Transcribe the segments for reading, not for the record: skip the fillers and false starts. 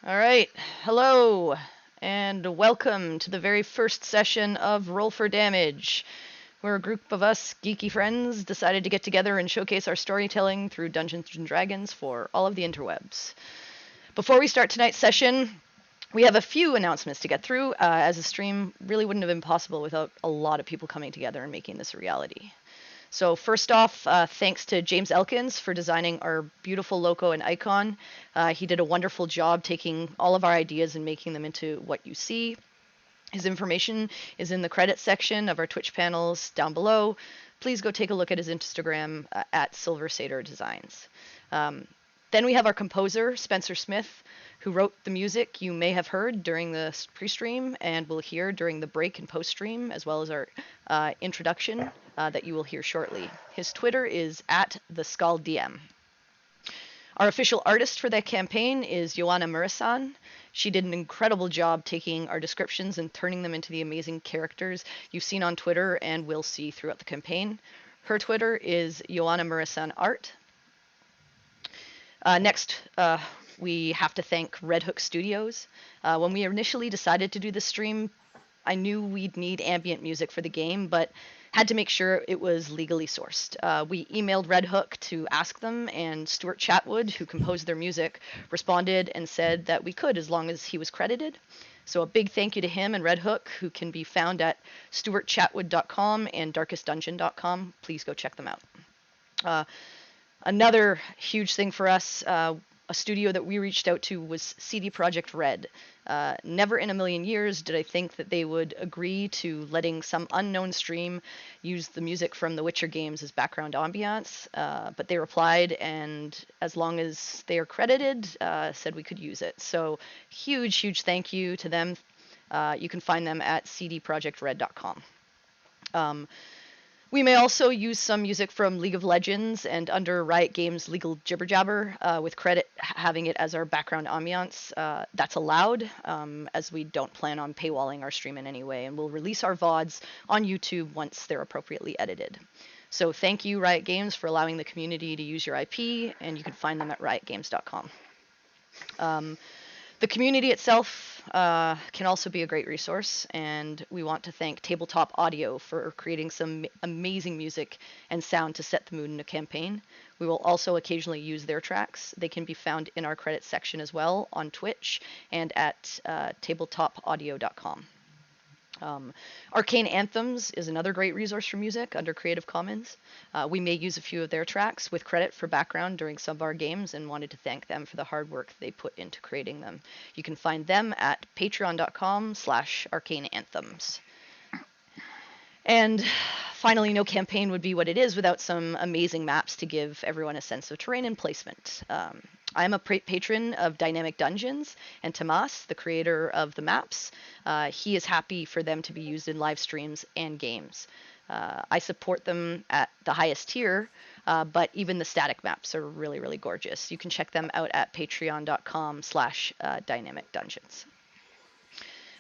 All right. Hello, and welcome to the very first session of Roll for Damage, where a group of us geeky friends decided to get together and showcase our storytelling through Dungeons and Dragons for all of the interwebs. Before we start tonight's session, we have a few announcements to get through, as the stream really wouldn't have been possible without a lot of people coming together and making this a reality. So first off, thanks to James Elkins for designing our beautiful logo and icon. He did a wonderful job taking all of our ideas and making them into what you see. His information is in the credits section of our Twitch panels down below. Please go take a look at his Instagram at Silver Satyr Designs. Then we have our composer, Spencer Smith, who wrote the music you may have heard during the pre-stream and will hear during the break and post-stream, as well as our introduction that you will hear shortly. His Twitter is @theskalldm. Our official artist for that campaign is Joanna Murasan. She did an incredible job taking our descriptions and turning them into the amazing characters you've seen on Twitter and will see throughout the campaign. Her Twitter is Joanna Murasan Art. Next, we have to thank Red Hook Studios. When we initially decided to do the stream, I knew we'd need ambient music for the game, but had to make sure it was legally sourced. We emailed Red Hook to ask them, and Stuart Chatwood, who composed their music, responded and said that we could as long as he was credited. So a big thank you to him and Red Hook, who can be found at stuartchatwood.com and darkestdungeon.com. Please go check them out. Another huge thing for us, a studio that we reached out to was CD Projekt Red. Never in a million years did I think that they would agree to letting some unknown stream use the music from the Witcher games as background ambiance, but they replied, and as long as they are credited, said we could use it. So huge thank you to them. You can find them at cdprojectred.com. We may also use some music from League of Legends and under Riot Games' Legal Jibber Jabber, with credit having it as our background ambiance. That's allowed, as we don't plan on paywalling our stream in any way, and we'll release our VODs on YouTube once they're appropriately edited. So thank you, Riot Games, for allowing the community to use your IP, and you can find them at riotgames.com. The community itself can also be a great resource, and we want to thank Tabletop Audio for creating some amazing music and sound to set the mood in a campaign. We will also occasionally use their tracks. They can be found in our credits section as well on Twitch and at tabletopaudio.com. Arcane Anthems is another great resource for music under Creative Commons. We may use a few of their tracks with credit for background during some of our games and wanted to thank them for the hard work they put into creating them. You can find them at patreon.com/arcaneanthems. And finally, no campaign would be what it is without some amazing maps to give everyone a sense of terrain and placement. I'm a patron of Dynamic Dungeons, and Tomas, the creator of the maps, he is happy for them to be used in live streams and games. I support them at the highest tier, but even the static maps are really gorgeous. You can check them out at patreon.com/dynamicdungeons.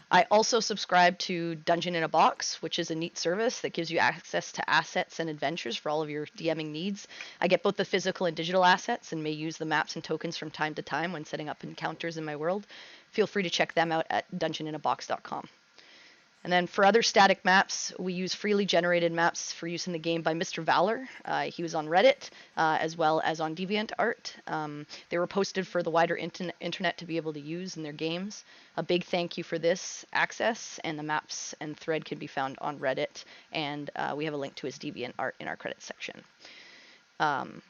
I also subscribe to Dungeon in a Box, which is a neat service that gives you access to assets and adventures for all of your DMing needs. I get both the physical and digital assets and may use the maps and tokens from time to time when setting up encounters in my world. Feel free to check them out at dungeoninabox.com. And then for other static maps, we use freely generated maps for use in the game by Mr. Valor. He was on Reddit, as well as on DeviantArt. They were posted for the wider internet to be able to use in their games. A big thank you for this access, and the maps and thread can be found on Reddit, and we have a link to his DeviantArt in our credits section. And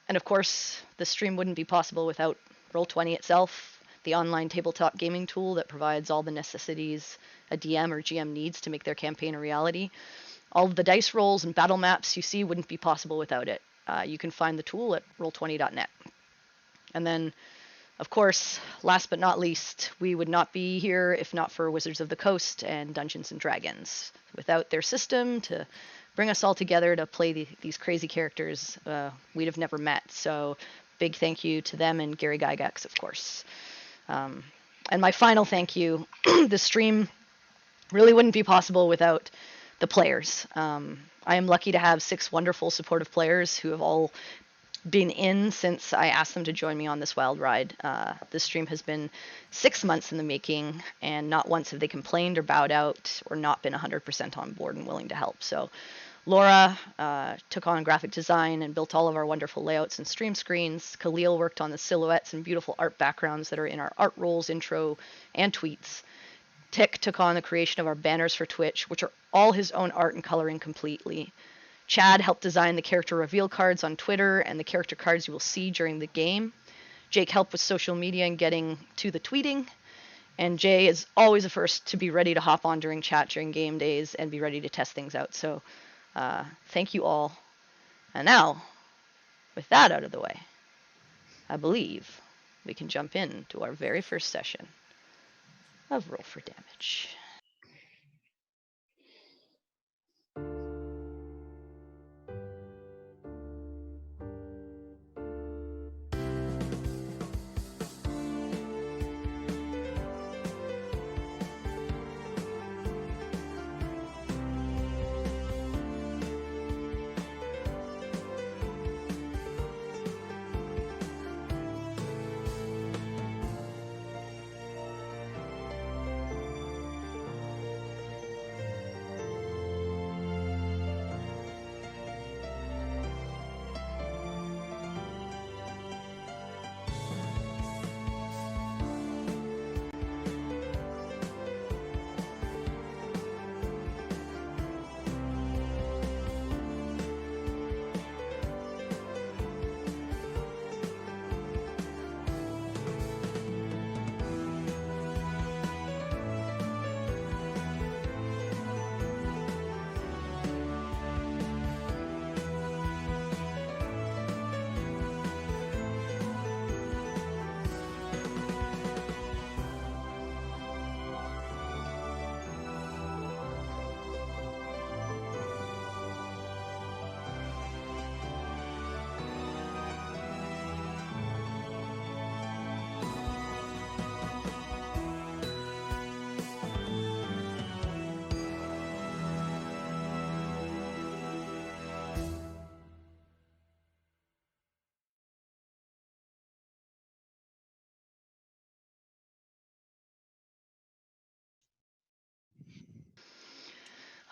of course, the stream wouldn't be possible without Roll20 itself, the online tabletop gaming tool that provides all the necessities a DM or GM needs to make their campaign a reality. All of the dice rolls and battle maps you see wouldn't be possible without it. You can find the tool at roll20.net. And then, of course, last but not least, we would not be here if not for Wizards of the Coast and Dungeons and Dragons. Without their system to bring us all together to play these crazy characters, we'd have never met. So big thank you to them and Gary Gygax, of course. And my final thank you, the stream really wouldn't be possible without the players. I am lucky to have 6 wonderful supportive players who have all been in since I asked them to join me on this wild ride. This stream has been 6 months in the making, and not once have they complained or bowed out or not been 100% on board and willing to help. So Laura took on graphic design and built all of our wonderful layouts and stream screens. Khalil worked on the silhouettes and beautiful art backgrounds that are in our art rolls, intro, and tweets. Tick took on the creation of our banners for Twitch, which are all his own art and coloring completely. Chad helped design the character reveal cards on Twitter and the character cards you will see during the game. Jake helped with social media and getting to the tweeting. And Jay is always the first to be ready to hop on during chat during game days and be ready to test things out. So thank you all. And now, with that out of the way, I believe we can jump into our very first session of Roll for Damage.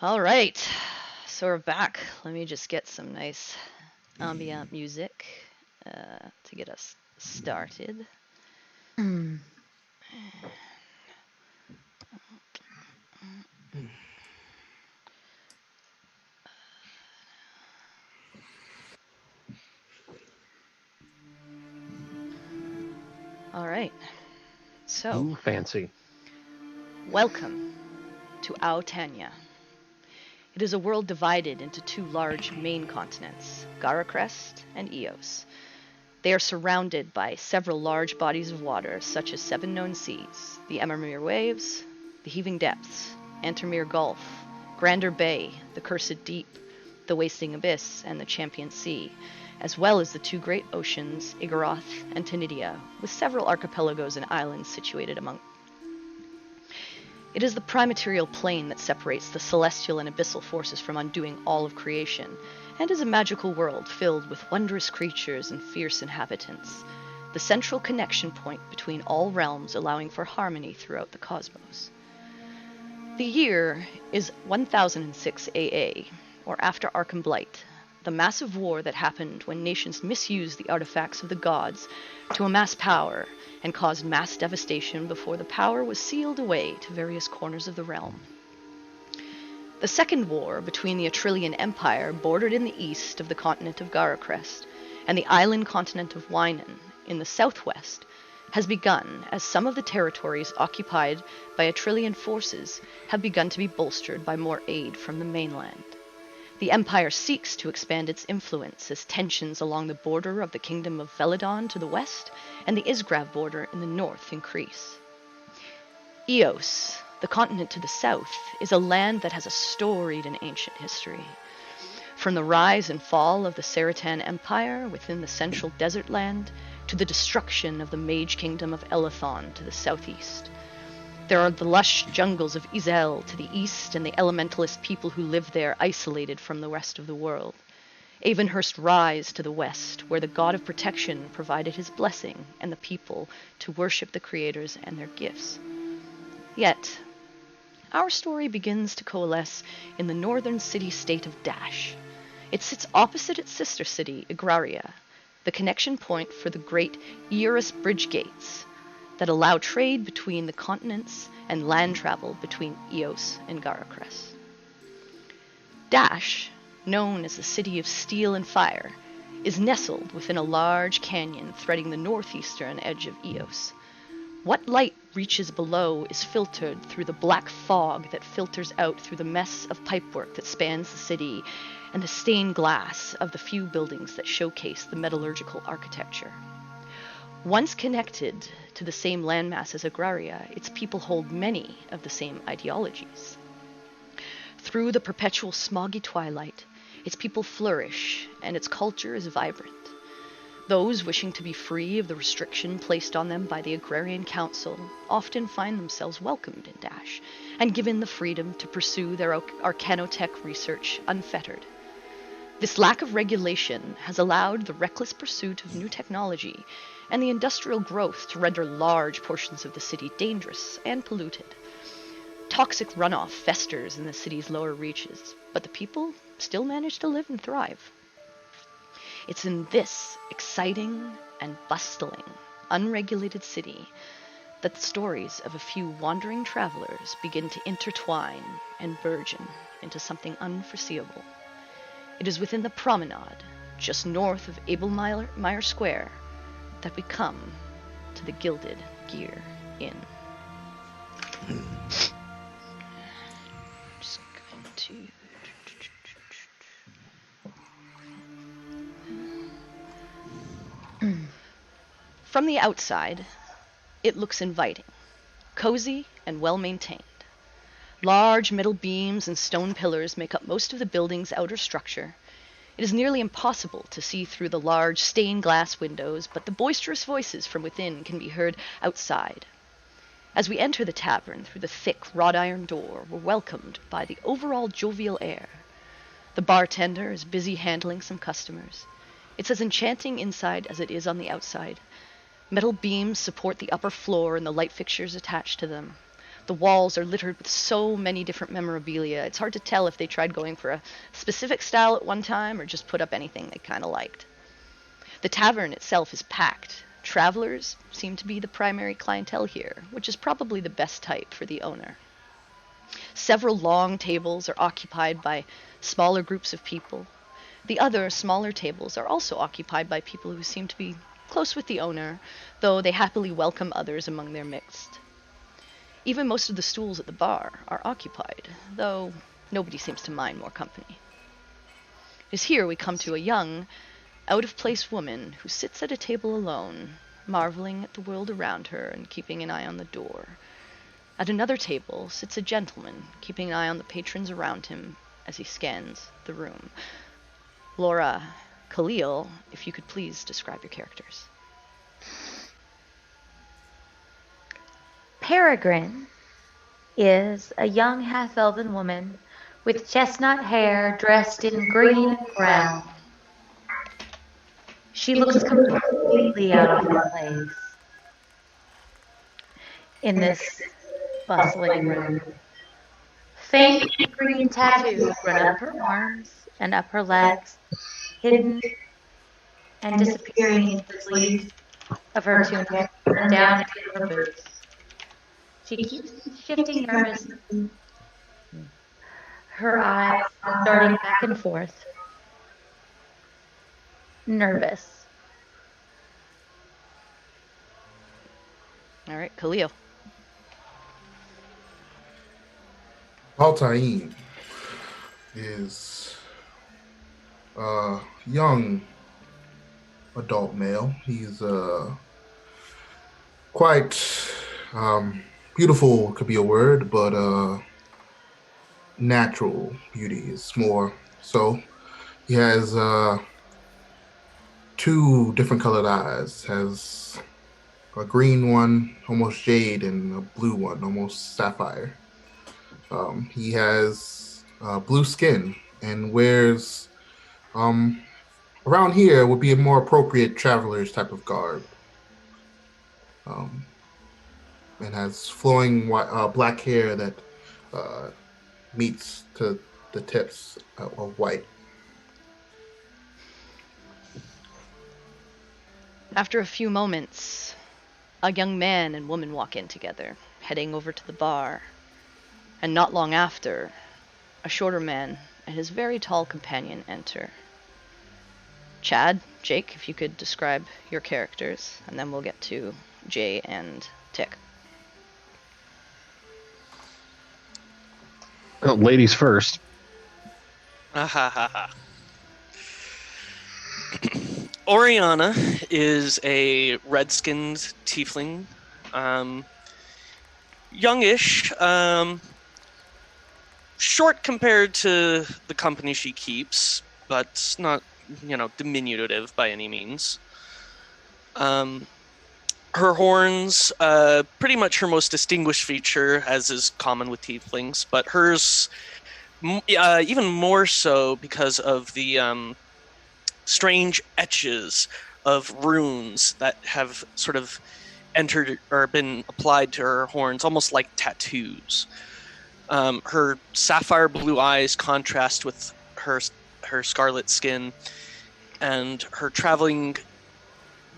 All right, so we're back. Let me just get some nice ambient music to get us started. All right, so Ooh, fancy. Welcome to Aotania. It is a world divided into two large main continents, Garacrest and Eos. They are surrounded by several large bodies of water, such as 7 known seas, the Emmermere Waves, the Heaving Depths, Antermere Gulf, Grander Bay, the Cursed Deep, the Wasting Abyss, and the Champion Sea, as well as the 2 great oceans, Igoroth and Tenidia, with several archipelagos and islands situated among. It is the primaterial plane that separates the celestial and abyssal forces from undoing all of creation, and is a magical world filled with wondrous creatures and fierce inhabitants, the central connection point between all realms, allowing for harmony throughout the cosmos. The year is 1006 AA, or after Arkham Blight, the massive war that happened when nations misused the artifacts of the gods to amass power and caused mass devastation before the power was sealed away to various corners of the realm. The Second War between the Atrillian Empire bordered in the east of the continent of Garacrest and the island continent of Wynan in the southwest has begun as some of the territories occupied by Atrillian forces have begun to be bolstered by more aid from the mainland. The Empire seeks to expand its influence as tensions along the border of the Kingdom of Veladon to the west and the Isgrav border in the north increase. Eos, the continent to the south, is a land that has a storied and ancient history. From the rise and fall of the Saratan Empire within the central desert land to the destruction of the Mage Kingdom of Elathon to the southeast. There are the lush jungles of Izel to the east and the elementalist people who live there isolated from the rest of the world. Avonhurst rise to the west, where the god of protection provided his blessing and the people to worship the creators and their gifts. Yet, our story begins to coalesce in the northern city-state of Dashe. It sits opposite its sister city, Agraria, the connection point for the great Eurus bridge gates that allow trade between the continents and land travel between Eos and Garacres. Dashe, known as the City of Steel and Fire, is nestled within a large canyon threading the northeastern edge of Eos. What light reaches below is filtered through the black fog that filters out through the mess of pipework that spans the city and the stained glass of the few buildings that showcase the metallurgical architecture. Once connected to the same landmass as Agraria, its people hold many of the same ideologies. Through the perpetual smoggy twilight, its people flourish and its culture is vibrant. Those wishing to be free of the restriction placed on them by the Agrarian Council often find themselves welcomed in Dashe and given the freedom to pursue their arcanotech research unfettered. This lack of regulation has allowed the reckless pursuit of new technology and the industrial growth to render large portions of the city dangerous and polluted. Toxic runoff festers in the city's lower reaches, but the people still manage to live and thrive. It's in this exciting and bustling, unregulated city that the stories of a few wandering travelers begin to intertwine and burgeon into something unforeseeable. It is within the promenade, just north of Abelmeyer Square, that we come to the Gilded Gear Inn. Just going to... From the outside, it looks inviting, cozy, and well-maintained. Large metal beams and stone pillars make up most of the building's outer structure. It is nearly impossible to see through the large stained glass windows, but the boisterous voices from within can be heard outside. As we enter the tavern through the thick wrought iron door, we're welcomed by the overall jovial air. The bartender is busy handling some customers. It's as enchanting inside as it is on the outside. Metal beams support the upper floor and the light fixtures attached to them. The walls are littered with so many different memorabilia, it's hard to tell if they tried going for a specific style at one time or just put up anything they kind of liked. The tavern itself is packed. Travelers seem to be the primary clientele here, which is probably the best type for the owner. Several long tables are occupied by smaller groups of people. The other, smaller tables are also occupied by people who seem to be close with the owner, though they happily welcome others among their midst. Even most of the stools at the bar are occupied, though nobody seems to mind more company. It is here we come to a young, out-of-place woman who sits at a table alone, marveling at the world around her and keeping an eye on the door. At another table sits a gentleman, keeping an eye on the patrons around him as he scans the room. Laura, Khalil, if you could please describe your characters. Peregrine is a young half-elven woman with chestnut hair dressed in green and brown. She looks completely out of place in this bustling room. Faint green tattoos run up her arms and up her legs, hidden and disappearing into the sleeves of her tunic and down into her boots. She keeps shifting nervously, her eyes darting back and forth. Nervous. All right, Khalil. Altair is a young adult male. He's quite beautiful, could be a word, but natural beauty is more so. He has two different colored eyes. Has a green one, almost jade, and a blue one, almost sapphire. He has blue skin and wears Around here would be a more appropriate traveler's type of garb. Um, and has flowing black hair that uh, meets to the tips of white. After a few moments, a young man and woman walk in together, heading over to the bar. And not long after, a shorter man and his very tall companion enter. Chad, Jake, if you could describe your characters, and then we'll get to Jay and Tick. Ladies first. Oriana is a red-skinned tiefling, youngish, short compared to the company she keeps, but not, diminutive by any means. Her horns, pretty much her most distinguished feature, as is common with tieflings, but hers even more so because of the strange etches of runes that have sort of entered or been applied to her horns, almost like tattoos. Her sapphire blue eyes contrast with her scarlet skin, and her traveling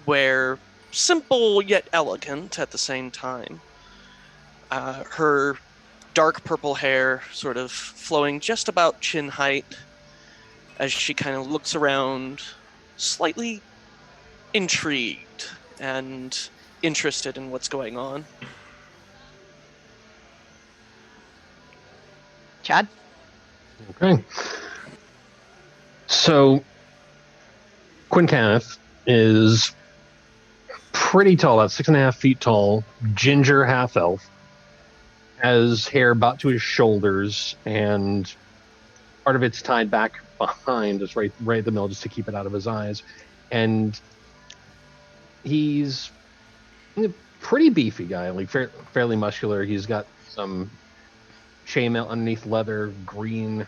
wear simple yet elegant at the same time. Her dark purple hair sort of flowing just about chin height as she kind of looks around, slightly intrigued and interested in what's going on. Chad? Okay. So, Quincaneth is pretty tall, about 6.5 feet tall, ginger half elf, has hair about to his shoulders, and part of it's tied back behind, just right in the middle, just to keep it out of his eyes. And he's a pretty beefy guy, like fairly muscular. He's got some chainmail underneath leather, green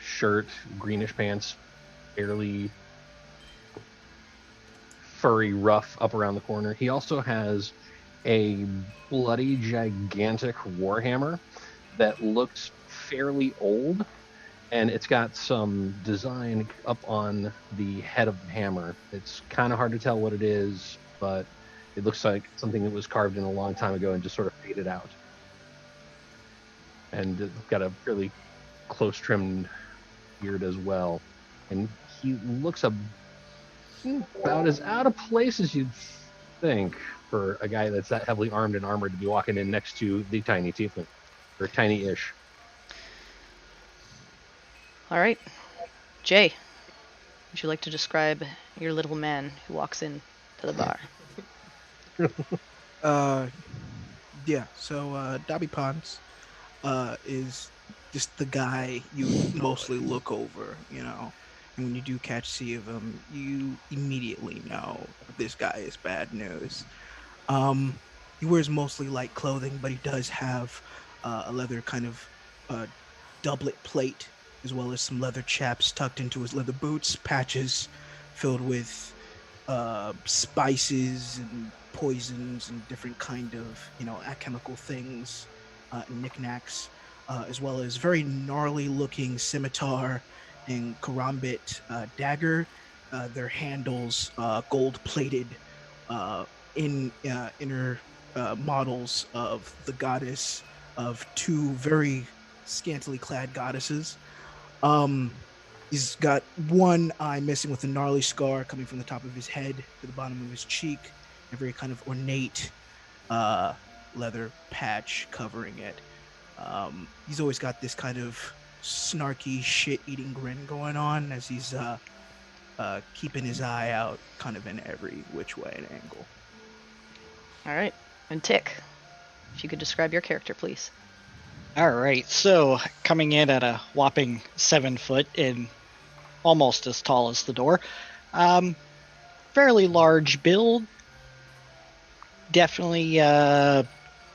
shirt, greenish pants, fairly furry ruff up around the corner. He also has a bloody, gigantic warhammer that looks fairly old, and it's got some design up on the head of the hammer. It's kind of hard to tell what it is, but it looks like something that was carved in a long time ago and just sort of faded out. And it's got a fairly close trimmed beard as well. And he looks about as out of place as you'd think for a guy that's that heavily armed and armored to be walking in next to the tiny tiefling, or tiny-ish. All right. Jay, would you like to describe your little man who walks in to the bar? Yeah, so Dobby Pons is just the guy you mostly look over, and when you do catch see of him, you immediately know this guy is bad news. He wears mostly light clothing, but he does have a leather kind of doublet plate, as well as some leather chaps tucked into his leather boots, patches filled with spices and poisons and different kind of, alchemical things, and knickknacks, as well as very gnarly looking scimitar and karambit dagger. Their handles gold plated in inner models of the goddess of two very scantily clad goddesses. He's got one eye missing with a gnarly scar coming from the top of his head to the bottom of his cheek, a very kind of ornate leather patch covering it. He's always got this kind of snarky shit-eating grin going on as he's keeping his eye out kind of in every which way and angle. All right. And Tick, if you could describe your character, please. All right, so coming in at a whopping 7 foot and almost as tall as the door, fairly large build, definitely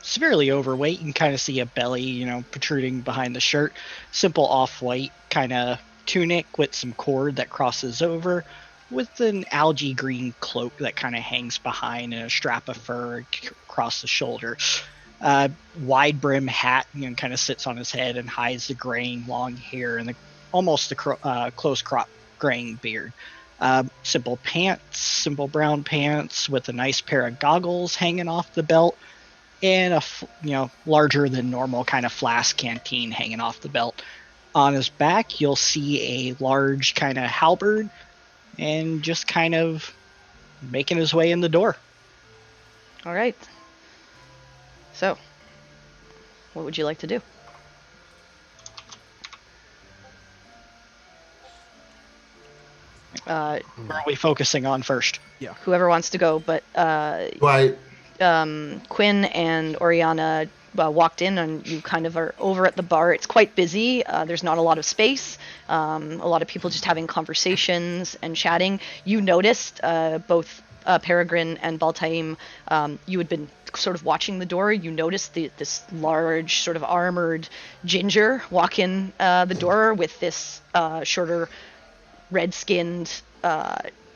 severely overweight. You can kind of see a belly, protruding behind the shirt. Simple off-white kind of tunic with some cord that crosses over, with an algae green cloak that kind of hangs behind and a strap of fur across the shoulder. Wide brim hat, kind of sits on his head and hides the graying long hair and almost a close crop graying beard. Simple brown pants with a nice pair of goggles hanging off the belt, and a larger than normal kind of flask canteen hanging off the belt. On his back, you'll see a large kind of halberd, and just kind of making his way in the door. All right. So, what would you like to do? Where are we focusing on first? Whoever wants to go, but Right. Quinn and Oriana walked in, and you kind of are over at the bar. It's quite busy. There's not a lot of space. A lot of people just having conversations and chatting. You noticed both Peregrine and Baltaim, you had been sort of watching the door. You noticed this large, sort of armored ginger walk in the door with this shorter, red-skinned,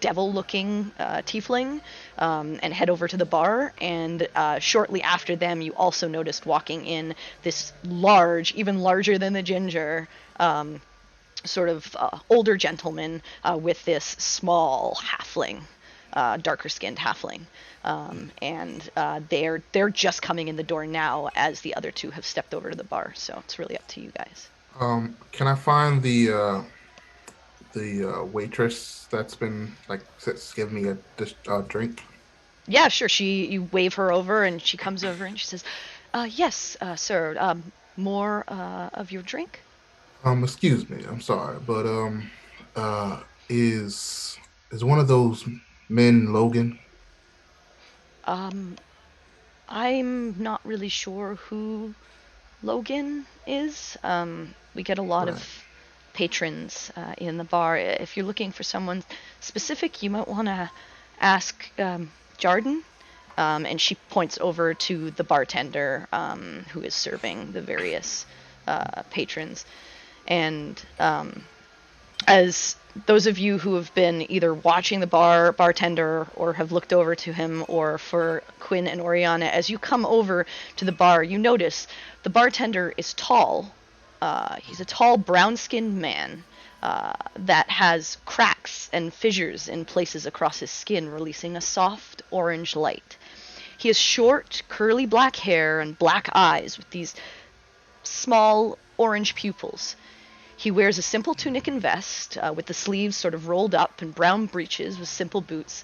devil-looking tiefling, and head over to the bar. And shortly after them, you also noticed walking in this large, even larger than the ginger, sort of older gentleman with this small halfling, darker-skinned halfling. And they're just coming in the door now as the other two have stepped over to the bar. So it's really up to you guys. Can I find the waitress that's been giving me a drink? Yeah, sure. You wave her over, and she comes over and she says, "Yes, sir. More of your drink?" Excuse me. I'm sorry, but is one of those men Logan? I'm not really sure who Logan is. We get a lot Right. of patrons in the bar. If you're looking for someone specific, you might want to ask Jarden. And she points over to the bartender who is serving the various patrons. And as those of you who have been either watching the bartender or have looked over to him, or for Quinn and Oriana, as you come over to the bar, you notice the bartender is tall. He's a tall, brown-skinned man that has cracks and fissures in places across his skin, releasing a soft orange light. He has short, curly black hair and black eyes with these small orange pupils. He wears a simple tunic and vest with the sleeves sort of rolled up, and brown breeches with simple boots.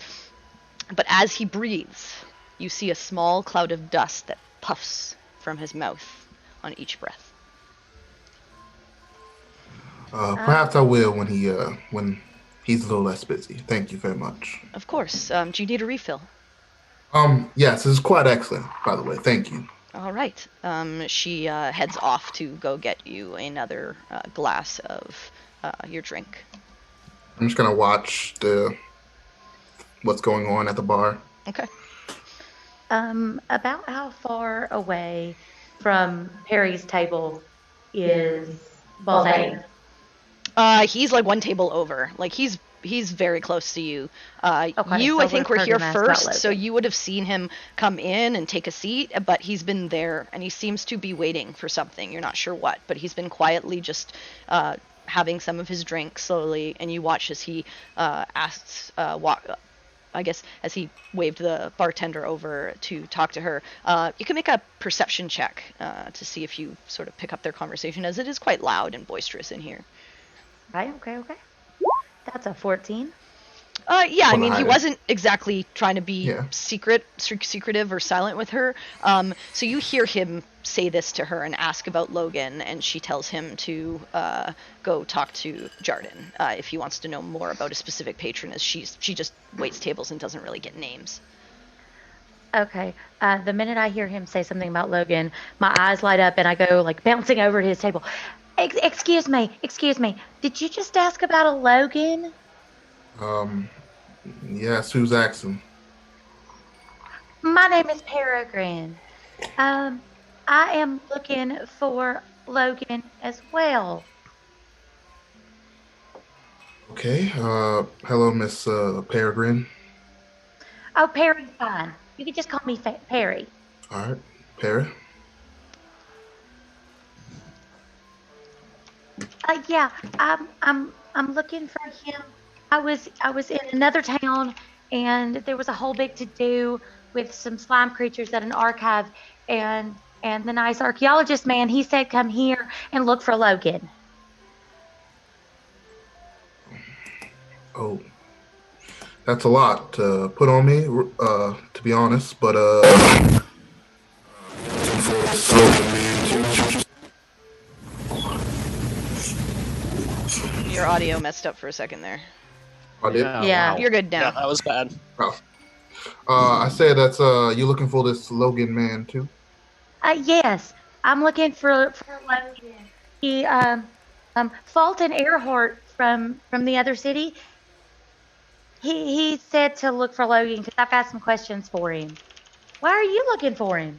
But as he breathes, you see a small cloud of dust that puffs from his mouth on each breath. Perhaps I will when he's a little less busy. Thank you very much. Of course. Do you need a refill? Yes, this is quite excellent, by the way. Thank you. All right. She heads off to go get you another glass of your drink. I'm just gonna watch what's going on at the bar. Okay. About how far away from Perry's table is Baldain? He's like one table over. Like he's very close to you. Okay, You, so I think, were we've here heard him ask about first, so Logan. you would have seen him come in and take a seat, but he's been there, and he seems to be waiting for something. You're not sure what, but he's been quietly just having some of his drink slowly, and you watch as he asks, I guess, as he waved the bartender over to talk to her. You can make a perception check to see if you sort of pick up their conversation, as it is quite loud and boisterous in here. Right, okay. That's a 14. Yeah, I On the mean, he higher. wasn't exactly trying to be Yeah. secretive or silent with her. So you hear him say this to her and ask about Logan, and she tells him to go talk to Jarden if he wants to know more about a specific patron, as she just waits tables and doesn't really get names. Okay. The minute I hear him say something about Logan, my eyes light up and I go like bouncing over to his table. Excuse me. Did you just ask about a Logan? Yes, who's asking? My name is Peregrine. I am looking for Logan as well. Okay. Hello, Miss Peregrine. Oh, Perry's fine. You can just call me Perry. All right, Perry. Yeah, I'm looking for him. I was in another town, and there was a whole big to do with some slime creatures at an archive, and the nice archaeologist man, he said come here and look for Logan. Oh, that's a lot to put on me, to be honest. But Your audio messed up for a second there. I did. Yeah. Wow. You're good Yeah, now. that was bad. Oh. I said that's you looking for this Logan man too. Yes, I'm looking for Logan. He Fulton Earhart from the other city. He said to look for Logan because I've got some questions for him. Why are you looking for him?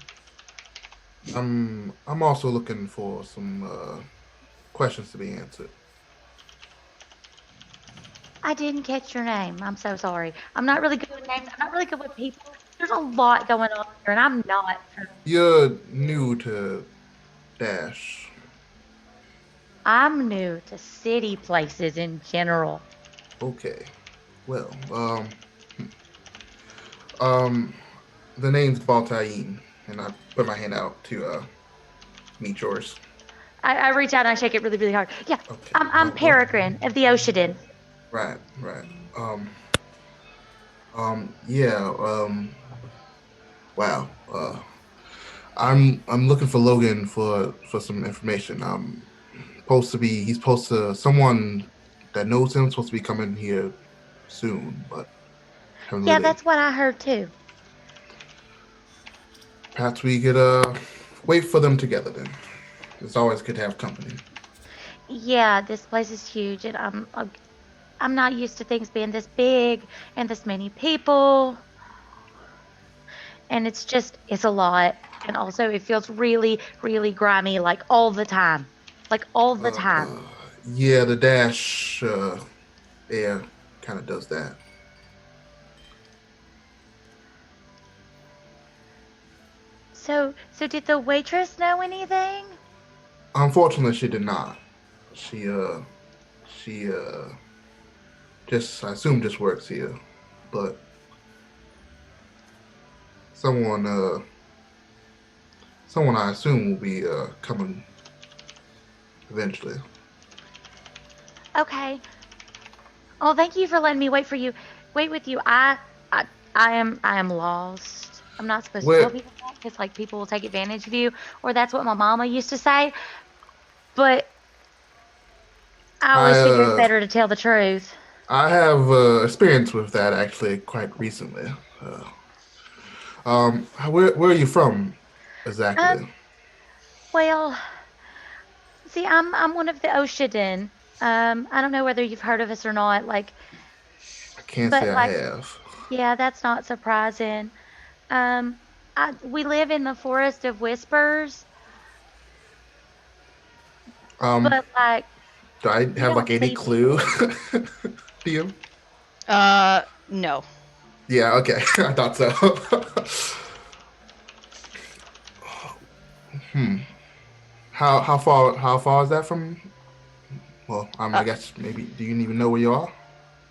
I'm also looking for some questions to be answered. I didn't catch your name. I'm so sorry. I'm not really good with names. I'm not really good with people. There's a lot going on here, and I'm not. You're new to Dash. I'm new to city places in general. Okay. Well, the name's Baltayin, and I put my hand out to meet yours. I reach out and I shake it really, really hard. Yeah, Okay. I'm Peregrine of the Ocean. Right, right. Yeah. Wow. I'm looking for Logan for some information. He's supposed to someone that knows him supposed to be coming here soon, but haven't Yeah, really. that's what I heard too. Perhaps we could wait for them together then. It's always good to have company. Yeah, this place is huge, and I'm not used to things being this big and this many people. And it's a lot. And also it feels really, really grimy, like all the time. Like all the time. Yeah, the Dash air kind of does that. So did the waitress know anything? Unfortunately, she did not. She just I assume just works here, but someone someone I assume will be coming eventually. Okay. Oh, thank you for letting me wait with you. I am lost. I'm not supposed to tell Well, people that because like people will take advantage of you, or that's what my mama used to say. But I I always figure it's better to tell the truth. I have experience with that actually quite recently. Where are you from Um, exactly? well, see, I'm one of the Oshiden. I don't know whether you've heard of us or not. I can't say But I have. yeah, that's not surprising. Um, we live in the Forest of Whispers, Um, but like do I we have don't like any see clue? people. Do you? No. Yeah, okay. I thought so. Hmm. How far is that from? Well, I Uh, guess maybe. Do you even know where you are?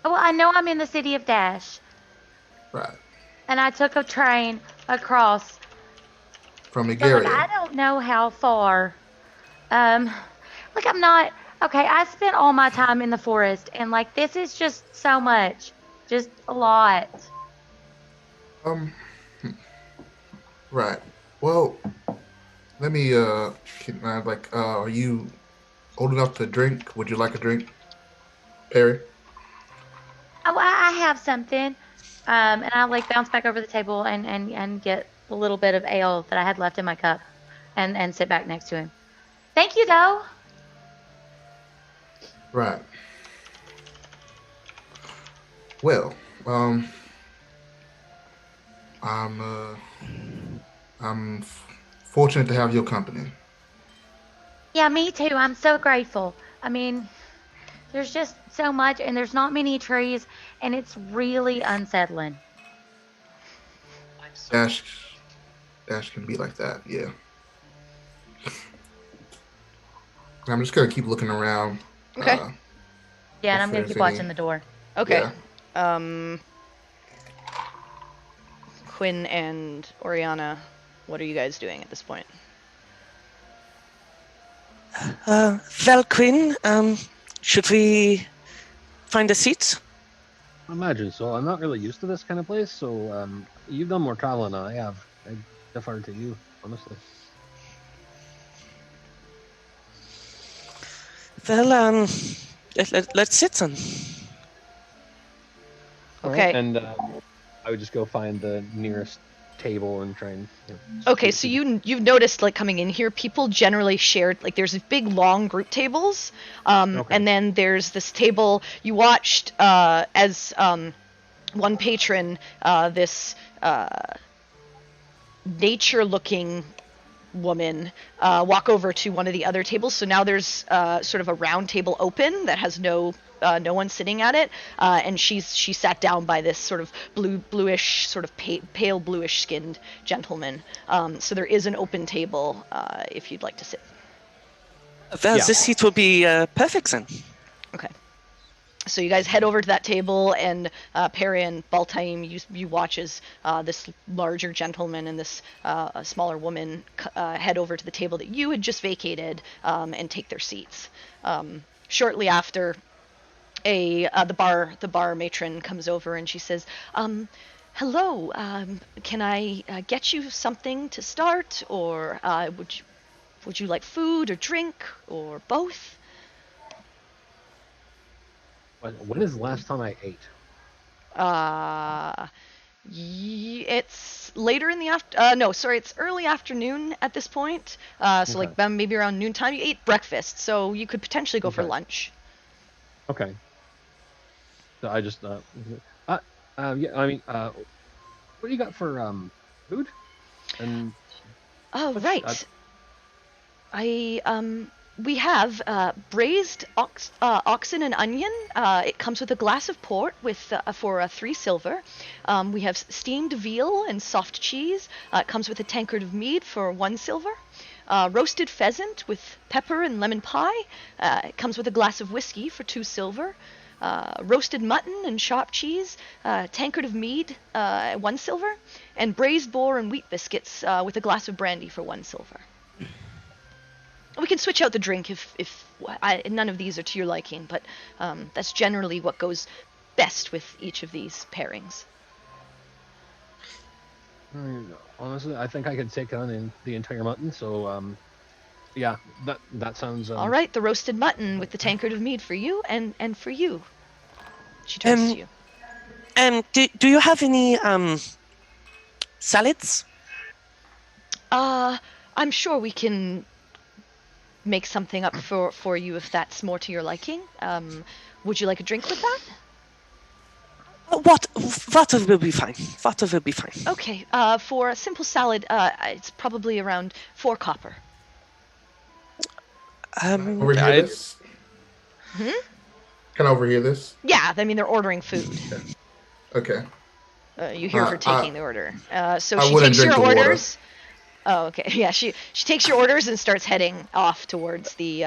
Well, I know I'm in the city of Dash, Right. and I took a train across, From but like Igaria. I don't know how far. Um, like I'm not okay. I spent all my time in the forest, and like this is just so much, just a lot. Um. Right. Well, let me. Are you old enough to drink? Would you like a drink, Perry? Oh, I have something. And I like bounce back over the table and get a little bit of ale that I had left in my cup and sit back next to him. Thank you though. Right. Well, I'm fortunate to have your company. Yeah, me too. I'm so grateful. I mean, There's just so much, and there's not many trees, and it's really unsettling. Dash can be like that. Yeah. I'm just gonna keep looking around. Okay. Yeah, and if I'm gonna there's keep any- watching the door. Okay. Yeah. Quinn and Oriana, what are you guys doing at this point? Well, Quinn, should we find a seat? I imagine so. I'm not really used to this kind of place, so you've done more traveling than I have. I defer to you, honestly. Well, let's sit then. Okay. And I would just go find the nearest table and try and. Okay, so you've noticed, like, coming in here, people generally share, like, there's big long group tables, and then there's this table you watched as one patron, this nature-looking woman, walk over to one of the other tables. So now there's sort of a round table open that has no one sitting at it, and she sat down by this sort of bluish, sort of pale bluish skinned gentleman. So there is an open table if you'd like to sit. Well, Yeah. this seat will be perfect then. Okay. So you guys head over to that table, and Perry and Baltaim, you watch as this larger gentleman and this smaller woman head over to the table that you had just vacated and take their seats. Shortly after, the bar matron comes over and she says, "Hello, can I get you something to start, or would you like food or drink or both?" When is the last time I ate? It's later in the it's early afternoon at this point. So like maybe around noontime. You ate breakfast, so you could potentially go for lunch. Okay. So I just yeah. I mean, what do you got for food? And Oh, right. We have braised oxen and onion. It comes with a glass of port for 3 silver. We have steamed veal and soft cheese. It comes with a tankard of mead for 1 silver. Roasted pheasant with pepper and lemon pie. It comes with a glass of whiskey for 2 silver. Roasted mutton and chopped cheese, tankard of mead, 1 silver, and braised boar and wheat biscuits with a glass of brandy for 1 silver. We can switch out the drink if none of these are to your liking, but that's generally what goes best with each of these pairings. Honestly, I think I could take on the entire mutton. So, yeah, that sounds. All right, the roasted mutton with the tankard of mead for you and for you. She turns to you. Do you have any salads? I'm sure we can make something up for you if that's more to your liking. Would you like a drink with that? Water will be fine. Water will be fine. Okay. For a simple salad, it's probably around 4 copper. Overhear this? Can I overhear this? Yeah, I mean they're ordering food. Okay. You hear her taking the order. So I she wouldn't takes your drink the water. orders. Oh, okay. Yeah, she takes your orders and starts heading off towards the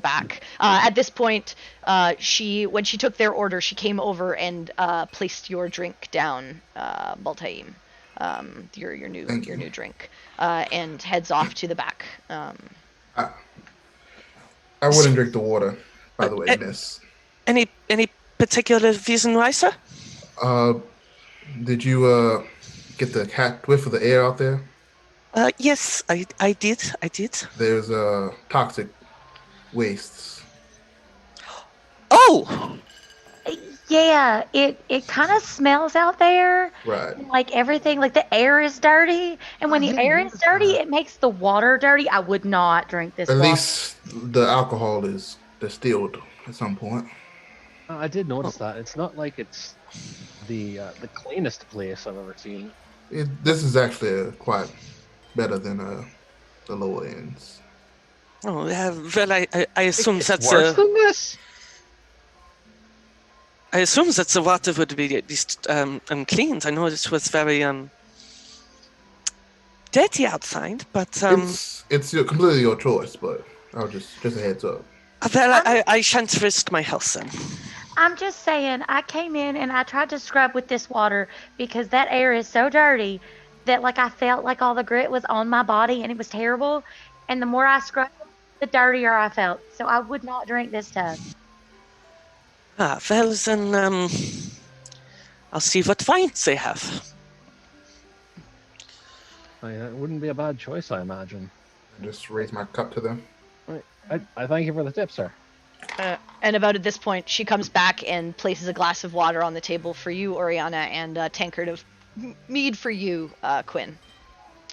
back. At this point, when she took their order, she came over and placed your drink down, Baltaim, your new drink, and heads off to the back. I wouldn't drink the water, by the way, miss. Any particular reason why, sir? Did you get the cat whiff of the air out there? Yes, I did. There's toxic wastes. Oh! Yeah, it kind of smells out there. Right. Like everything, like the air is dirty. And when the air is dirty, it makes the water dirty. I would not drink this At water. least the alcohol is distilled at some point. I did notice that. It's not like it's the cleanest place I've ever seen. This is actually quite better than the lower ends. Oh, well, I assume It's that's worse than this. I assume that the water would be at least cleaned. I know it was very dirty outside, but It's completely your choice, but I'll just a heads up. well, I shan't risk my health then. I'm just saying, I came in and I tried to scrub with this water because that air is so dirty that like I felt like all the grit was on my body and it was terrible. And the more I scrubbed, the dirtier I felt. So I would not drink this tub. Well then, I'll see what finds they have. It wouldn't be a bad choice, I imagine. I just raise my cup to them. I thank you for the tip, sir. And about at this point, she comes back and places a glass of water on the table for you, Oriana, and a tankard of mead for you, Quinn.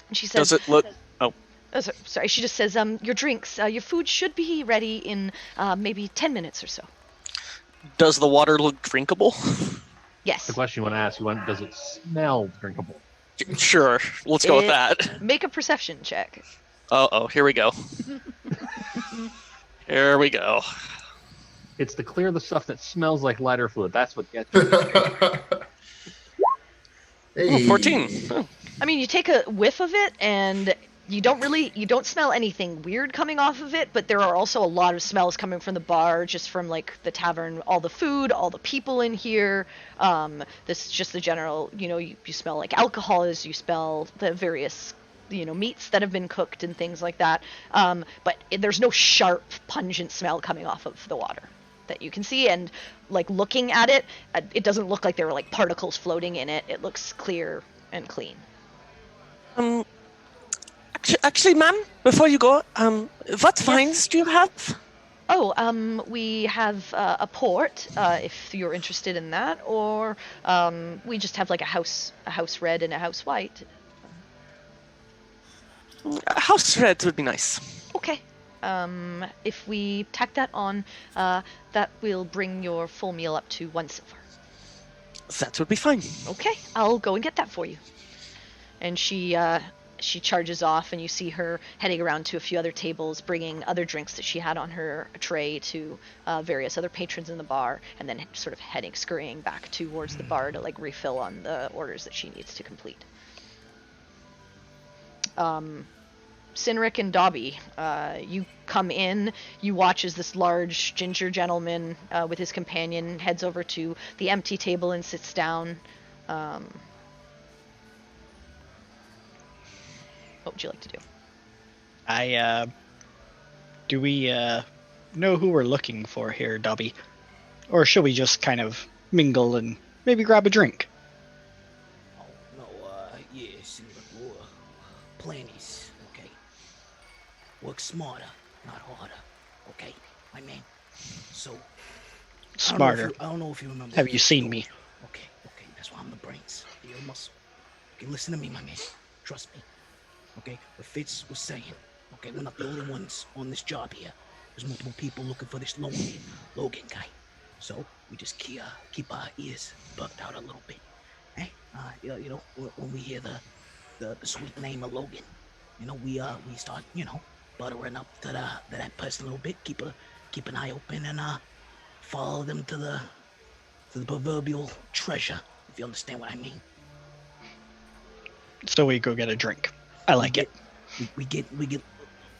And she says, Does it look... Oh. Sorry, she just says, your drinks, your food should be ready in maybe 10 minutes or so. Does the water look drinkable? Yes. The question you want to ask, does it smell drinkable? Sure, let's go with that. Make a perception check. Uh-oh, here we go. Here we go. It's to clear the stuff that smells like lighter fluid. That's what gets you. Hey. 14. Oh. I mean, you take a whiff of it, and you don't smell anything weird coming off of it, but there are also a lot of smells coming from the bar, just from like the tavern, all the food, all the people in here. This is just the general, you smell like alcohol as you smell the various, meats that have been cooked and things like that. But there's no sharp, pungent smell coming off of the water that you can see, and like looking at it, it doesn't look like there are like particles floating in it. It looks clear and clean. Actually, ma'am, before you go, what vines do you have? Oh, we have a port, if you're interested in that, or we just have like a house red and a house white. A house red would be nice. Okay. If we tack that on, that will bring your full meal up to 1 silver. That would be fine. Okay, I'll go and get that for you. And she charges off, and you see her heading around to a few other tables, bringing other drinks that she had on her tray to various other patrons in the bar, and then sort of scurrying back towards the bar to like refill on the orders that she needs to complete. Sinric and Dobby, you come in, you watch as this large ginger gentleman with his companion heads over to the empty table and sits down. What would you like to do? Do we know who we're looking for here, Dobby? Or should we just kind of mingle and maybe grab a drink? Oh, no, yes, plenties, okay? Work smarter, not harder, okay, my man? So, Smarter. I don't know if you remember. Have you seen me? Okay, that's why I'm the brains, the old muscle. Okay, listen to me, my man. Trust me. Okay, what Fitz was saying. Okay, we're not the only ones on this job here. There's multiple people looking for this Logan guy. So we just keep our ears bugged out a little bit. Hey, when we hear the sweet name of Logan, we start buttering up to that person a little bit. Keep an eye open and follow them to the proverbial treasure. If you understand what I mean. So we go get a drink. I like it. We get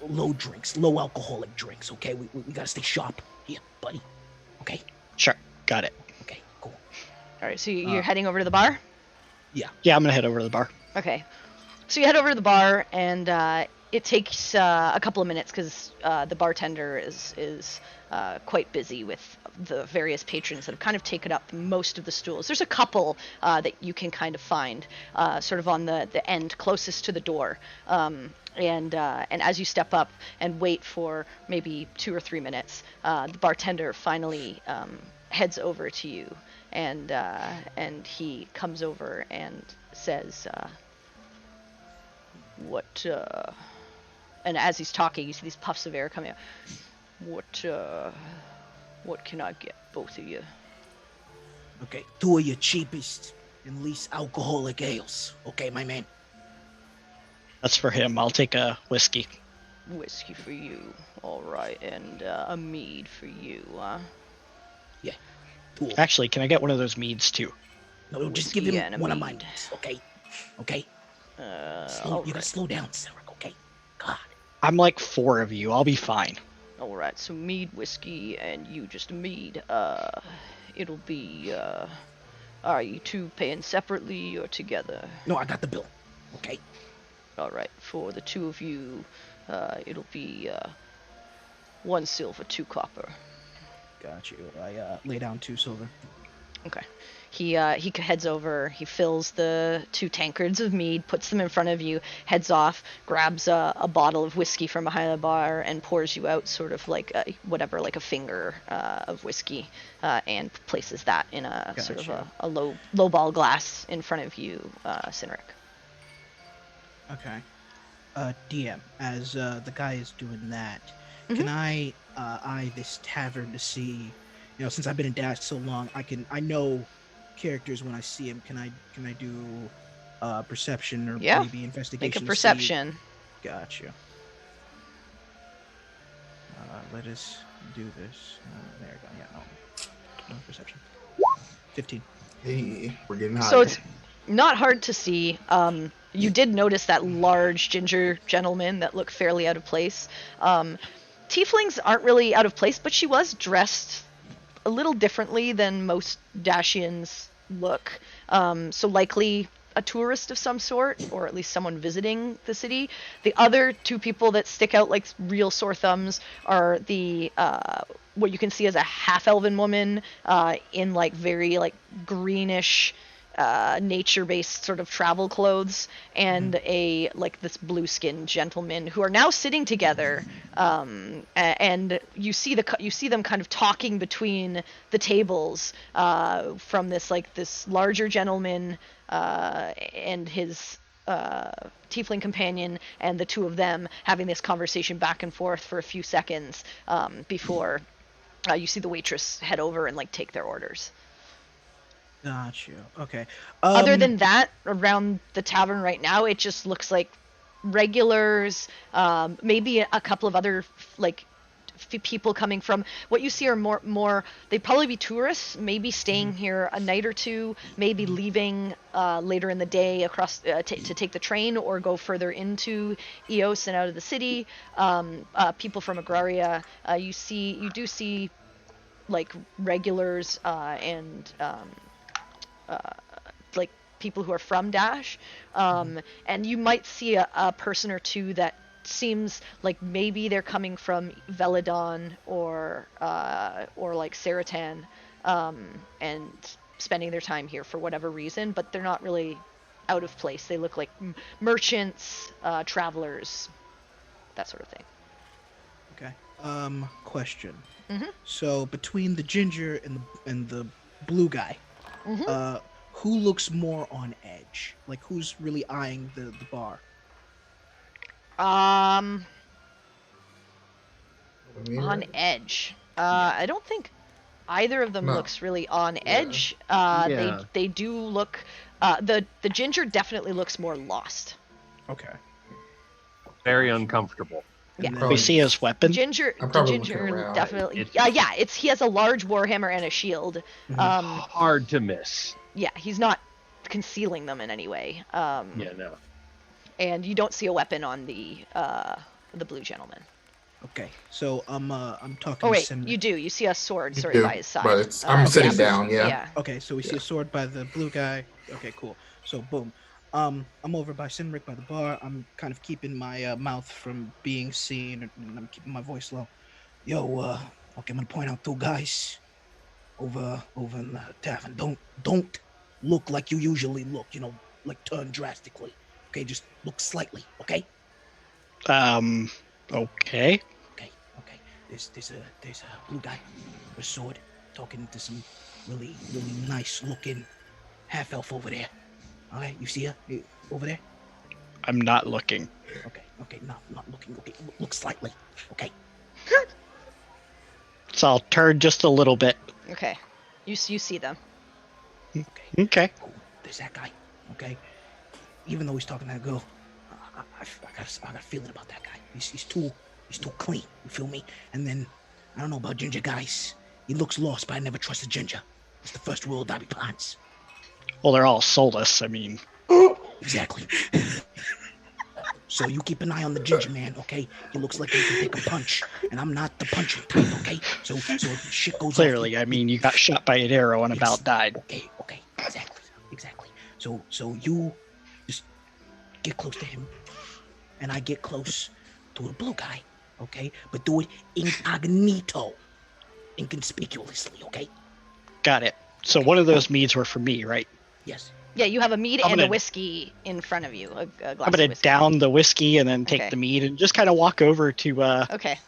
low drinks, low alcoholic drinks. Okay, we gotta stay sharp here, buddy. Okay. Sure, got it. Okay, cool. All right, so you're heading over to the bar? Yeah, I'm gonna head over to the bar. Okay. So you head over to the bar, and it takes a couple of minutes because the bartender is quite busy with the various patrons that have kind of taken up most of the stools. There's a couple that you can kind of find sort of on the end closest to the door. And as you step up and wait for maybe 2 or 3 minutes, the bartender finally heads over to you, and he comes over and says, "What?" And as he's talking, you see these puffs of air coming out. What can I get both of you? Okay, 2 of your cheapest and least alcoholic ales. Okay, my man. That's for him. I'll take a whiskey. Whiskey for you. All right, and a mead for you. Yeah, Cool. Actually, can I get one of those meads too? No, just give Whiskey and a him one of my mead. meads, okay? Okay? You All gotta right. slow down, Cedric, okay? God. I'm like 4 of you. I'll be fine. All right. So mead, whiskey, and you just a mead. It'll be. Are you two paying separately or together? No, I got the bill, okay? All right. For the two of you, it'll be 1 silver, 2 copper. Got you. I lay down 2 silver. Okay. He heads over, he fills the 2 tankards of mead, puts them in front of you, heads off, grabs a bottle of whiskey from behind the bar, and pours you out sort of like like a finger of whiskey, and places that in a sort of a low ball glass in front of you, Cynric. Okay. DM, as the guy is doing that, Mhm. can I eye this tavern to see, since I've been in Dash so long, I know characters when I see them. Can I do perception or Yeah. maybe investigation? Make a to see- perception. Got you. Let us do this. There we go. Yeah, no perception. 15. Hey, we're getting high. So it's not hard to see. You did notice that large ginger gentleman that looked fairly out of place. Tieflings aren't really out of place, but she was dressed a little differently than most Dashians look. So likely a tourist of some sort, or at least someone visiting the city. The other 2 people that stick out like real sore thumbs are the what you can see as a half-elven woman in like very like greenish nature-based sort of travel clothes, and a like this blue-skinned gentleman who are now sitting together, and you see them kind of talking between the tables, from this larger gentleman and his tiefling companion, and the 2 of them having this conversation back and forth for a few seconds before you see the waitress head over and like take their orders. Got you. Okay. Other than that, around the tavern right now, it just looks like regulars, maybe a couple of other like people coming from what you see are more they'd probably be tourists, maybe staying here a night or 2, maybe leaving later in the day across to take the train or go further into Eos and out of the city. People from Agraria. You do see like regulars and like people who are from Dash, and you might see a person or 2 that seems like maybe they're coming from Veladon or like Saratan, and spending their time here for whatever reason, but they're not really out of place. They look like merchants, travelers, that sort of thing. Okay. Question. Mhm. So between the ginger and the blue guy, Mhm. who looks more on edge? Like, who's really eyeing the bar? On edge. I don't think either of them No. looks really on Yeah. edge. Yeah. They do look. The ginger definitely looks more lost. Okay. Very uncomfortable. And Yeah. then- We see his weapon. Ginger, I'm the probably looking ginger around. definitely. It- Yeah. He has a large warhammer and a shield. Hard to miss. Yeah, he's not concealing them in any way. Yeah, no. And you don't see a weapon on the blue gentleman. Okay. So I'm talking. Oh wait, to Simric. you do. You see a sword, You sorry, do, by his side. but it's- I'm sitting down, yeah. Yeah. Okay, so we see a sword by the blue guy. Okay, cool. So boom. I'm over by Simric by the bar. I'm kind of keeping my mouth from being seen, and I'm keeping my voice low. Yo, okay, I'm gonna point out 2 guys over in the tavern. Don't look like you usually look. Like turn drastically. Okay, just look slightly. Okay. Okay. Okay. There's a blue guy with a sword talking to some really nice looking half elf over there. All right, you see her over there? I'm not looking. Okay, not looking. Okay, look slightly. Okay. So I'll turn just a little bit. Okay. You see them. Okay. Cool. There's that guy. Okay. Even though he's talking to that girl, I got a feeling about that guy. He's too clean. You feel me? And then I don't know about ginger guys. He looks lost, but I never trust a ginger. It's the first rule of Dobby plans. Well, they're all soulless. I mean, Exactly. So you keep an eye on the ginger man, okay? He looks like he can take a punch, and I'm not the punching type, okay? So if shit goes clearly, off, I mean, you got shot by an arrow and Yes. about died. Okay, exactly. So you just get close to him, and I get close to the blue guy, okay? But do it incognito, inconspicuously, okay? Got it. So one of those meads were for me, right? Yes. Yeah, you have a mead I'm and a gonna- whiskey in front of you. A glass I'm gonna of whiskey. down the whiskey and then take Okay. the mead and just kind of walk over to Okay.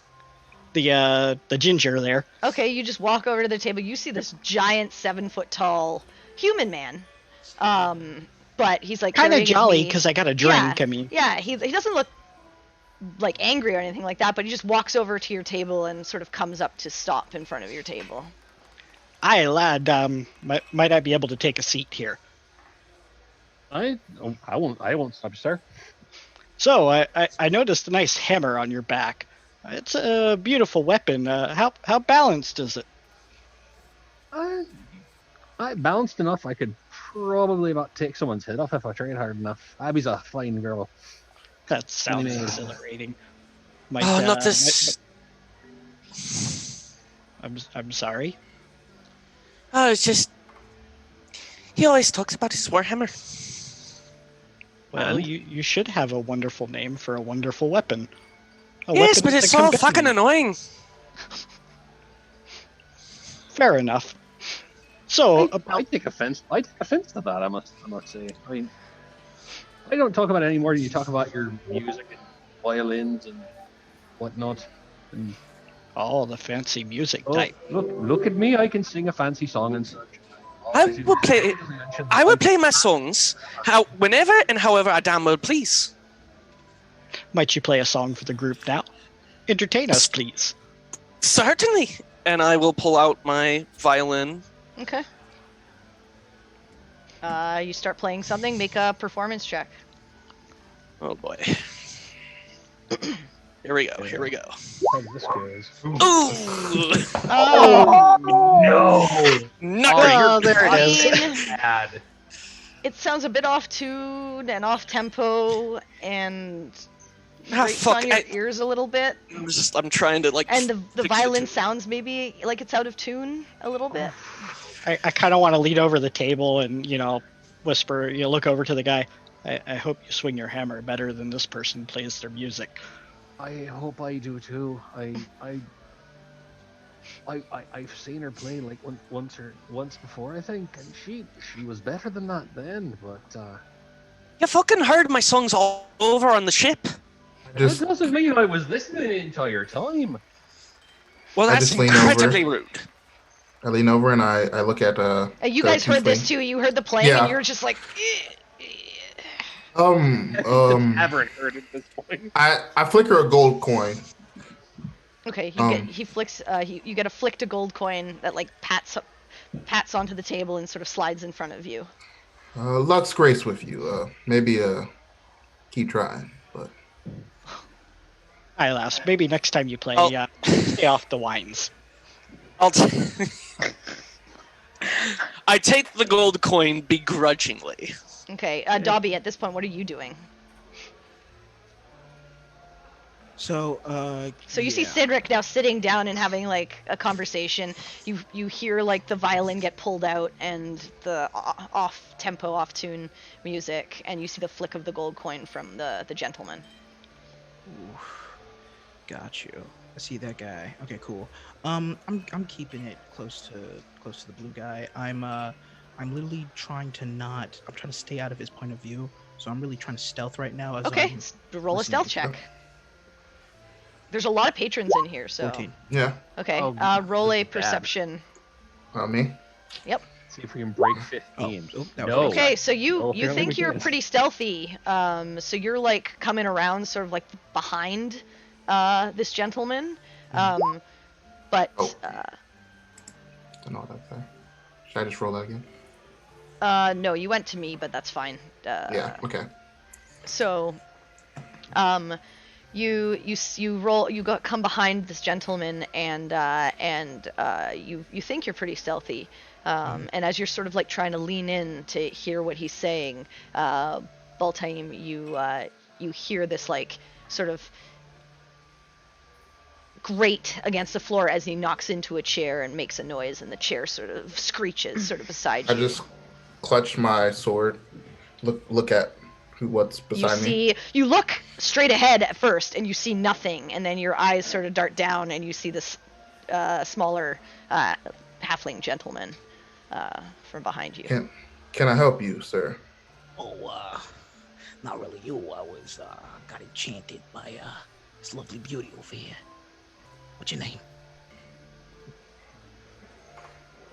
the ginger there. Okay, you just walk over to the table. You see this giant 7-foot tall human man. But he's like Kind of carrying his jolly mead. because I got a drink. Yeah, I mean, yeah, he doesn't look like angry or anything like that, but he just walks over to your table and sort of comes up to stop in front of your table. aye, lad. Might I be able to take a seat here? I won't stop you, sir. So I noticed a nice hammer on your back. It's a beautiful weapon. How balanced is it? I balanced enough. I could probably about take someone's head off if I tried hard enough. Abby's a fine girl. That sounds Anyway. exhilarating. Might, Oh, not this. I'm sorry. Oh, it's just. He always talks about his Warhammer. Well, you should have a wonderful name for a wonderful weapon. A Yes, weapon but with it's a so companion. fucking annoying. Fair enough. So, I take offense. I take offense to that. I must say. I mean, I don't talk about it anymore. You talk about your music and violins and whatnot. And all the fancy music oh, type. look at me. I can sing a fancy song and such. I would play my songs whenever and however I damn well please. Might you play a song for the group now? Entertain us, please. Certainly. And I will pull out my violin. Okay. You start playing something. Make a performance check. Oh boy. Here we go. How this goes. Ooh! Oh, No. Not Oh, great. there it is. is. Bad. It sounds a bit off tune and off tempo and Ah, grates fuck, on your I- ears a little bit. I'm trying to like. And the fix violin it. sounds maybe like it's out of tune a little bit. I kind of want to lean over the table and, whisper, look over to the guy. I hope you swing your hammer better than this person plays their music. I hope I do too. I've seen her play like once before, I think, and she was better than that then. But You fucking heard my songs all over on the ship. Just that doesn't mean I was listening the entire time. Well, I that's just lean over. incredibly rude. I lean over and I look at You the guys heard this tiefling. too. You heard the playing, Yeah. and you're just like, Haven't heard at this point. I flicker a gold coin. okay. Um. He flicks. You get a flicked a gold coin that like pats onto the table and sort of slides in front of you. Luck's grace with you. Maybe keep trying, but I laugh. Maybe next time you play, Oh. stay off the wines. I take the gold coin begrudgingly. Okay, Dobby. At this point, what are you doing? So, So you see yeah. Cedric now sitting down and having like a conversation. You hear like the violin get pulled out and the off tempo, off tune music, and you see the flick of the gold coin from the gentleman. Ooh, got you. I see that guy. Okay, cool. I'm keeping it close to the blue guy. I'm literally trying to I'm trying to stay out of his point of view. So I'm really trying to stealth right now. As Okay, I'm roll a listening. stealth check. There's a lot of patrons in here, so 14. yeah. okay. Oh, Roll a bad. perception. Me. See if we can break 15. That was No. Okay, so you Oh, apparently think we you're can. pretty stealthy. So you're like coming around, sort of like behind this gentleman. But Oh. Don't know what that's there. Should I just roll that again? no, you went to me, but that's fine. Yeah. Okay. So, come behind this gentleman, and you think you're pretty stealthy, and as you're sort of like trying to lean in to hear what he's saying, Baltaim, you hear this like sort of grate against the floor as he knocks into a chair and makes a noise, and the chair sort of screeches sort of beside I you. just clutch my sword, look at what's beside me. You look straight ahead at first, and you see nothing, and then your eyes sort of dart down, and you see this smaller halfling gentleman from behind you. Can I help you, sir? Oh, not really you. I was got enchanted by this lovely beauty over here. What's your name?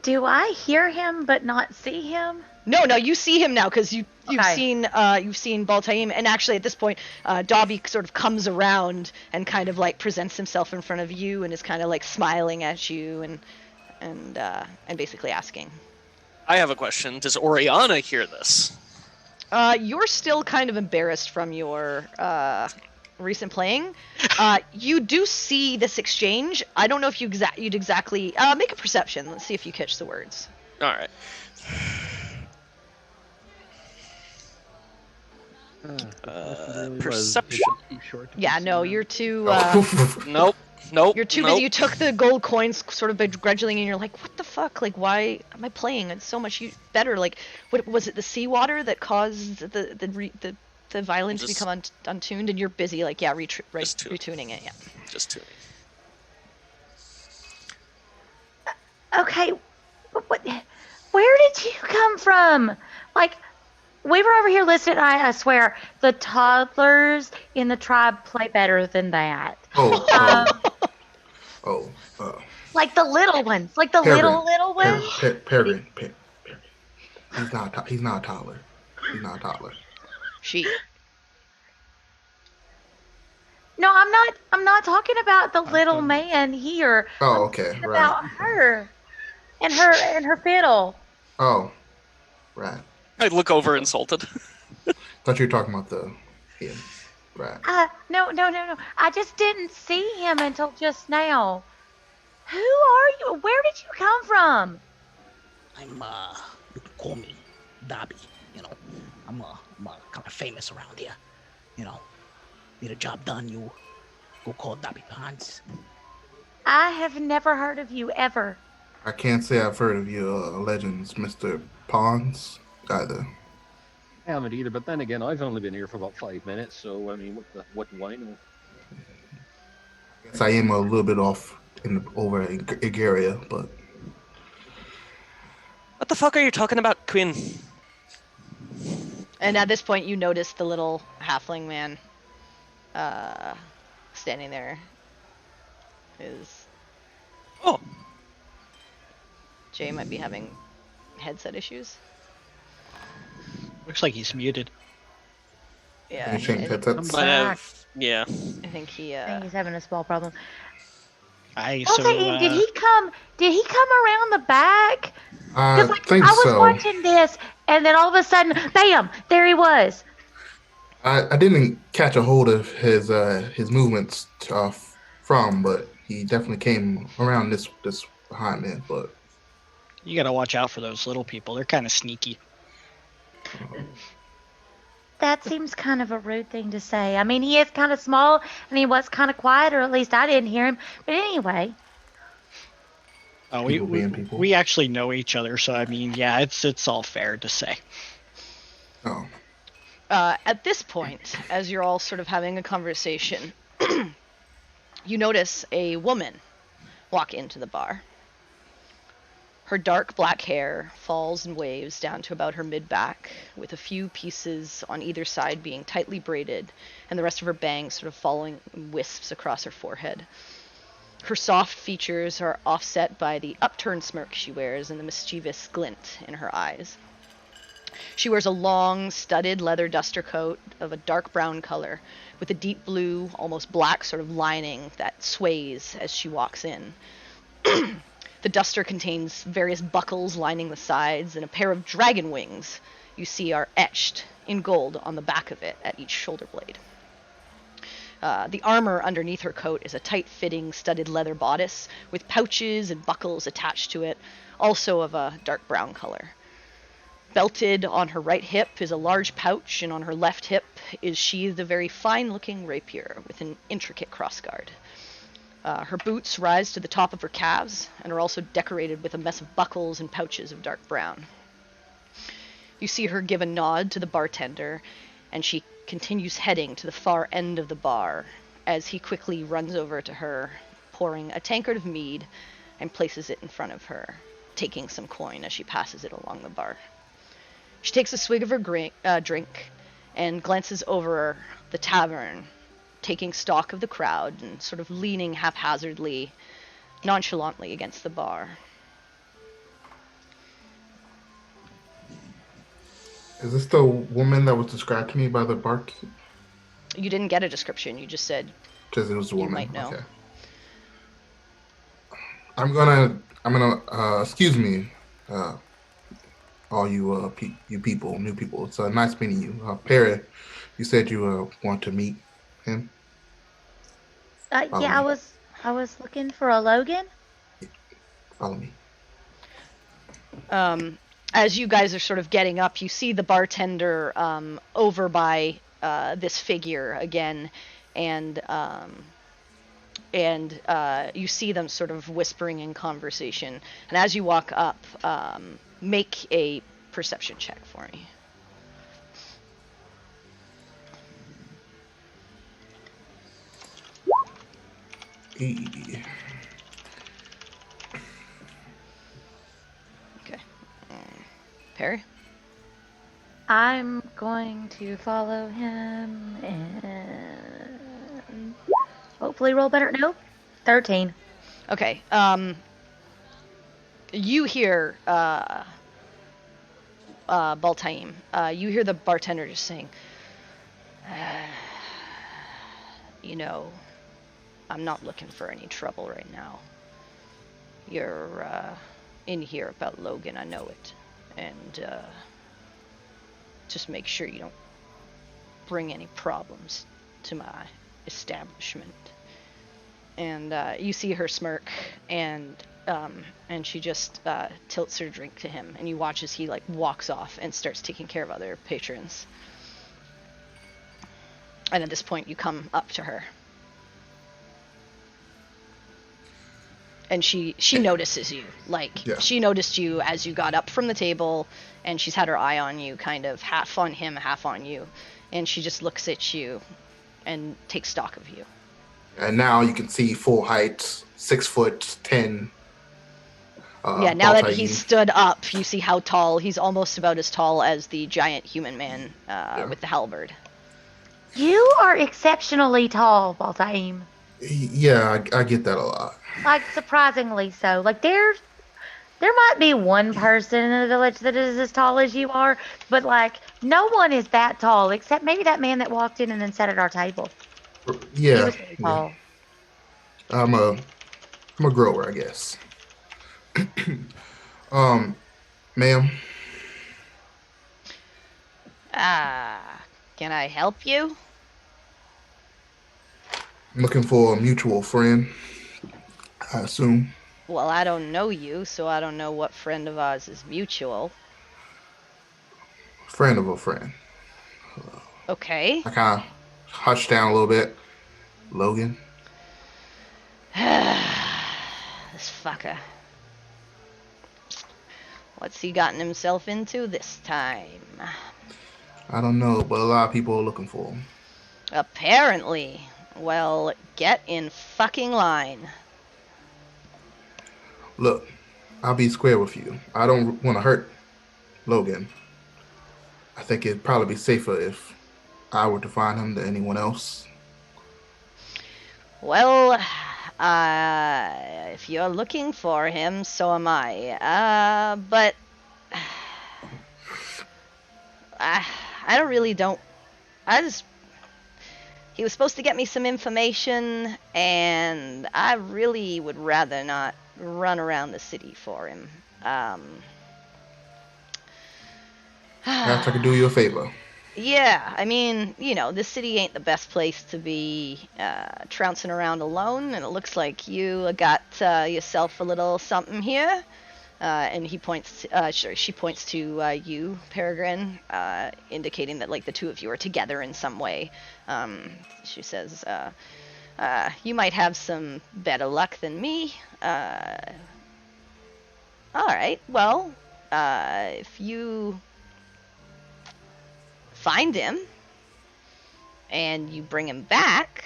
Do I hear him but not see him? No, you see him now because you've seen Baltaim, and actually at this point, Dobby sort of comes around and kind of like presents himself in front of you and is kind of like smiling at you and basically asking. I have a question. Does Oriana hear this? You're still kind of embarrassed from your recent playing. You do see this exchange. I don't know if you'd exactly make a perception. Let's see if you catch the words. All right. Perception. Yeah, no, you're too. Nope. You're too busy. You took the gold coins sort of begrudgingly, and you're like, "What the fuck? Like, why am I playing? It's so much better." Like, what was it? The seawater that caused the violin to become untuned, and you're busy, like, yeah, retuning it. Yeah. Just tuning. Okay, where did you come from? Like, we were over here listening, I swear, the toddlers in the tribe play better than that. Like the little ones, like the little ones. Perry. He's not a toddler. She. No, I'm not talking about the little man here. Oh, okay, right. About her and her fiddle. Oh, right. I look over insulted. Thought you were talking about him. Right. No. I just didn't see him until just now. Who are you? Where did you come from? I'm you can call me Dobby. You know, I'm kind of famous around here. You know, need a job done, you go call Dobby Pons. I have never heard of you ever. I can't say I've heard of your legends, Mr. Pons, either. I haven't either, but then again, I've only been here for about 5 minutes, so I mean, what do I know? I guess I am a little bit off over in Igaria, but... What the fuck are you talking about, Quinn? And at this point, you notice the little halfling man standing there. Oh. Jay might be having headset issues. Looks like he's muted. Yeah. Yeah. I think he's having a small problem. Did he come around the back? I think I was so. watching this, and then all of a sudden, bam! There he was. I didn't catch a hold of his movements but he definitely came around this behind me. But you gotta watch out for those little people. They're kind of sneaky. That seems kind of a rude thing to say. I mean, he is kind of small, and he was kind of quiet, or at least I didn't hear him. But anyway. Oh, we actually know each other, so I mean, yeah, it's all fair to say. Oh. At this point, as you're all sort of having a conversation, you notice a woman walk into the bar. Her dark black hair falls in waves down to about her mid-back, with a few pieces on either side being tightly braided, and the rest of her bangs sort of falling in wisps across her forehead. Her soft features are offset by the upturned smirk she wears and the mischievous glint in her eyes. She wears a long, studded leather duster coat of a dark brown color, with a deep blue, almost black sort of lining that sways as she walks in. The duster contains various buckles lining the sides, and a pair of dragon wings you see are etched in gold on the back of it at each shoulder blade. The armor underneath her coat is a tight-fitting studded leather bodice with pouches and buckles attached to it, also of a dark brown color. Belted on her right hip is a large pouch, and on her left hip is sheathed a very fine-looking rapier with an intricate crossguard. Her boots rise to the top of her calves and are also decorated with a mess of buckles and pouches of dark brown. You see her give a nod to the bartender, and she continues heading to the far end of the bar as he quickly runs over to her, pouring a tankard of mead and places it in front of her, taking some coin as she passes it along the bar. She takes a swig of her drink and glances over the tavern, taking stock of the crowd and sort of leaning haphazardly, nonchalantly against the bar. Is this the woman that was described to me by the barkeep? You didn't get a description. You just said Just it was a you woman. might know. Okay. I'm gonna excuse me, all you you people, new people. It's nice meeting you. Perry, you said you want to meet him. Follow Yeah, me. I was looking for a Logan. Follow me. As you guys are sort of getting up, you see the bartender over by this figure again, and you see them sort of whispering in conversation. And as you walk up, make a perception check for me. E- Okay. Perry? I'm going to follow him and hopefully roll better. Nope. 13. Okay. You hear Baltaim. You hear the bartender just saying, you know, I'm not looking for any trouble right now. You're in here about Logan, I know it. And just make sure you don't bring any problems to my establishment. And you see her smirk, and she just tilts her drink to him, and you watch as he like walks off and starts taking care of other patrons. And at this point, you come up to her, and she notices you. Like, Yeah. she noticed you as you got up from the table, and she's had her eye on you, kind of half on him, half on you, and she just looks at you and takes stock of you. And now you can see full height, 6'10". Yeah, now that Baltaim. he's stood up, you see how tall. He's almost about as tall as the giant human man with the halberd. You are exceptionally tall, Baltaim. Yeah, I get that a lot. Like, surprisingly so. Like, there might be one person in the village that is as tall as you are, but like, no one is that tall except maybe that man that walked in and then sat at our table. He Yeah, was very tall. I'm a grower, I guess. Ma'am, Can I help you? I'm looking for a mutual friend, I assume. Well, I don't know you, so I don't know what friend of ours is mutual. Friend of a friend. Okay. I kind of hushed down a little bit. Logan? This fucker. What's he gotten himself into this time? I don't know, but a lot of people are looking for him. Apparently. Well, get in fucking line. Look, I'll be square with you. I don't want to hurt Logan. I think it'd probably be safer if I were to find him than anyone else. Well, if you're looking for him, so am I. But he was supposed to get me some information, and I really would rather not run around the city for him. Perhaps I could do you a favor. Yeah, I mean, this city ain't the best place to be trouncing around alone, and it looks like you got yourself a little something here. And he points. She points to you, Peregrine, indicating that like the two of you are together in some way. She says, "You might have some better luck than me. All right. Well, if you find him and you bring him back,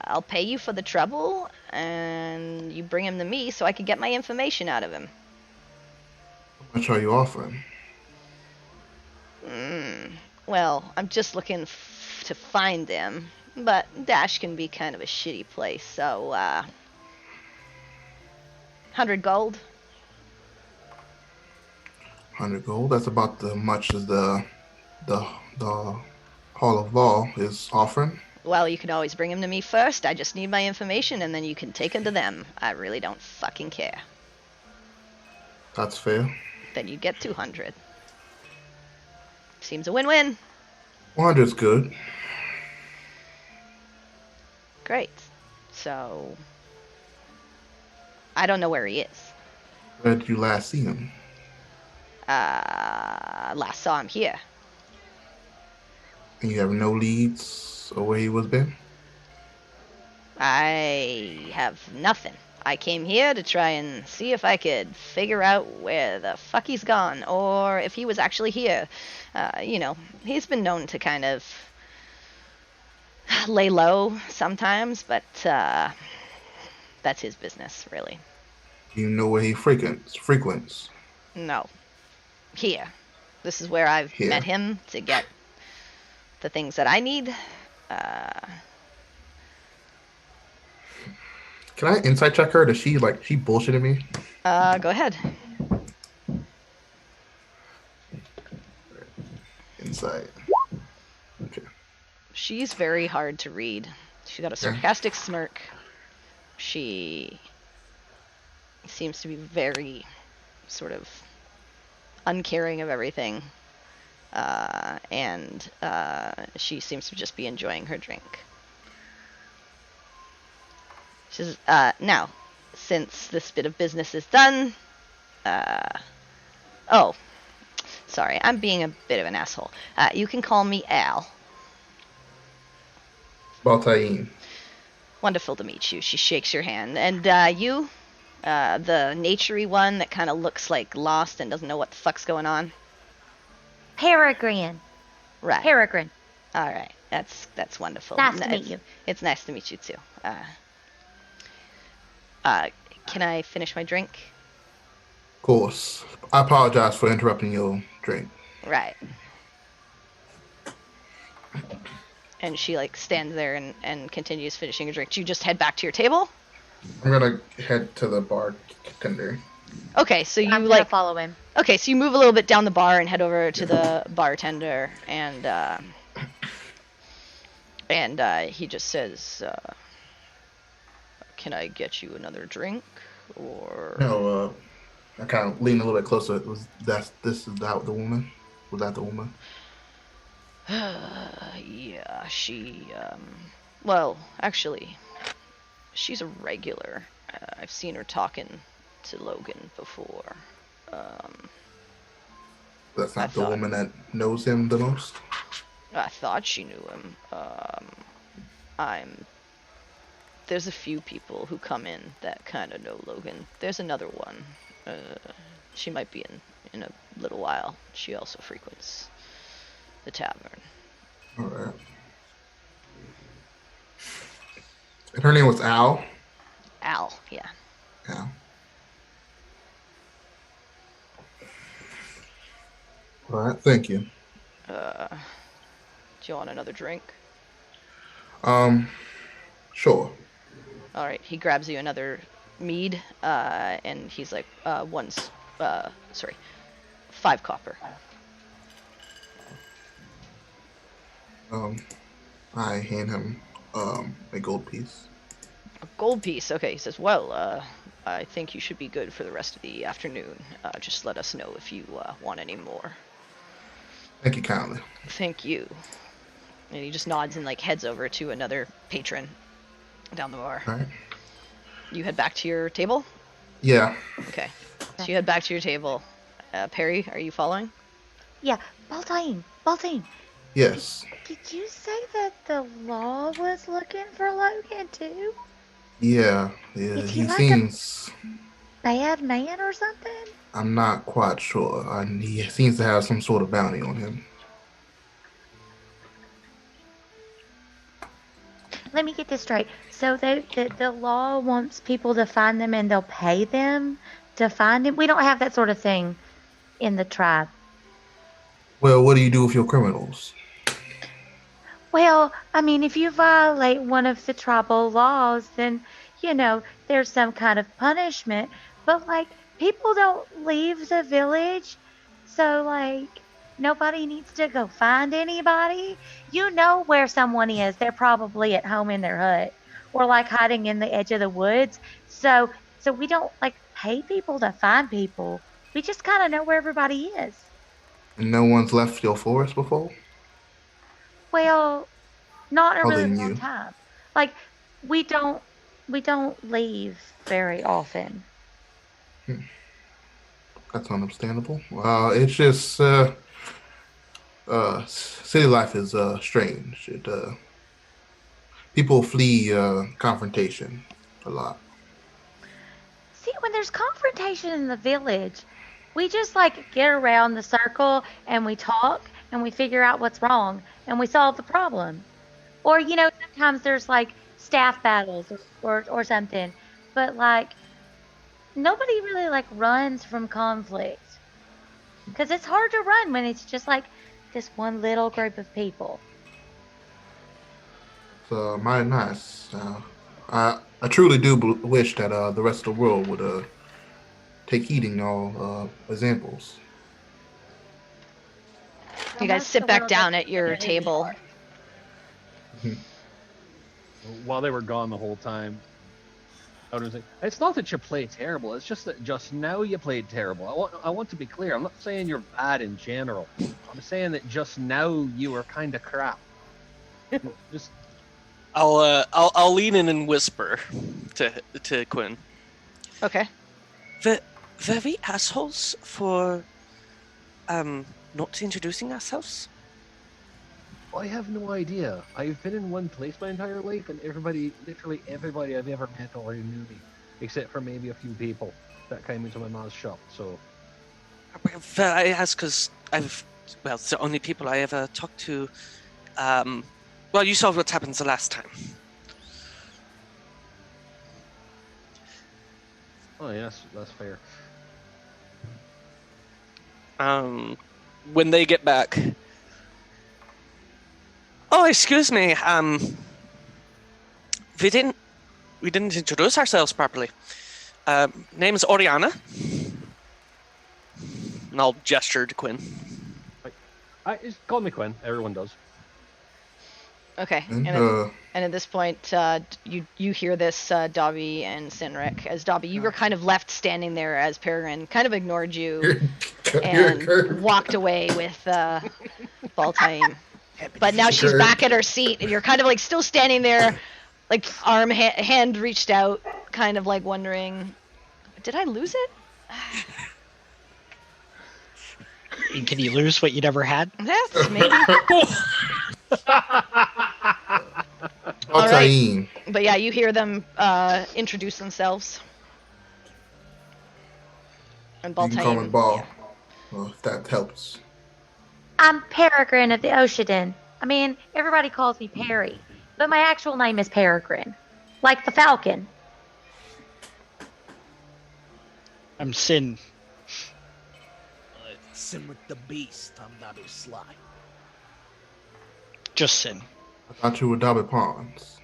I'll pay you for the trouble, and you bring him to me so I can get my information out of him." How much are you offering? Well, I'm just looking to find him, but Dashe can be kind of a shitty place, so 100 gold. 100 gold. That's about the much as the Hall of Law is offering. Well, you can always bring him to me first. I just need my information, and then you can take him to them. I really don't fucking care. That's fair. Then you get 200. Seems a win-win. 100 is good. Great. So, I don't know where he is. Where did you last see him? Last saw him here. And you have no leads or where he was been? I have nothing. I came here to try and see if I could figure out where the fuck he's gone, or if he was actually here. He's been known to kind of lay low sometimes, but that's his business, really. Do you know where he frequents? No. Here. This is where I've Here. met him to get the things that I need. Can I insight check her? Does she bullshitting me? Go ahead. Insight. Okay. She's very hard to read. She's got a sarcastic smirk. She seems to be very sort of uncaring of everything. And she seems to just be enjoying her drink. She says, now, since this bit of business is done, sorry, I'm being a bit of an asshole. You can call me Al. Baltaim. Wonderful to meet you. She shakes your hand. And you, the naturey one that kind of looks like lost and doesn't know what the fuck's going on? Peregrine. Right. Peregrine. All right. That's wonderful. Nice to meet you. It's nice to meet you too. Can I finish my drink? Of course. I apologize for interrupting your drink. Right. And she stands there and continues finishing her drink. Do you just head back to your table? I'm gonna head to the bartender. Okay, so you I'm gonna follow him. Okay, so you move a little bit down the bar and head over to the bartender, and he just says, "Can I get you another drink?" Or No, I kind of lean a little bit closer. This is that the woman? Was that the woman? yeah, she. Well, actually, she's a regular. I've seen her talking to Logan before. That's not the woman that knows him the most? I thought she knew him. There's a few people who come in that kind of know Logan. There's another one. She might be in a little while. She also frequents the tavern. All right. And her name was Al? Al, yeah. Al. All right, thank you. Do you want another drink? Sure. All right, he grabs you another mead, and he's like, 5 copper. I hand him a gold piece. A gold piece. Okay, he says, well, I think you should be good for the rest of the afternoon. Just let us know if you want any more. Thank you kindly. Thank you. And he just nods and like heads over to another patron down the bar. All right. You head back to your table? Yeah. Okay. So you head back to your table. Perry, are you following? Yeah, Baltaim, Yes. did you say that the law was looking for Logan too? Yeah. Is he He like seems. Bad man or something? I'm not quite sure. He seems to have some sort of bounty on him. Let me get this straight. So the law wants people to find them and they'll pay them to find him? We don't have that sort of thing in the tribe. Well, what do you do with your criminals? Well, I mean, if you violate one of the tribal laws, then, there's some kind of punishment. But, people don't leave the village. So, nobody needs to go find anybody. You know where someone is. They're probably at home in their hut or, hiding in the edge of the woods. So we don't, pay people to find people. We just kind of know where everybody is. And no one's left your forest before? Well, not in a Other really than long you. time. Like we don't leave very often. That's understandable. It's just city life is strange. People flee confrontation a lot. See, when there's confrontation in the village, we just get around the circle and we talk and we figure out what's wrong and we solve the problem. Or sometimes there's staff battles or something. But nobody really runs from conflict. Because it's hard to run when it's just this one little group of people. So mighty nice. I truly do wish that the rest of the world would take heeding all examples. You guys sit back down at your table. While they were gone the whole time, I was like, it's not that you play terrible. It's just that just now you played terrible. I want to be clear. I'm not saying you're bad in general. I'm saying that just now you were kind of crap. Just I'll lean in and whisper to Quinn. Okay. Were we assholes for not introducing ourselves? I have no idea. I've been in one place my entire life, and literally everybody I've ever met already knew me, except for maybe a few people that came into my mom's shop. So, Well, I ask because it's the only people I ever talked to. Well, you saw what happened the last time. oh yes, that's fair. When they get back. Oh, excuse me. We didn't introduce ourselves properly. Name is Oriana. And I'll gesture to Quinn. Just call me Quinn. Everyone does. Okay. And, And at this point, you hear this, Dobby and Sinric. As Dobby, you were kind of left standing there as Peregrine kind of ignored you and walked away with Baltaim. But now she's back at her seat, and you're kind of still standing there, hand reached out, kind of wondering, did I lose it? Can you lose what you never had? Yes, maybe. Altaim. But yeah, you hear them introduce themselves. And You can call me Baltaim. Ball. Yeah. Well, if that helps. I'm Peregrine of the Ocean. I mean, everybody calls me Perry, but my actual name is Peregrine, like the falcon. I'm Sin. Simric the Beast, I'm Dobby Sly. Just Sin. I thought you were Dobby Pons.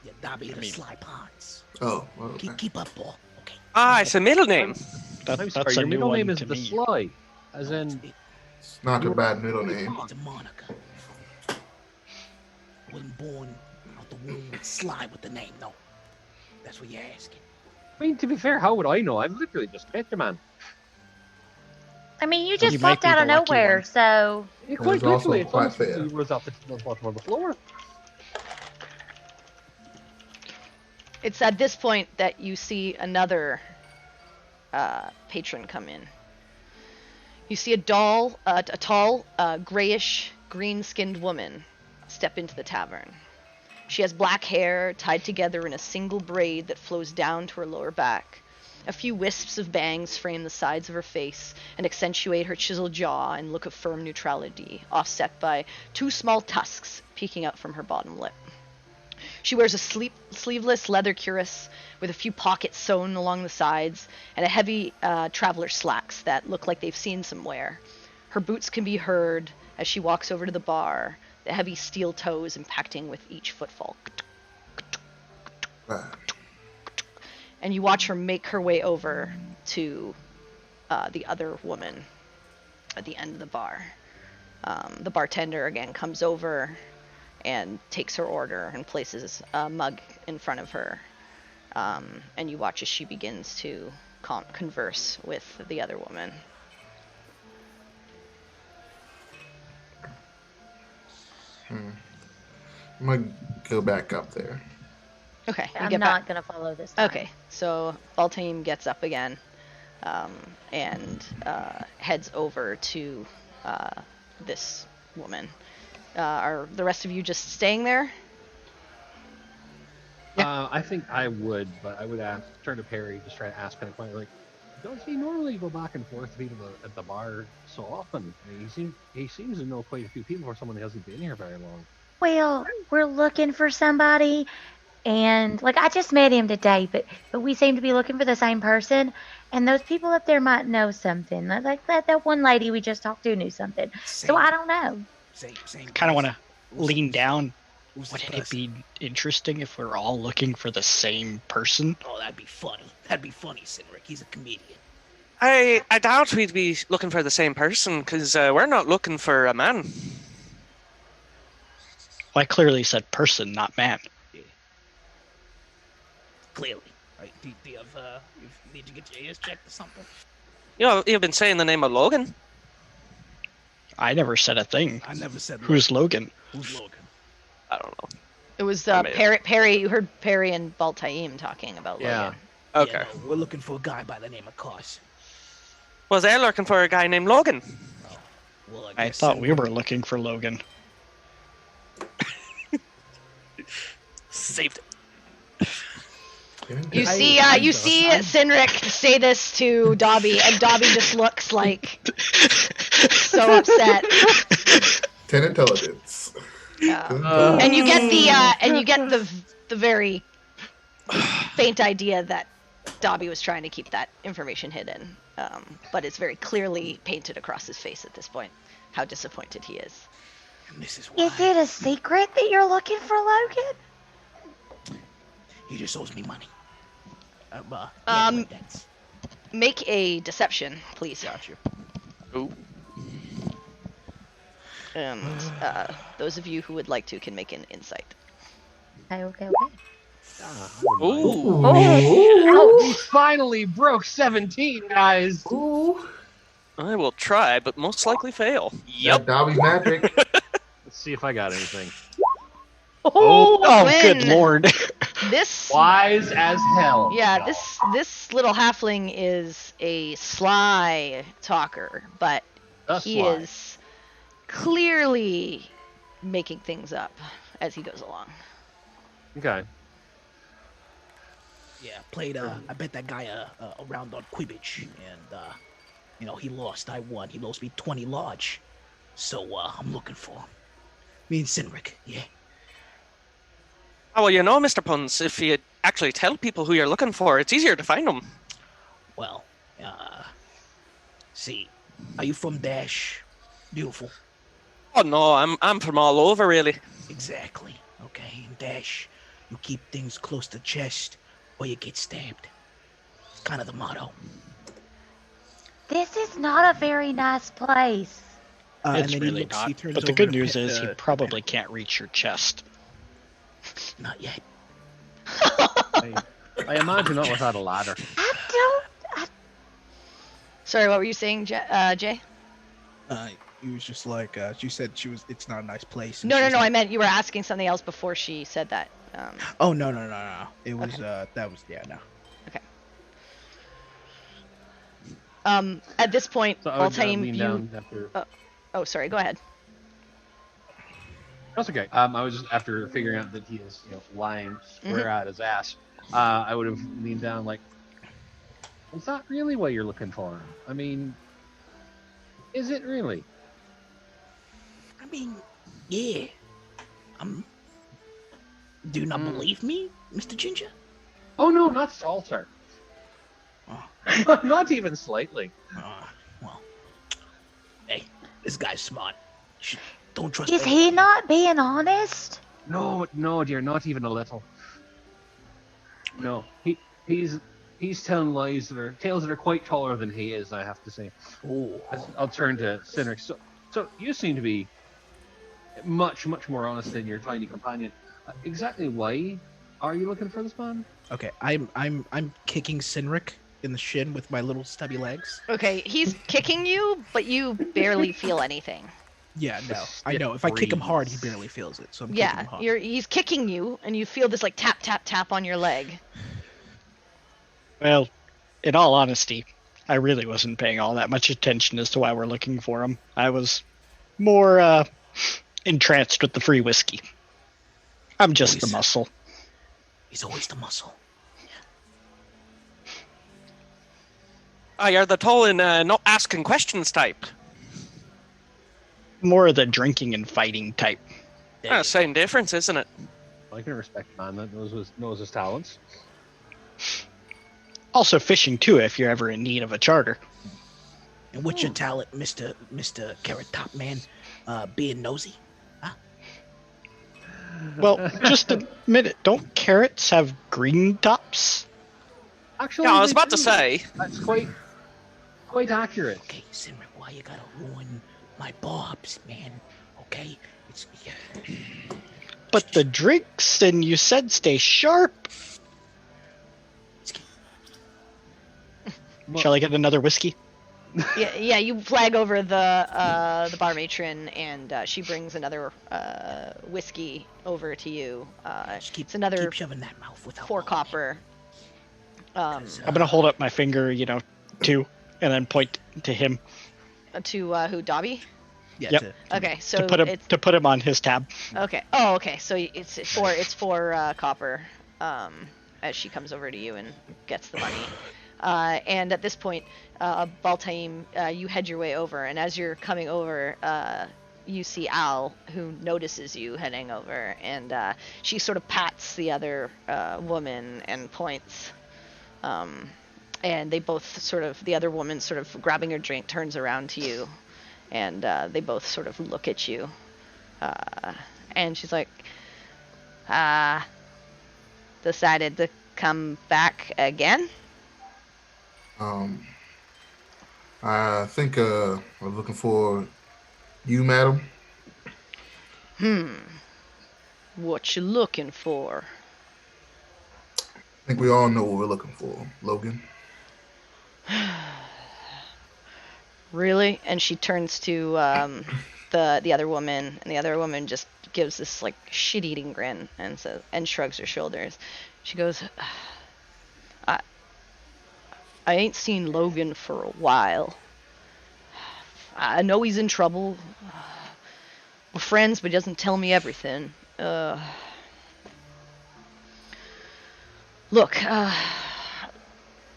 Yeah, Dobby the Sly Ponds. Oh, okay. Keep up, Paul. Okay. It's a middle name. I'm That's sorry, a your new middle name one is to the me. Sly, as in. It's not a bad middle name. It's a moniker. I wasn't born out the womb with Sly with the name, no. That's what you're asking. I mean, to be fair, how would I know? I'm literally just met your man. I mean, you just You might popped be out the of lucky nowhere, one. so Yeah, It quite was also literally, it's quite almost like fair. he was off the bottom of the floor. It's at this point that you see another patron come in. You see a tall, grayish, green-skinned woman step into the tavern. She has black hair tied together in a single braid that flows down to her lower back. A few wisps of bangs frame the sides of her face and accentuate her chiseled jaw and look of firm neutrality, offset by 2 small tusks peeking out from her bottom lip. She wears a sleeveless leather cuirass with a few pockets sewn along the sides and a heavy traveler slacks that look like they've seen some wear. Her boots can be heard as she walks over to the bar, the heavy steel toes impacting with each footfall. Right. And you watch her make her way over to the other woman at the end of the bar. The bartender again comes over and takes her order and places a mug in front of her. And you watch as she begins to converse with the other woman. I'm gonna go back up there. Okay, you I'm get not back. gonna follow this time. Okay, so Baltaim gets up again and heads over to this woman. Are the rest of you just staying there? I think I would, but I would turn to Perry, just try to ask kind of quietly, like, does he normally go back and forth at the bar so often? I mean, he seems to know quite a few people for someone who hasn't been here very long. Well, we're looking for somebody, and like I just met him today, but we seem to be looking for the same person, and those people up there might know something. Like that one lady we just talked to knew something. So I don't know. Same. Kind of want to Who's- lean down. who's the Wouldn't it person? be interesting if we're all looking for the same person? Oh, that'd be funny. That'd be funny, Sinric. He's a comedian. I doubt we'd be looking for the same person, because we're not looking for a man. Well, I clearly said person, not man. Clearly. Right? Do you have, need to get your ears checked or something? You know, you've been saying the name of Logan. I never said a thing. I never said Who's Logan? Who's Logan? I don't know. It was I may have- Perry. You heard Perry and Baltaim talking about Yeah. Logan. Okay. Yeah, no, we're looking for a guy by the name of Cos. Was they're looking for a guy named Logan? Well, I guess thought we Sinric- were looking for Logan. Saved it. You I- see, I you don't- see I'm- Sinric say this to Dobby, and Dobby just looks like so upset. 10 intelligence. And you get the very faint idea that Dobby was trying to keep that information hidden, but it's very clearly painted across his face at this point how disappointed he is. And this is why Is it a secret that you're looking for Logan? he just owes me money. Um, Make a deception, please. Got you. Ooh. And those of you who would like to can make an insight. Okay. Ooh. We finally broke 17, guys. Ooh. I will try, but most likely fail. That Dobby magic. Let's see if I got anything. Oh, Quinn, good lord. This Wise as hell. Yeah, this little halfling is a sly talker, but he Sly. is clearly making things up as he goes along. Okay. Yeah, played. I bet that guy a round on Quibbage, and he lost. I won. He lost me 20 large. So I'm looking for him. Me and Sinric. Yeah. Oh, well, Mr. Puns, if you actually tell people who you're looking for, it's easier to find them. Well, see, are you from Dashe? Beautiful. Oh no, I'm from all over, really. Exactly. Okay, in Dashe, you keep things close to chest, or you get stabbed. It's kind of the motto. This is not a very nice place. And It's then he really looks- he not. turns But the over good to news Pe- is he probably can't reach your chest. Not yet. I imagine not without a ladder. I don't. Sorry, what were you saying, Jay? He was just like she said it's not a nice place. and No, she no, was no. like, I meant you were asking something else before she said that. Oh no. It was Okay. that was no. Okay. At this point, So I would Baltaim, lean down after. Oh, sorry. Go ahead. That's okay. I was just after figuring out that he is, lying square out his ass. I would have leaned down like, "Is that really what you're looking for? I mean, is it really?" I mean, yeah. Do you not believe me, Mr. Ginger? Oh no, not Salter. Oh. Not even slightly. Well, hey, this guy's smart. Don't trust. Is he not being honest? No, dear, not even a little. No, he's telling tales that are quite taller than he is. I have to say. Oh, I'll turn to Cynric. So you seem to be much more honest than your tiny companion. Exactly why are you looking for this man? okay. I'm kicking Cynric in the shin with my little stubby legs. Okay, he's kicking you, but you barely feel anything. Yeah, no, I know. If I kick him hard, he barely feels it. So I'm kicking him Yeah, hard. he's kicking you, and you feel this like tap tap tap on your leg. Well, in all honesty, I really wasn't paying all that much attention as to why we're looking for him. I was more entranced with the free whiskey. I'm just the muscle. He's always the muscle. You're the tall and not asking questions type. More of the drinking and fighting type. Same difference, isn't it? I can respect a man that knows his talents. Also fishing too, if you're ever in need of a charter. And what's your talent, Mr. Carrot Top Man? Being nosy? Well, just a minute. Don't carrots have green tops? Actually, Yeah, I was they about to do. say. That's quite accurate. Okay, Cynric, why you gotta ruin my bobs, man? Okay, But the drinks, and you said stay sharp. Shall I get another whiskey? Yeah. You flag over the bar matron, and she brings another whiskey over to you. It's another keep shoving that mouth without 4 copper. I'm gonna hold up my finger, 2, and then point to him. To who, Dobby? Yeah. Yep. Okay, so to put him on his tab. Okay. Oh, okay. So it's 4 copper. As she comes over to you and gets the money. And at this point, Baltaim, you head your way over, and as you're coming over, you see Al, who notices you heading over, and she sort of pats the other woman and points. And they both the other woman sort of grabbing her drink turns around to you, and they both sort of look at you. And she's like, decided to come back again? I think we're looking for you, madam. What you looking for? I think we all know what we're looking for, Logan. Really? And she turns to the other woman, and the other woman just gives this like shit-eating grin and shrugs her shoulders. She goes, I ain't seen Logan for a while. I know he's in trouble. We're friends, but he doesn't tell me everything. Look,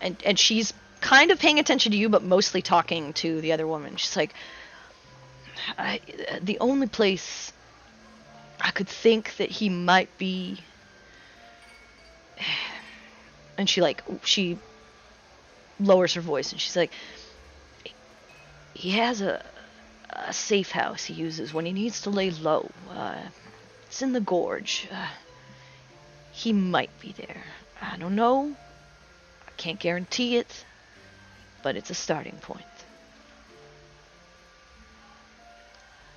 and she's kind of paying attention to you, but mostly talking to the other woman. She's like, the only place I could think that he might be, and she lowers her voice, and she's like, he has a safe house he uses when he needs to lay low. It's in the gorge. He might be there. I don't know. I can't guarantee it, but it's a starting point.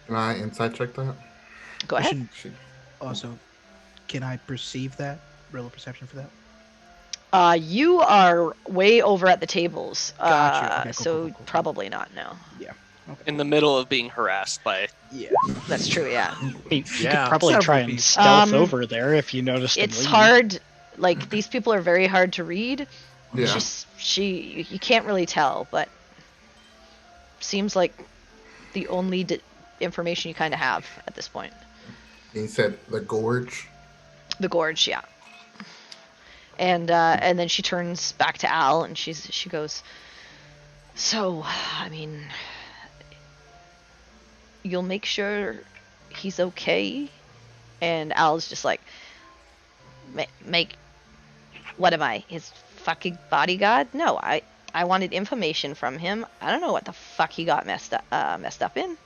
Can I insight check that? Go ahead. Also, can I perceive that? Roll a perception for that. You are way over at the tables. Gotcha. Okay, So cool. probably not, no. Yeah. Okay. In the middle of being harassed by. Yeah. That's true, yeah. You Yeah. could probably Several try and people. stealth over there if you notice them It's leave. hard. Like, these people are very hard to read. Yeah. You can't really tell, but seems like the only information you kind of have at this point. He said the gorge. The gorge, yeah. And then she turns back to Al and she goes, "So, I mean, you'll make sure he's okay?" And Al's just like, "Make what am I? His fucking bodyguard? No, I wanted information from him. I don't know what the fuck he got messed up in.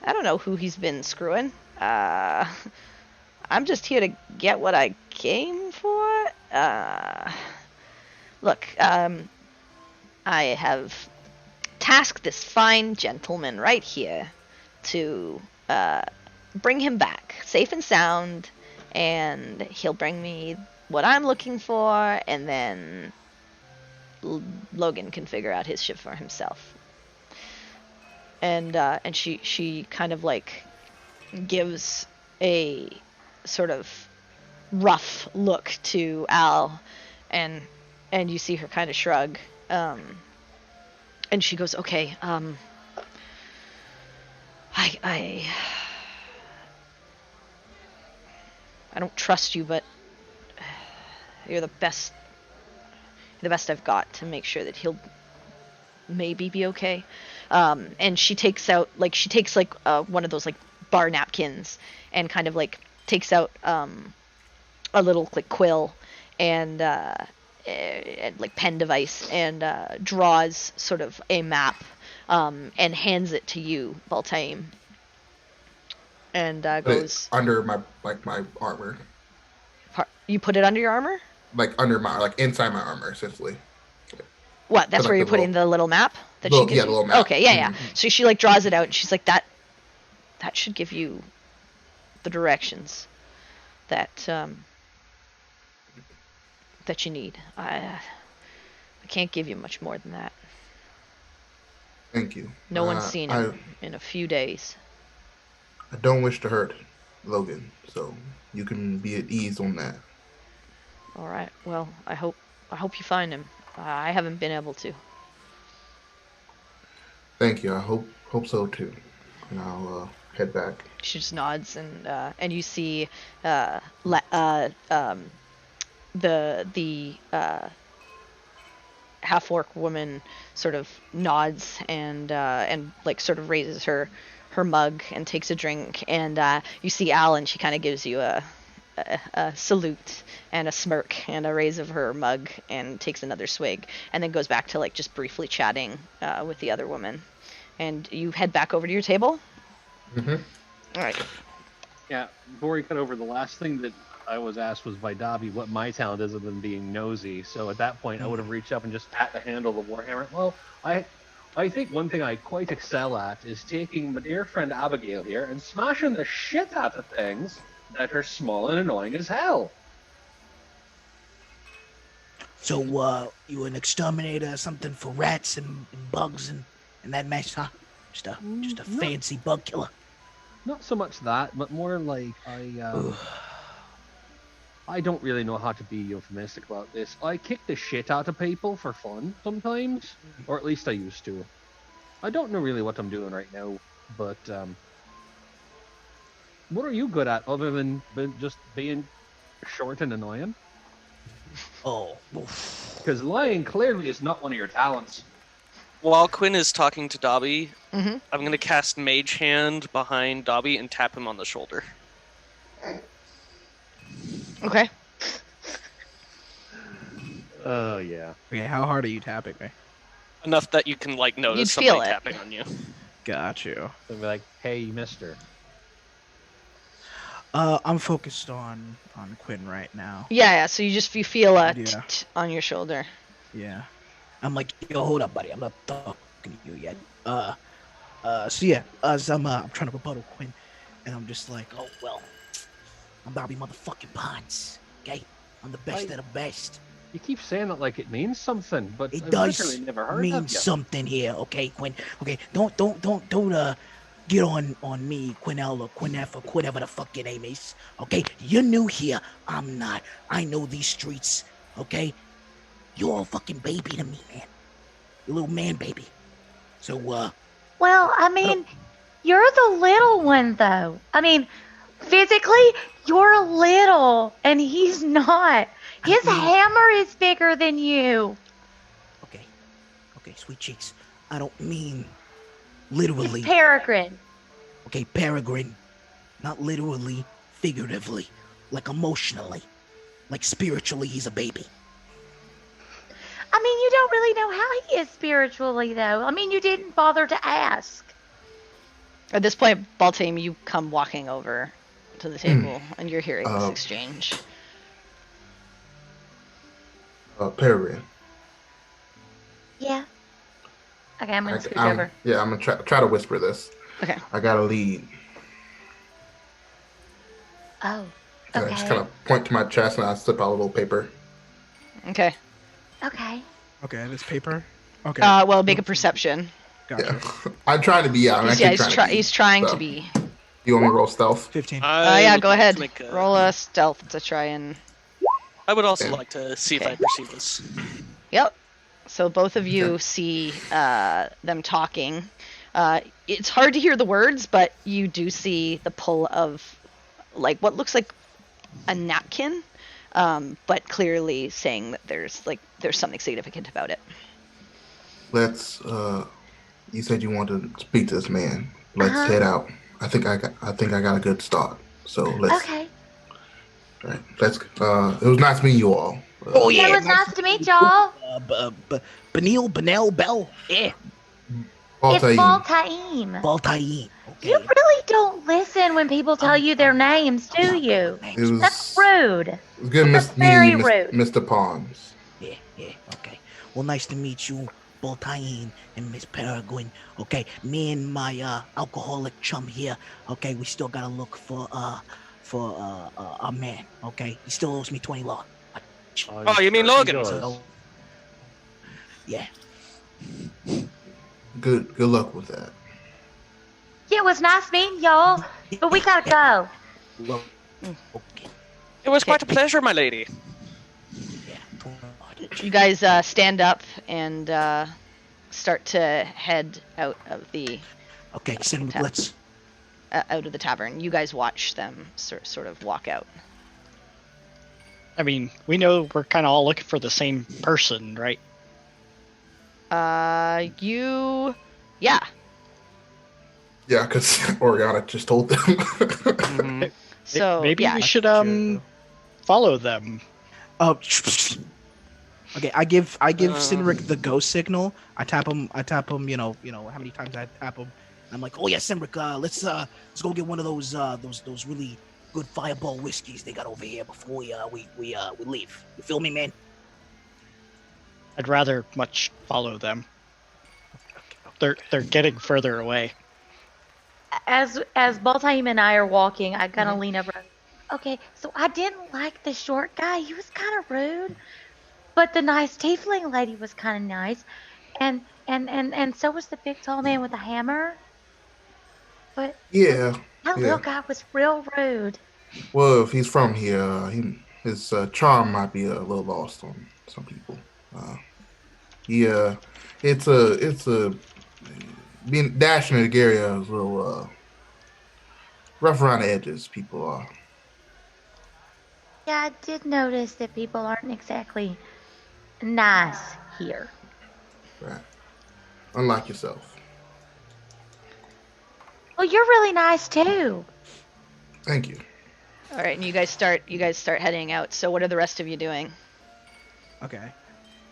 I don't know who he's been screwing. I'm just here to get what I came for. Look, I have tasked this fine gentleman right here to bring him back safe and sound, and he'll bring me what I'm looking for, and then Logan can figure out his shit for himself." And she kind of like gives a sort of rough look to Al, and you see her kind of shrug, and she goes, "Okay, I don't trust you, but you're the best I've got to make sure that he'll maybe be okay." And she takes one of those like bar napkins and kind of like takes out a little like quill and like pen device and draws sort of a map and hands it to you, Baltaim. And goes under my armor. You put it under your armor? Like inside my armor, essentially. What? That's where you're putting the little map that she gives you? The little map. Okay, yeah. Mm-hmm. So she like draws it out and she's like, that should give you the directions that you need. I can't give you much more than that. Thank you. No one's seen him in a few days. I don't wish to hurt Logan, so you can be at ease on that. All right. Well, I hope you find him. I haven't been able to. Thank you. I hope so too. And I'll head back. She just nods, and you see the half-orc woman sort of nods and like sort of raises her mug and takes a drink, and you see Al, and she kind of gives you a salute and a smirk and a raise of her mug and takes another swig, and then goes back to like just briefly chatting with the other woman. And you head back over to your table? Mm-hmm. All right. Yeah, before we cut over, the last thing that I was asked was by Dobby what my talent is other than being nosy. So at that point, I would have reached up and just pat the handle of the Warhammer. Well, I think one thing I quite excel at is taking my dear friend Abigail here and smashing the shit out of things that are small and annoying as hell. So, you an exterminator, something for rats and bugs and that mess, huh? Just a fancy bug killer. Not so much that, but more like I don't really know how to be euphemistic about this. I kick the shit out of people for fun sometimes, or at least I used to. I don't know really what I'm doing right now, but what are you good at other than just being short and annoying? Oh. Because lying clearly is not one of your talents. While Quinn is talking to Dobby, Mm-hmm. I'm going to cast Mage Hand behind Dobby and tap him on the shoulder. Okay. Oh, yeah. Okay, how hard are you tapping me? Enough that you can like notice You'd somebody feel it. tapping on you. Got you. So be like, hey, mister. I'm focused on Quinn right now. Yeah. So you feel a Yeah. on your shoulder. Yeah. I'm like, yo, hold up, buddy. I'm not talking to you yet. So yeah, as I'm trying to rebuttal Quinn, and I'm just like, oh well, I'm Bobby motherfucking Ponce, okay? I'm the best of the best. You keep saying it like it means something, but It I've does literally never heard mean of you. something here, okay, Quinn? Okay, don't get on me, Quinnell or Quinnef or whatever the fuck your name is. Okay, you're new here. I'm not. I know these streets. Okay, you're a fucking baby to me, man. You little man baby. So Well, I mean, you're the little one, though. I mean, physically, you're little, and he's not. His hammer is bigger than you. okay, sweet cheeks. I don't mean literally. It's Peregrine. Okay, Peregrine. Not literally, figuratively, like emotionally, like spiritually. He's a baby. I mean, you don't really know how he is spiritually, though. I mean, you didn't bother to ask. At this point, Baltame, you come walking over to the table, and you're hearing this exchange. Peregrine. Yeah. Okay, I'm gonna scooch over. Yeah, I'm gonna try to whisper this. Okay. I got a lead. Oh. And I just kind of point to my chest and I slip out a little paper. Okay. Okay. Okay, this paper. Okay. Well, make a perception. Gotcha. Yeah. I'm trying to be out. He's trying to be. You want me to roll stealth? 15. Yeah, go ahead. Roll a stealth to try and. I would also like to see if I perceive this. Yep. So both of you see them talking. It's hard to hear the words, but you do see the pull of, like, what looks like a napkin, but clearly saying that there's something significant about it. Let's. You said you wanted to speak to this man. Let's head out. I think I got a good start. So let's. Okay. All right. Let's. It was nice meeting you all. Oh yeah. It was nice to meet y'all. Benel, Bell. Yeah. It's Baltaim. Baltaim. Okay. You really don't listen when people tell you their names, do you? That's rude. It was good Very meeting you, rude. Mr. Palms. Yeah. Okay. Well, nice to meet you, Baltaim and Miss Peregrine. Okay. Me and my alcoholic chum here. Okay. We still gotta look for a man. Okay. He still owes me 20 law. Oh, you mean Logan? So, yeah. Good luck with that. Yeah, it was nice meeting y'all, but we gotta go. Look. Okay. It was quite a pleasure, my lady. You guys stand up and start to head out of the. Okay, let's. Out of the tavern. You guys watch them sort of walk out. I mean, we know we're kind of all looking for the same person, right? Yeah. Yeah, because Oriana just told them. Mm-hmm. So maybe yeah. we should follow them. Okay, I give Sinric the go signal. I tap him. You know how many times I tap him. I'm like, oh yeah, Sinric, let's go get one of those really good fireball whiskeys they got over here before we leave. You feel me, man? I'd rather much follow them. They're getting further away. As Baltaim and I are walking, I kind of lean over. Okay, so I didn't like the short guy. He was kind of rude, but the nice tiefling lady was kind of nice, and so was the big tall man with the hammer. But yeah. that little guy was real rude. Well, if he's from here, his charm might be a little lost on some people. It's a being Dashe in the area is a little rough around the edges. People are. Yeah, I did notice that people aren't exactly nice here. Right. Unlike yourself. Well, you're really nice too. Thank you. All right, and you guys start heading out. So what are the rest of you doing? Okay.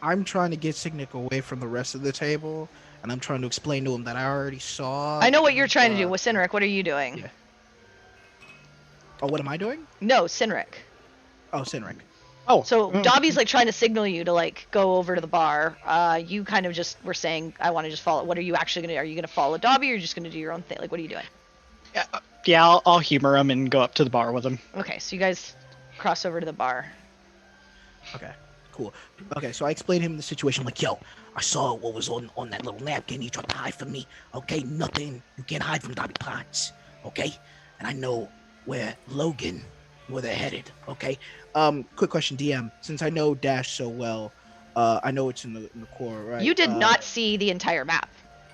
I'm trying to get Signic away from the rest of the table, and I'm trying to explain to him that I already saw. I know what you're trying to do with Sinric. What are you doing? Yeah. Oh, what am I doing? No, Sinric. Oh, Sinric. Oh, So Dobby's like trying to signal you to like go over to the bar. You kind of just were saying, I want to just follow. What are you actually gonna do? Are you gonna follow Dobby, or are you just gonna do your own thing? Like, what are you doing? yeah, I'll humor him and go up to the bar with him. Okay, so you guys cross over to the bar. Okay. cool. Okay, so I explained to him the situation. Like, yo, I saw what was on that little napkin. He tried to hide from me. Okay, nothing. You can't hide from Dobby Potts. Okay, and I know where they're headed. Okay. Quick question, DM. Since I know Dashe so well, I know it's in the core, right? You did not see the entire map.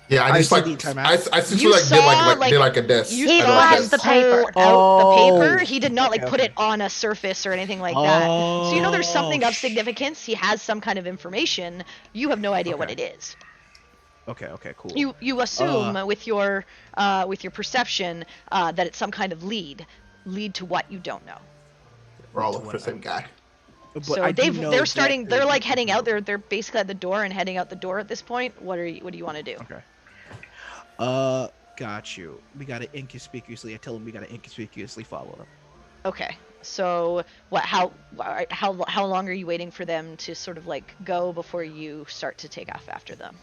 Yeah, I I just see like the entire map. I since You you like saw, did like a desk. You He I saw don't flashed him guess. the paper. pull out the paper. Oh, He did not like okay, put okay. it on a surface or anything like that. So you know there's something of sh- significance. He has some kind of information. You have no idea what it Okay. is. Okay, cool. You assume with your perception that it's some kind of lead to what you don't know. We're all looking for the same guy. But So I do know they're that starting. They're there's- like heading out. They're basically at the door and heading out the door at this point. What do you want to do? Okay. Got you. We gotta inconspicuously. I tell him we gotta inconspicuously follow them. Okay. So what? How long are you waiting for them to sort of like go before you start to take off after them?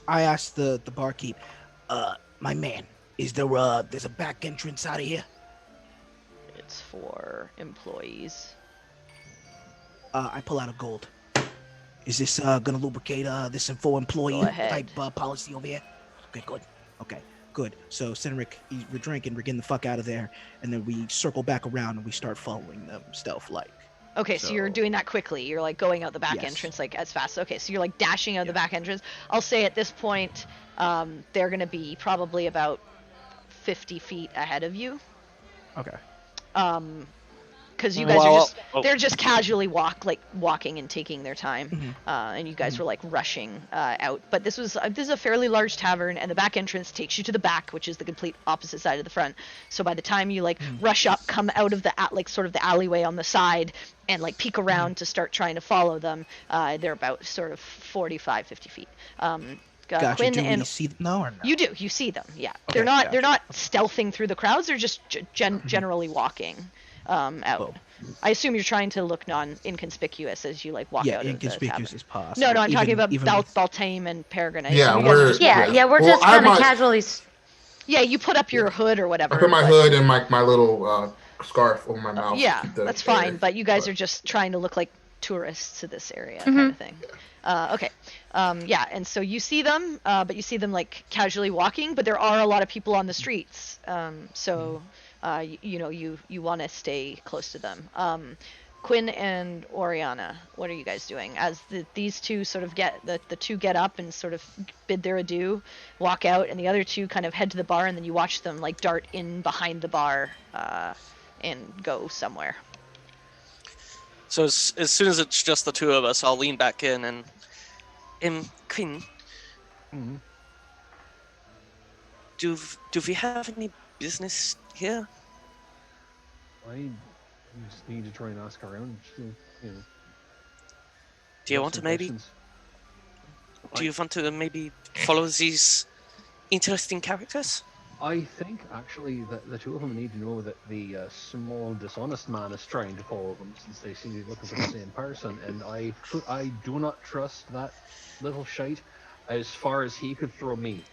I asked the barkeep, my man, is there there's a back entrance out of here? It's for employees. I pull out a gold. Is this gonna lubricate this for employee Go ahead. type policy over here? Okay, good. Okay, good. So Cynric, we're drinking, we're getting the fuck out of there, and then we circle back around and we start following them stealth-like. Okay, so you're doing that quickly. You're like going out the back Yes. entrance like as fast. Okay, so you're like dashing out the Yeah. back entrance. I'll say at this point, they're gonna be probably about 50 feet ahead of you. Okay. Because you guys are just oh. they're just casually walking and taking their time, Mhm. and you guys were like rushing out. But this is a fairly large tavern, and the back entrance takes you to the back, which is the complete opposite side of the front. So by the time you like rush up, come out of the sort of the alleyway on the side, and like peek around to start trying to follow them, they're about sort of 45, 50 feet. Gotcha. Quinn Do and we see them now or no? you do. You see them. Yeah. Okay, They're gotcha. not stealthing through the crowds. They're just generally walking out. Oh. I assume you're trying to look non-inconspicuous as you like walk Yeah, out of the inconspicuous tavern. as possible. No, I'm talking about even with- Baltame and Peregrine. I Yeah, assume you guys are we're- just- Yeah, we're Well, just I gonna might- casually. yeah, you put up your hood or whatever. I put my but- hood and my little scarf over my mouth. to Yeah, keep the that's air. fine. But you guys are just trying to look like tourists to this area, Mm-hmm. kind of thing. Okay. Yeah, and so you see them, but you see them like casually walking. But there are a lot of people on the streets. So you want to stay close to them. Quinn and Oriana, what are you guys doing? As these two sort of the two get up and sort of bid their adieu, walk out, and the other two kind of head to the bar, and then you watch them like dart in behind the bar and go somewhere. So as soon as it's just the two of us, I'll lean back in and, Quinn, Mhm. do we have any business here? I just need to try and ask around. You know, Do you ask want to some maybe? questions. Do you want to maybe follow these interesting characters? I think actually that the two of them need to know that the small dishonest man is trying to follow them since they seem to be looking for the same person, and I do not trust that little shite as far as he could throw me.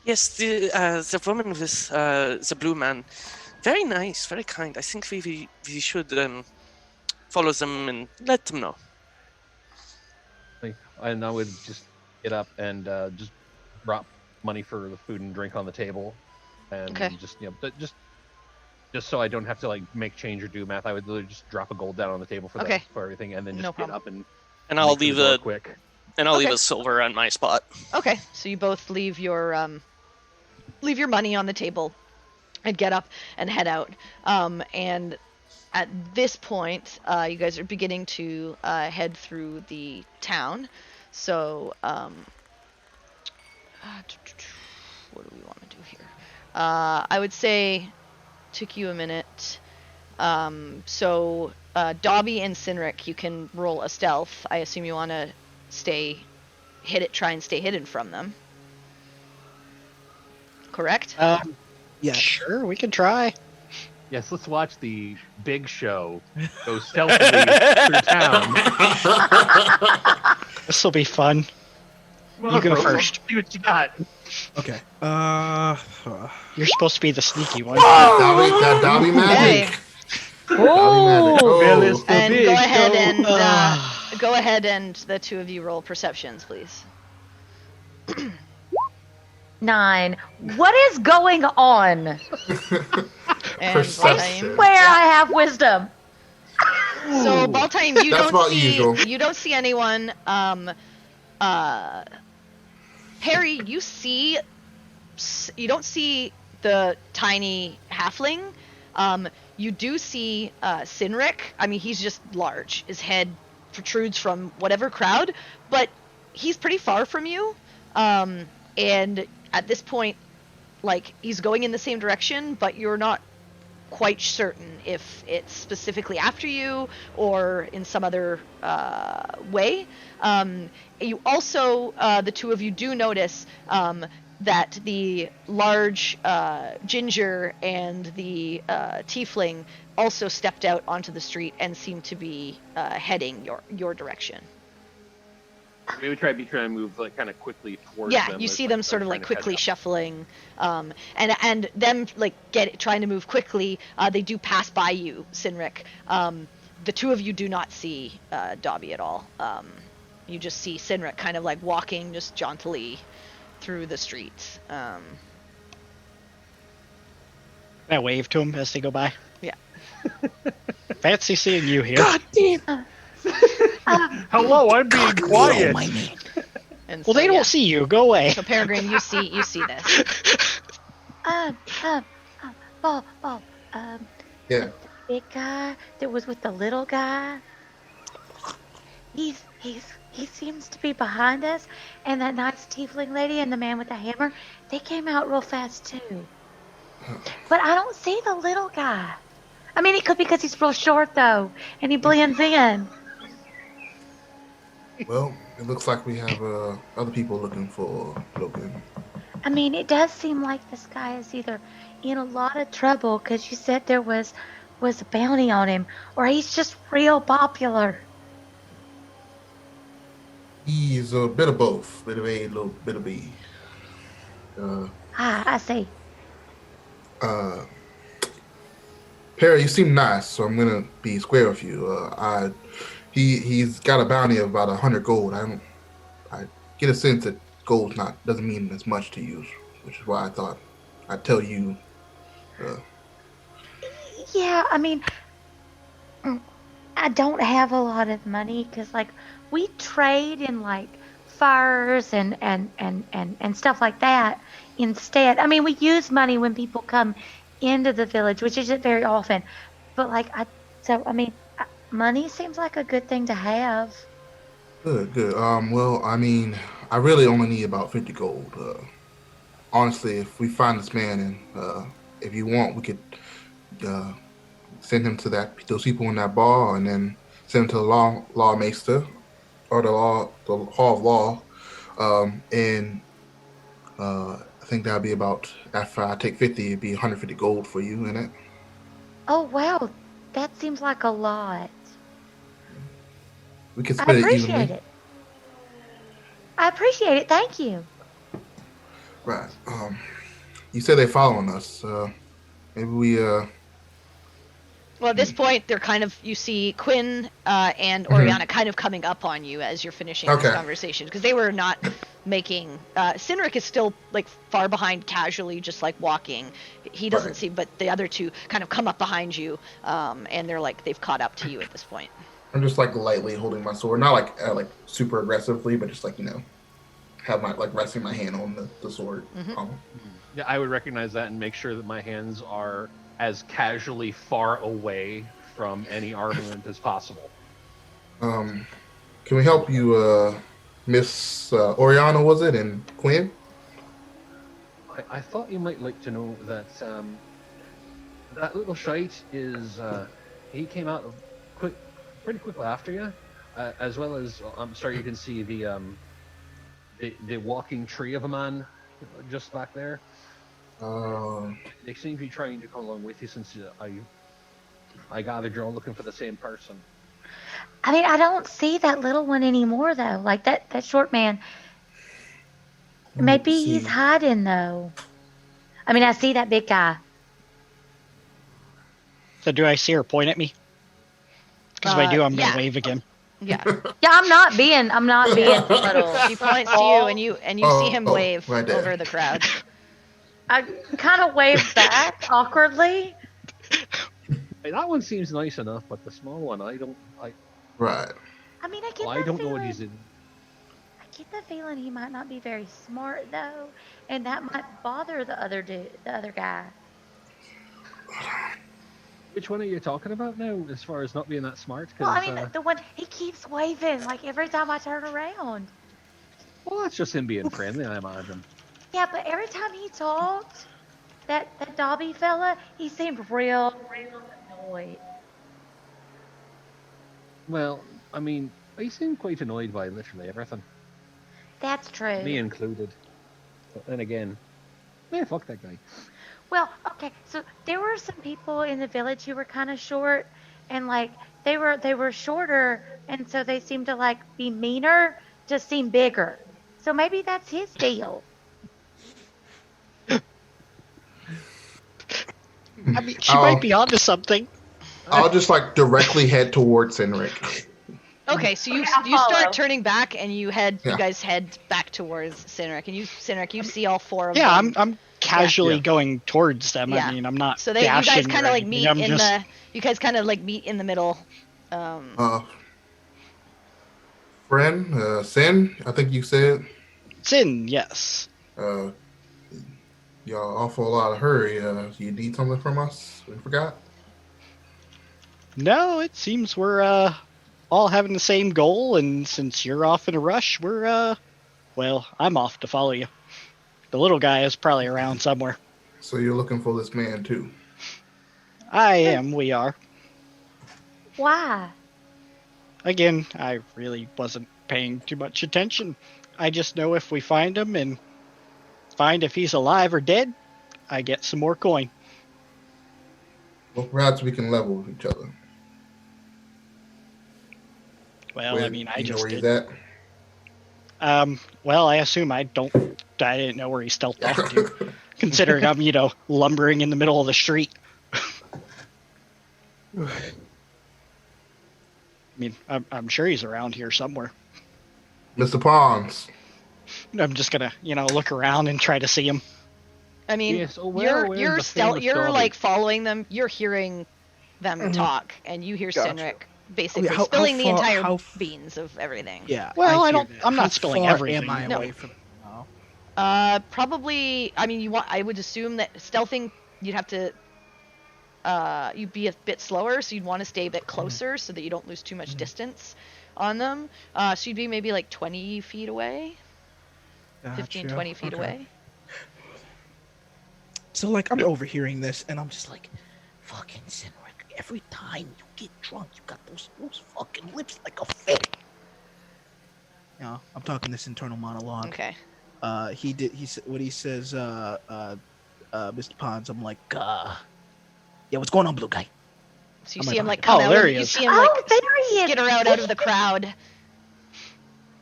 Yes, the woman with the blue man, very nice, very kind. I think we should follow them and let them know. And I would just get up and just drop money for the food and drink on the table, and Okay. but just so I don't have to like make change or do math. I would literally just drop a gold down on the table for Okay. for everything, and then just No get problem. up and And I'll make for the leave door a quick. leave Okay. a silver on my spot. Okay, so you both leave your money on the table and get up and head out. And at this point, you guys are beginning to head through the town. So, what do we want to do here? I would say took you a minute. So, Dobby and Cynric, you can roll a stealth. I assume you want to try and stay hidden from them. Correct? Yeah. Sure, we can try. Yes, let's watch the big show go stealthily through town. This will be fun. You go first. See what you got. Okay. You're supposed to be the sneaky one. That Dobby magic. Hey. Dobby magic. Oh, Well, it's Oh. the And big go ahead show. and Ah. go ahead and the two of you roll perceptions, please. 9. What is going on? And Perception. Baltaim. Where I have wisdom. So Baltaim, you That's don't about see usual. you don't see anyone. Harry, you don't see the tiny halfling. You do see Sinric. I mean, he's just large. His head protrudes from whatever crowd, but he's pretty far from you. And at this point, like, he's going in the same direction, but you're not quite certain if it's specifically after you or in some other way. You also, the two of you do notice that the large ginger and the tiefling also stepped out onto the street and seem to be heading your direction. We would try to move like kind of quickly towards Yeah, them. you as, see them sort of trying like to catch quickly up. shuffling, and them like trying to move quickly. They do pass by you, Sinric. The two of you do not see Dobby at all. You just see Sinric kind of like walking just jauntily through the streets. I wave to him as they go by. Yeah. Fancy seeing you here. God damn. Hello, I'm being Cock quiet. my name. And Well, so, they don't yeah. see you. Go away. So Peregrine, you see this. Bob, Yeah. big guy that was with the little guy. He seems to be behind us, and that nice tiefling lady and the man with the hammer, they came out real fast too. But I don't see the little guy. I mean, it could be because he's real short though, and he blends in. Well, it looks like we have other people looking for Logan. I mean, it does seem like this guy is either in a lot of trouble because you said there was a bounty on him, or he's just real popular. He's a bit of both, bit of A, a little bit of B. I see. Perry, you seem nice, so I'm gonna be square with you. He's got a bounty of about 100 gold. I get a sense that gold doesn't mean as much to you, which is why I thought I'd tell you. Yeah, I mean, I don't have a lot of money because, like, we trade in like furs and stuff like that instead. I mean, we use money when people come into the village, which isn't very often. But like, money seems like a good thing to have. Good. Well, I mean, I really only need about 50 gold. Honestly, if we find this man, and if you want, we could send him to those people in that bar, and then send him to the lawmaster or the hall of law, and I think that'd be about, after I take 50, it'd be 150 gold for you in it. Oh wow, that seems like a lot. We can I split it appreciate evenly. it. I appreciate it. Thank you. Right. You said they're following us. Maybe we Well, at this point, they're kind of, you see Quinn and Oriana kind of coming up on you as you're finishing this Okay. conversation, because they were not making, Sinric is still like far behind, casually just like walking. He doesn't Right. see, but the other two kind of come up behind you, and they're like, they've caught up to you at this point. I'm just like lightly holding my sword, not like super aggressively, but just have my resting my hand on the sword. Mhm. Yeah, I would recognize that and make sure that my hands are as casually far away from any armament as possible. Can we help you, Miss Oriana? Was it, and Quinn? I thought you might like to know that that little shite is he came out of pretty quickly after you, as well as I'm sorry, you can see the walking tree of a man just back there. They seem to be trying to come along with you since I gathered you're all looking for the same person. I mean, I don't see that little one anymore though. Like that short man. Maybe he's hiding though. I mean, I see that big guy. So do I see her point at me? Because if I do, I'm Yeah. gonna wave again. Yeah. Yeah, I'm not being little. She points to you, and you see him wave right there. over the crowd. I kind of wave back awkwardly. Hey, that one seems nice enough, but the small one, I don't Right. I mean, I get I that don't know feeling. what he's in. I get the feeling he might not be very smart though, and that might bother the other guy. Which one are you talking about now, as far as not being that smart? Well, I Because mean, the one he keeps waving like every time I turn around. well, that's just him being friendly, I imagine. Yeah, but every time he talked, that Dobby fella, he seemed real annoyed. Well, I mean, I seem quite annoyed by literally everything, That's true. me included. But then again, fuck that guy. Well, okay, so there were some people in the village who were kind of short, and like they were shorter, and so they seemed to like be meaner to seem bigger. So maybe that's his deal. I mean, she might be onto something. I'll just like directly head towards Sinric. Okay, so you I'll start follow. turning back, and you Yeah. guys head back towards Sinric, and you see all four of Yeah, them. I'm casually Yeah. going towards them. Yeah. I mean, I'm not. So you guys dashing kind or of like anything. meet I'm in just, you guys kind of like meet in the middle. Friend, Sin, I think you said. Sin, yes. Y'all awful lot of hurry. You need something from us? We forgot. No, it seems we're all having the same goal, and since you're off in a rush, we're well, I'm off to follow you. The little guy is probably around somewhere. So you're looking for this man too? I am. We are. Why? Again, I really wasn't paying too much attention. I just know if we find him and find if he's alive or dead, I get some more coin. Well, perhaps we can level with each other. Well, I mean, I you know just where he's did. at? Well, I assume I didn't know where he stealthed off to, considering I'm, lumbering in the middle of the street. I mean, I'm sure he's around here somewhere. Mr. Pons. I'm just gonna, look around and try to see him. I mean, Yes, oh, well, you're the stealth. famous You're Dobby. like following them. You're hearing them talk, and you hear Gotcha. Sinric basically how spilling the far- entire how- beans of everything. Yeah. Well, I hear don't- that. I'm not How spilling far everything. Am I No. away from? Oh. Probably. I mean, I would assume that stealthing, you'd have to. You'd be a bit slower, so you'd want to stay a bit closer so that you don't lose too much distance on them. So you'd be maybe like 20 feet away, 15, Gotcha. 20 feet Okay. away. So like I'm overhearing this, and I'm just like, fucking Sinric. Every time you get drunk, you got those fucking lips like a fish. I'm talking this internal monologue. Okay. What he says, Mr. Pons. I'm like, yeah, what's going on, blue guy? So you Oh my see him God. like come Oh, out. there he You is. see him Oh, like there he is. skitter out of the crowd.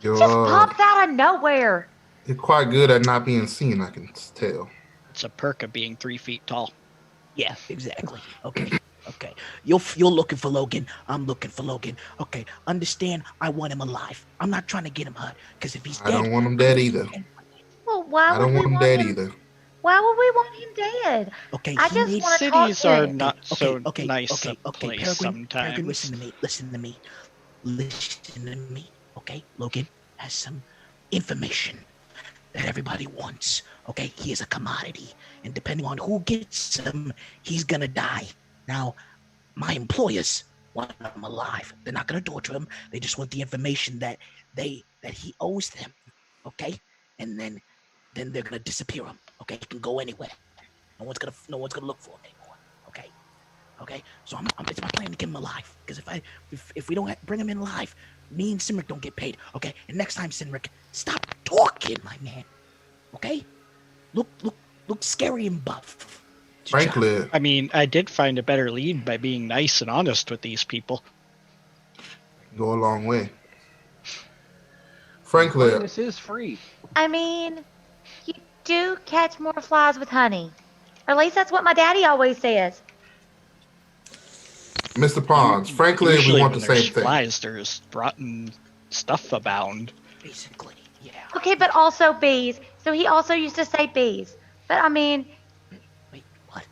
You're, Just popped out of nowhere. you're quite good at not being seen, I can tell. It's a perk of being 3 feet tall. Yeah, exactly. Okay. You're looking for Logan. I'm looking for Logan. Okay, understand? I want him alive. I'm not trying to get him hurt, because if he's I dead, don't want him dead either. Well, why I would don't we want him want dead him? either. Why would we want him dead? Okay, I he just needs- want to talk Cities to are him. not so nice okay, a place Peregrine, sometimes. listen to me. Listen to me. Okay, Logan has some information that everybody wants. Okay, he is a commodity, and depending on who gets him, he's gonna die. Now, my employers want him alive. They're not gonna torture him. They just want the information that he owes them. Okay, and then they're gonna disappear him. Okay, he can go anywhere. No one's gonna look for him anymore. Okay. So it's my plan to get him alive. Because if we don't bring him in alive, me and Sinric don't get paid. Okay. And next time, Sinric, stop talking, my man. Okay. Look scary and buff. It's your job. Frankly, I mean, I did find a better lead by being nice and honest with these people. go a long way. Frankly, This is free. I mean, you do catch more flies with honey. Or at least that's what my daddy always says. Mr. Pons, frankly, we Usually want when the there's same thing. flies, there's rotten stuff abound. Basically, yeah. Okay, but also bees. So he also used to say bees. But I mean, Wait, what?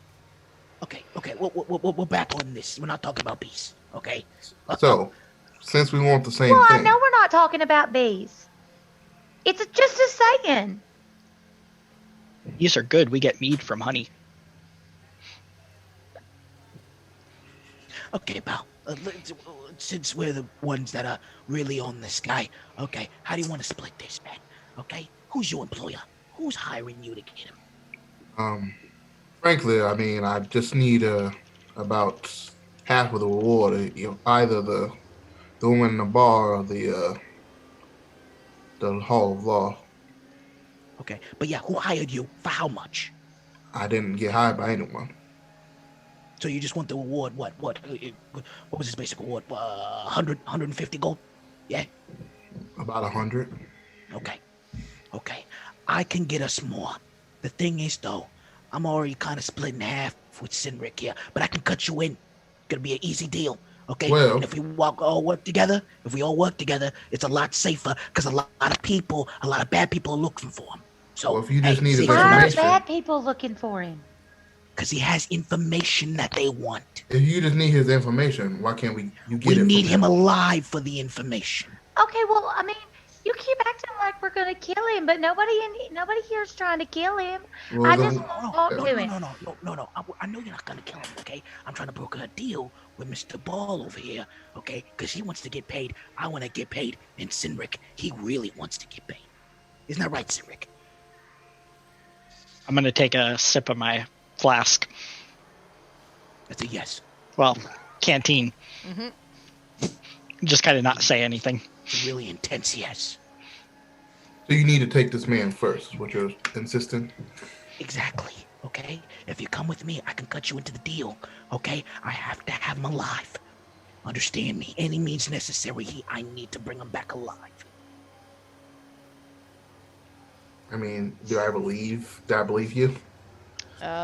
Okay, we're back on this. We're not talking about bees, okay? So, since we want the same well, I thing, know we're not talking about bees. It's just a saying. These are good. We get mead from honey. Okay, pal. Since we're the ones that are really on this guy, okay, how do you want to split this, man? Okay, who's your employer? Who's hiring you to get him? frankly, I mean, I just need about half of the reward. Either the woman in the bar or the Hall of Law. Okay, but yeah, who hired you for how much? I didn't get hired by anyone. So you just want the award? What was his basic award? 150 gold? Yeah. About 100. Okay. I can get us more. The thing is, though, I'm already kind of split in half with Sinric here, but I can cut you in. Gonna be an easy deal. Okay. Well, and if we all work together, it's a lot safer because a lot of bad people are looking for him. So well, if you just need his see, Why are information, bad people looking for him? because he has information that they want. if you just need his information, why can't you get We it? need him alive for the information. Okay, well, I mean, you keep acting like we're gonna kill him, but nobody here is trying to kill him. Well, I then- just won't talk to him. No. I know you're not gonna kill him, okay? I'm trying to broker a deal with Mr. Ball over here, okay? Because he wants to get paid. I want to get paid. And Sinric, he really wants to get paid. Isn't that right, Sinric? I'm gonna take a sip of my flask. That's a yes. Well, canteen. Mhm. Just kind of not say anything. It's a really intense yes. So you need to take this man first, is what you're insisting? Exactly, okay? If you come with me, I can cut you into the deal, okay? I have to have him alive. Understand me? Any means necessary. I need to bring him back alive. I mean, do I believe you?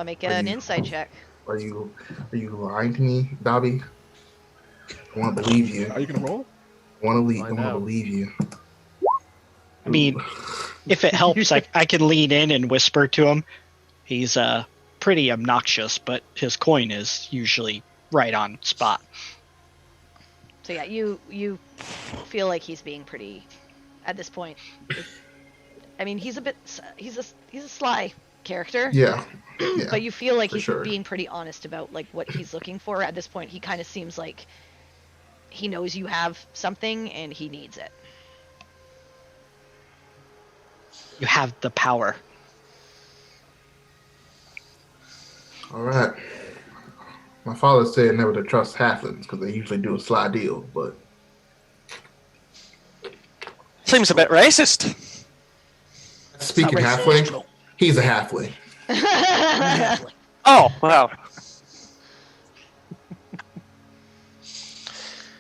Make an insight check. Are you lying to me, Dobby? I want to believe you. Are you gonna roll? I want to Find out. believe you. I mean, if it helps, I can lean in and whisper to him. He's pretty obnoxious, but his coin is usually right on spot. So yeah, you feel like he's being pretty, at this point. I mean, he's a sly character. Yeah. But you feel like for he's sure. being pretty honest about like what he's looking for. At this point, he kind of seems like he knows you have something and he needs it. You have the power. All right. My father said never to trust halflings because they usually do a sly deal, but Seems a bit racist. speaking It's not racist, halfling, Joe. he's a halfling. Exactly. Oh, wow.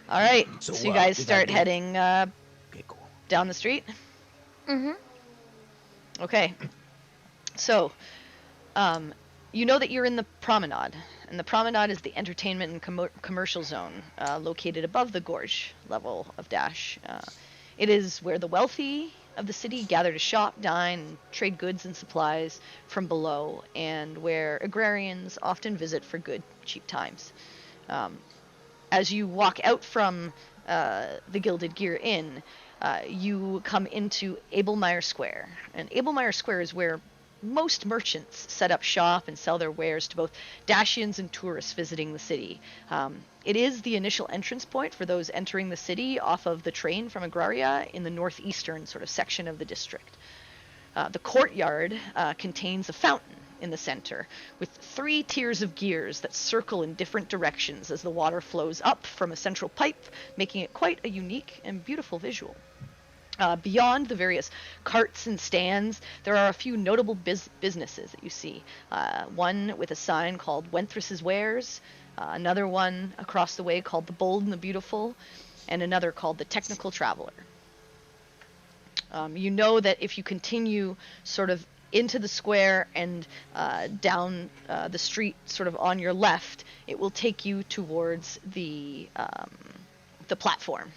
All right. So, So you guys we start gotta do- heading Okay, cool. down the street. Mm-hmm. Okay. So, you know that you're in the promenade, and the promenade is the entertainment and commercial zone located above the gorge level of Dashe. It is where the wealthy of the city gather to shop, dine, and trade goods and supplies from below, and where agrarians often visit for good, cheap times. As you walk out from the Gilded Gear Inn, you come into Abelmeyer Square. And Abelmeyer Square is where most merchants set up shop and sell their wares to both Dashians and tourists visiting the city. It is the initial entrance point for those entering the city off of the train from Agraria in the northeastern sort of section of the district. The courtyard contains a fountain in the center, with 3 tiers of gears that circle in different directions as the water flows up from a central pipe, making it quite a unique and beautiful visual. Beyond the various carts and stands, there are a few notable businesses that you see. One with a sign called Wenthrus's Wares, another one across the way called The Bold and the Beautiful, and another called The Technical Traveler. You know that if you continue sort of into the square and down the street, sort of on your left, it will take you towards the platform,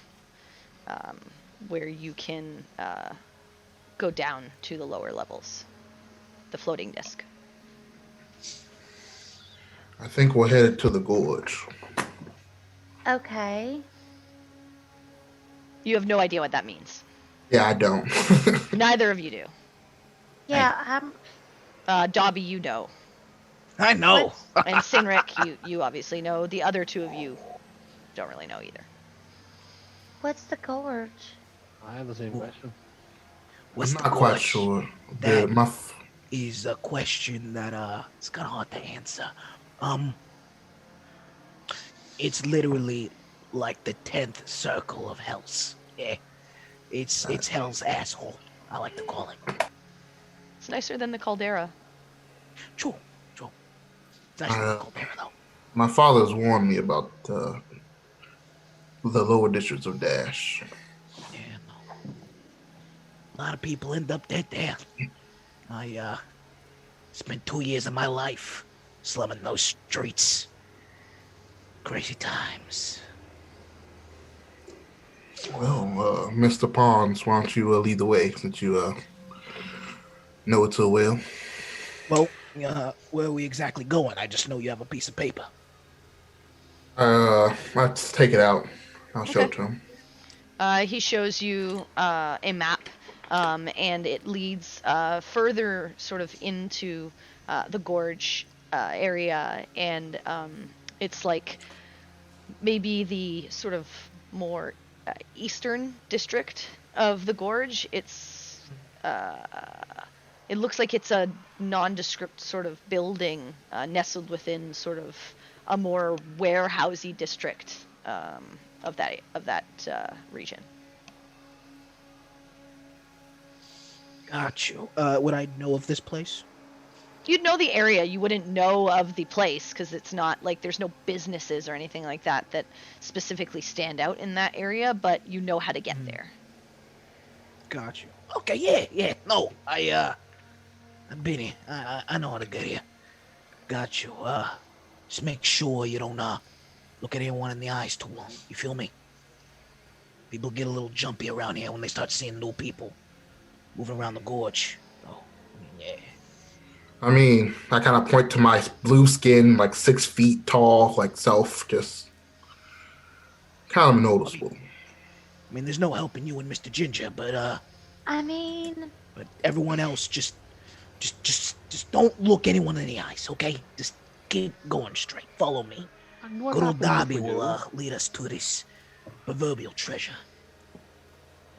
where you can go down to the lower levels, the floating disc. I think we're headed to the gorge. Okay. You have no idea what that means. Yeah, I don't. Neither of you do. Yeah, Dobby, you know. I know. And Sinric, you obviously know. The other two of you don't really know either. what's the gorge? I have the same question. What's I'm the not quite gorge? sure. That My is a question that it's kind of hard to answer. It's literally like the 10th circle of Hell's. Yeah, it's Hell's asshole. I like to call it. It's nicer than the caldera. True. It's nice to call there though. my father's warned me about the lower districts of Dash. Yeah, no. A lot of people end up dead there. I spent 2 years of my life slumming those streets. Crazy times. Well, Mr. Pons, why don't you lead the way since you know it so well? Well, where are we exactly going? I just know you have a piece of paper. Let's take it out. I'll show it to him. He shows you a map, and it leads further sort of into the gorge area, and it's like maybe the sort of more eastern district of the gorge. It looks like it's a nondescript sort of building nestled within sort of a more warehousey district of that region. Got you. Would I know of this place? You'd know the area. You wouldn't know of the place because it's not like there's no businesses or anything like that that specifically stand out in that area, but you know how to get there. Got you. Okay, yeah. No, I've been here. I know how to get here. Got you. Just make sure you don't look at anyone in the eyes too long. You feel me? People get a little jumpy around here when they start seeing new people moving around the gorge. Oh, yeah. I mean, I kind of point to my blue skin, like 6 feet tall, like self, just kind of noticeable. I mean, there's no helping you and Mr. Ginger, but I mean, but everyone else just don't look anyone in the eyes, okay? Just keep going straight. Follow me. Good old Dobby will lead us to this proverbial treasure.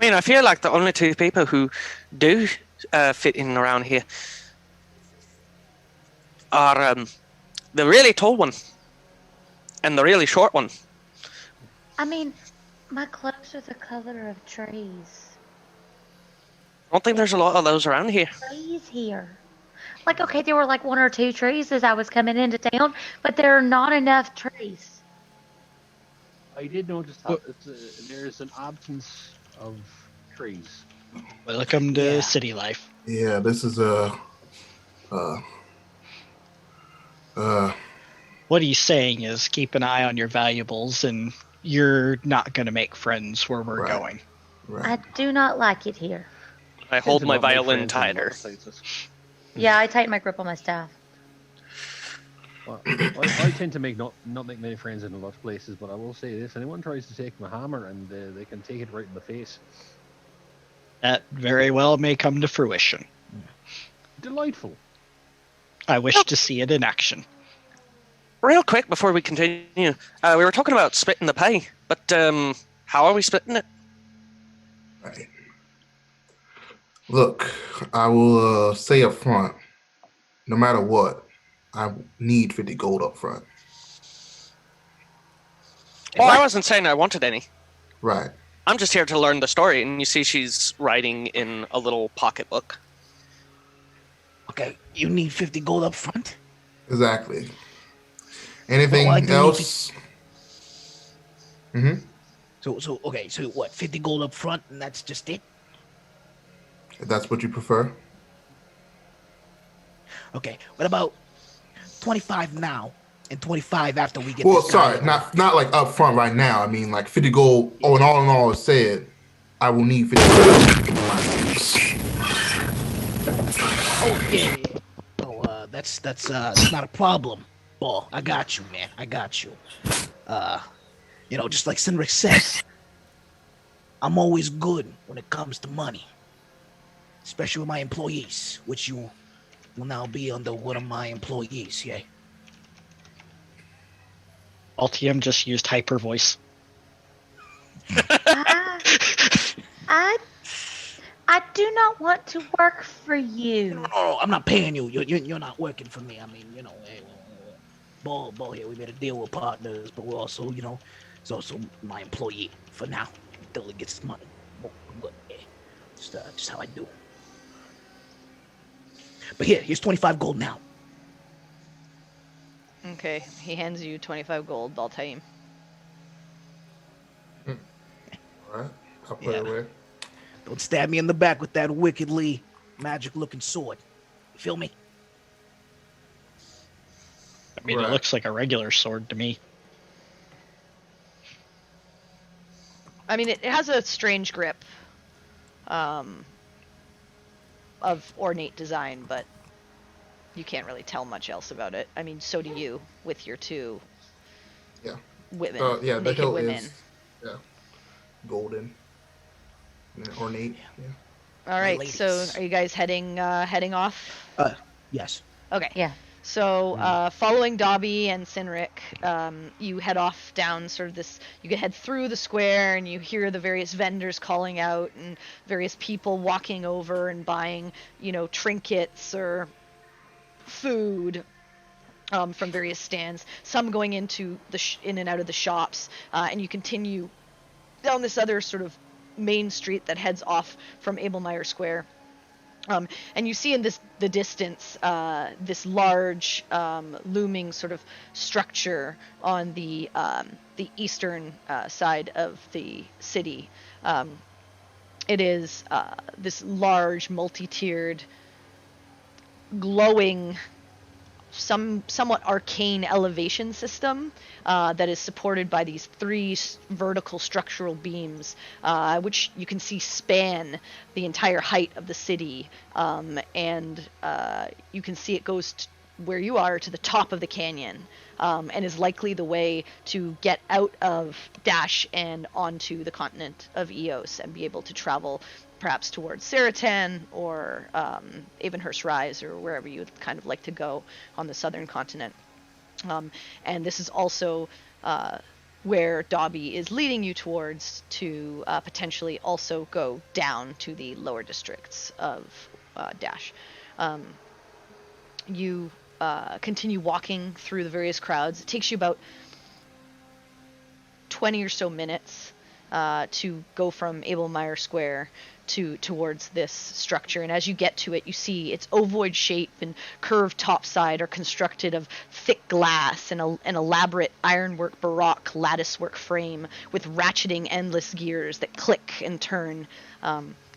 I mean, I feel like the only two people who do fit in around here are the really tall one and the really short one. I mean, my clothes are the color of trees. I don't think there's a lot of those around here. Trees here. Like, okay, there were like 1 or 2 trees as I was coming into town, but there are not enough trees. I did notice that there's an absence of trees. Welcome to city life. Yeah, this is What he's saying is keep an eye on your valuables, and you're not going to make friends where we're going. Right. I do not like it here. I hold my violin tighter. Yeah, I tighten my grip on my staff. Well, I tend to not make many friends in a lot of places, but I will say this: anyone tries to take my hammer, and they can take it right in the face. That very well may come to fruition. Delightful. I wish to see it in action. Real quick before we continue, we were talking about splitting the pay, but how are we splitting it? Right. Look, I will say up front, no matter what, I need 50 gold up front. Oh, I wasn't saying I wanted any. Right. I'm just here to learn the story, and you see she's writing in a little pocketbook. Okay, you need 50 gold up front? Exactly. Anything else? Mm-hmm. So okay, so what, 50 gold up front and that's just it? If that's what you prefer. Okay, what about 25 now and 25 after we get Well, this guy? sorry, not like up front right now. I mean, like 50 gold. Oh, and all in all said, I will need 50 gold. Oh yeah. Oh, that's not a problem. Ball, I got you, man. I got you. Just like Sinric said, I'm always good when it comes to money, especially with my employees, which you will now be under one of my employees. Yeah. Altium just used hyper voice. I do not want to work for you. No, I'm not paying you. You're not working for me. I mean, hey, ball here. We made a deal with partners, but we're also, it's also my employee for now until he gets his money. But yeah, just how I do. But here's 25 gold now. Okay, he hands you 25 gold. I'll tell him. All right, I'll put it away. Don't stab me in the back with that wickedly magic-looking sword. You feel me? I mean, It looks like a regular sword to me. I mean, it has a strange grip of ornate design, but you can't really tell much else about it. I mean, so do you with your two women. The naked hilt women. is golden and ornate. Yeah. All right, so are you guys heading off? Yes. Okay. Yeah. So, following Dobby and Sinric, you head off down sort of this. You can head through the square, and you hear the various vendors calling out, and various people walking over and buying, trinkets or food from various stands. Some going into in and out of the shops, and you continue down this other sort of main street that heads off from Abelmeyer Square. And you see in the distance this large looming sort of structure on the eastern side of the city. It is this large, multi-tiered, glowing, somewhat arcane elevation system that is supported by these three vertical structural beams, which you can see span the entire height of the city, and you can see it goes where you are to the top of the canyon, and is likely the way to get out of Dashe and onto the continent of Eos and be able to travel perhaps towards Saratan or Avonhurst Rise or wherever you would kind of like to go on the southern continent. And this is also where Dobby is leading you towards to potentially also go down to the lower districts of Dashe. You continue walking through the various crowds. It takes you about 20 or so minutes to go from Abelmeyer Square towards this structure, and as you get to it, you see its ovoid shape and curved topside are constructed of thick glass and an elaborate ironwork baroque latticework frame with ratcheting endless gears that click and turn.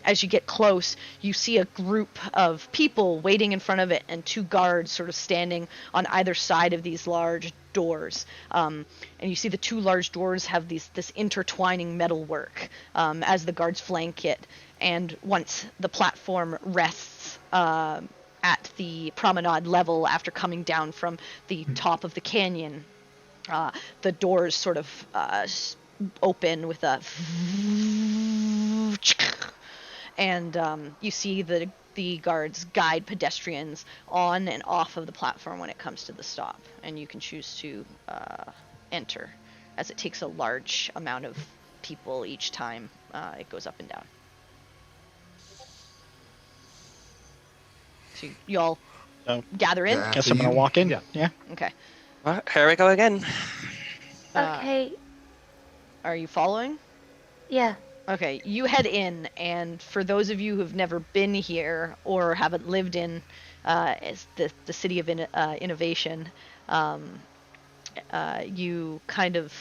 As you get close, you see a group of people waiting in front of it and two guards sort of standing on either side of these large doors. And you see the two large doors have this intertwining metalwork as the guards flank it. And once the platform rests at the promenade level after coming down from the top of the canyon, the doors sort of open with a and you see the guards guide pedestrians on and off of the platform when it comes to the stop, and you can choose to enter, as it takes a large amount of people each time it goes up and down. So you all gather in? Guess I'm gonna walk in. Yeah. Okay. Well, here we go again. Okay. Are you following? Yeah. Okay, you head in, and for those of you who've never been here or haven't lived in as the city of innovation, you kind of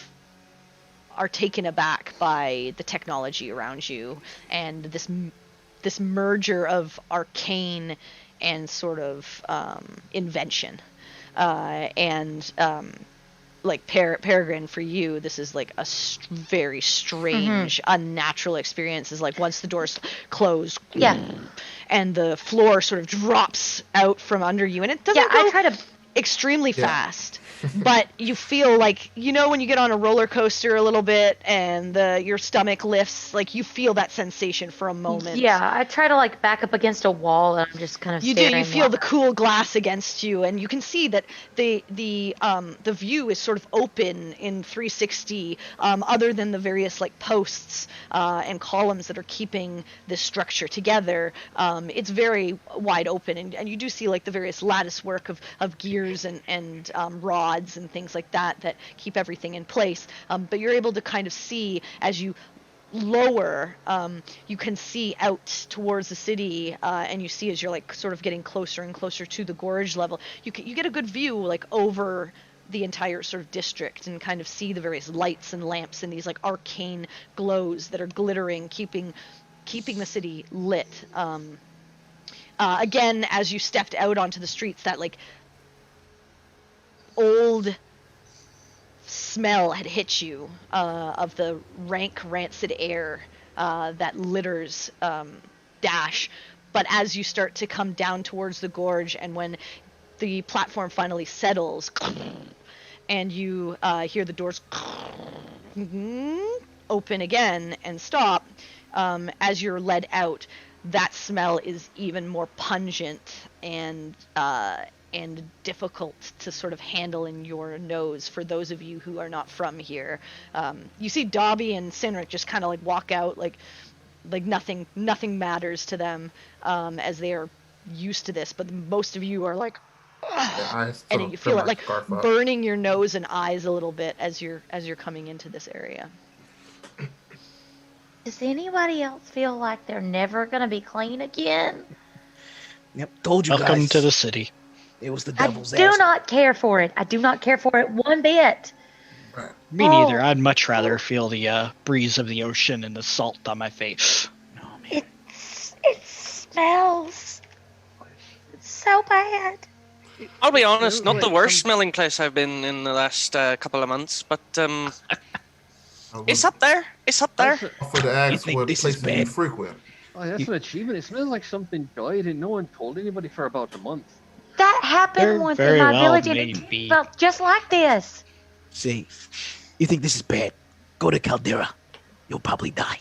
are taken aback by the technology around you and this merger of arcane sort of invention. And like Peregrine, for you, this is like a very strange, unnatural experience. Is like once the doors close, and the floor sort of drops out from under you, and it doesn't go I try to. extremely fast. But you feel like, when you get on a roller coaster a little bit and your stomach lifts, like you feel that sensation for a moment. Yeah, I try to like back up against a wall, and I'm just kind of staring. You feel the cool glass against you, and you can see that the view is sort of open in 360, other than the various like posts and columns that are keeping this structure together. It's very wide open, and you do see like the various lattice work of gears and rods and things like that keep everything in place. But you're able to kind of see as you lower, you can see out towards the city, and you see as you're like sort of getting closer and closer to the gorge level, you get a good view like over the entire sort of district, and kind of see the various lights and lamps and these like arcane glows that are glittering, keeping the city lit. Again, as you stepped out onto the streets, that like old smell had hit you of the rank, rancid air that litters Dashe. But as you start to come down towards the gorge, and when the platform finally settles, and you hear the doors open again and stop, as you're led out, that smell is even more pungent and difficult to sort of handle in your nose for those of you who are not from here. You see Dobby and Cynric just kind of like walk out like nothing matters to them, as they are used to this, but most of you are like, and you feel it like burning your nose and eyes a little bit as you're coming into this area. Does anybody else feel like they're never gonna be clean again? Yep, told you guys. Welcome to the city. It was the devil's I do not care for it. I do not care for it one bit. Me neither. I'd much rather feel the breeze of the ocean and the salt on my face. Oh, man. It smells so bad. I'll be honest, not the worst smelling place I've been in the last couple of months, but it's up there. It's up there. For the ask what places you frequent. Oh, that's an achievement. It smells like something died and no one told anybody for about a month. That happened once in my village, and it felt just like this. See, you think this is bad? Go to Caldera. You'll probably die.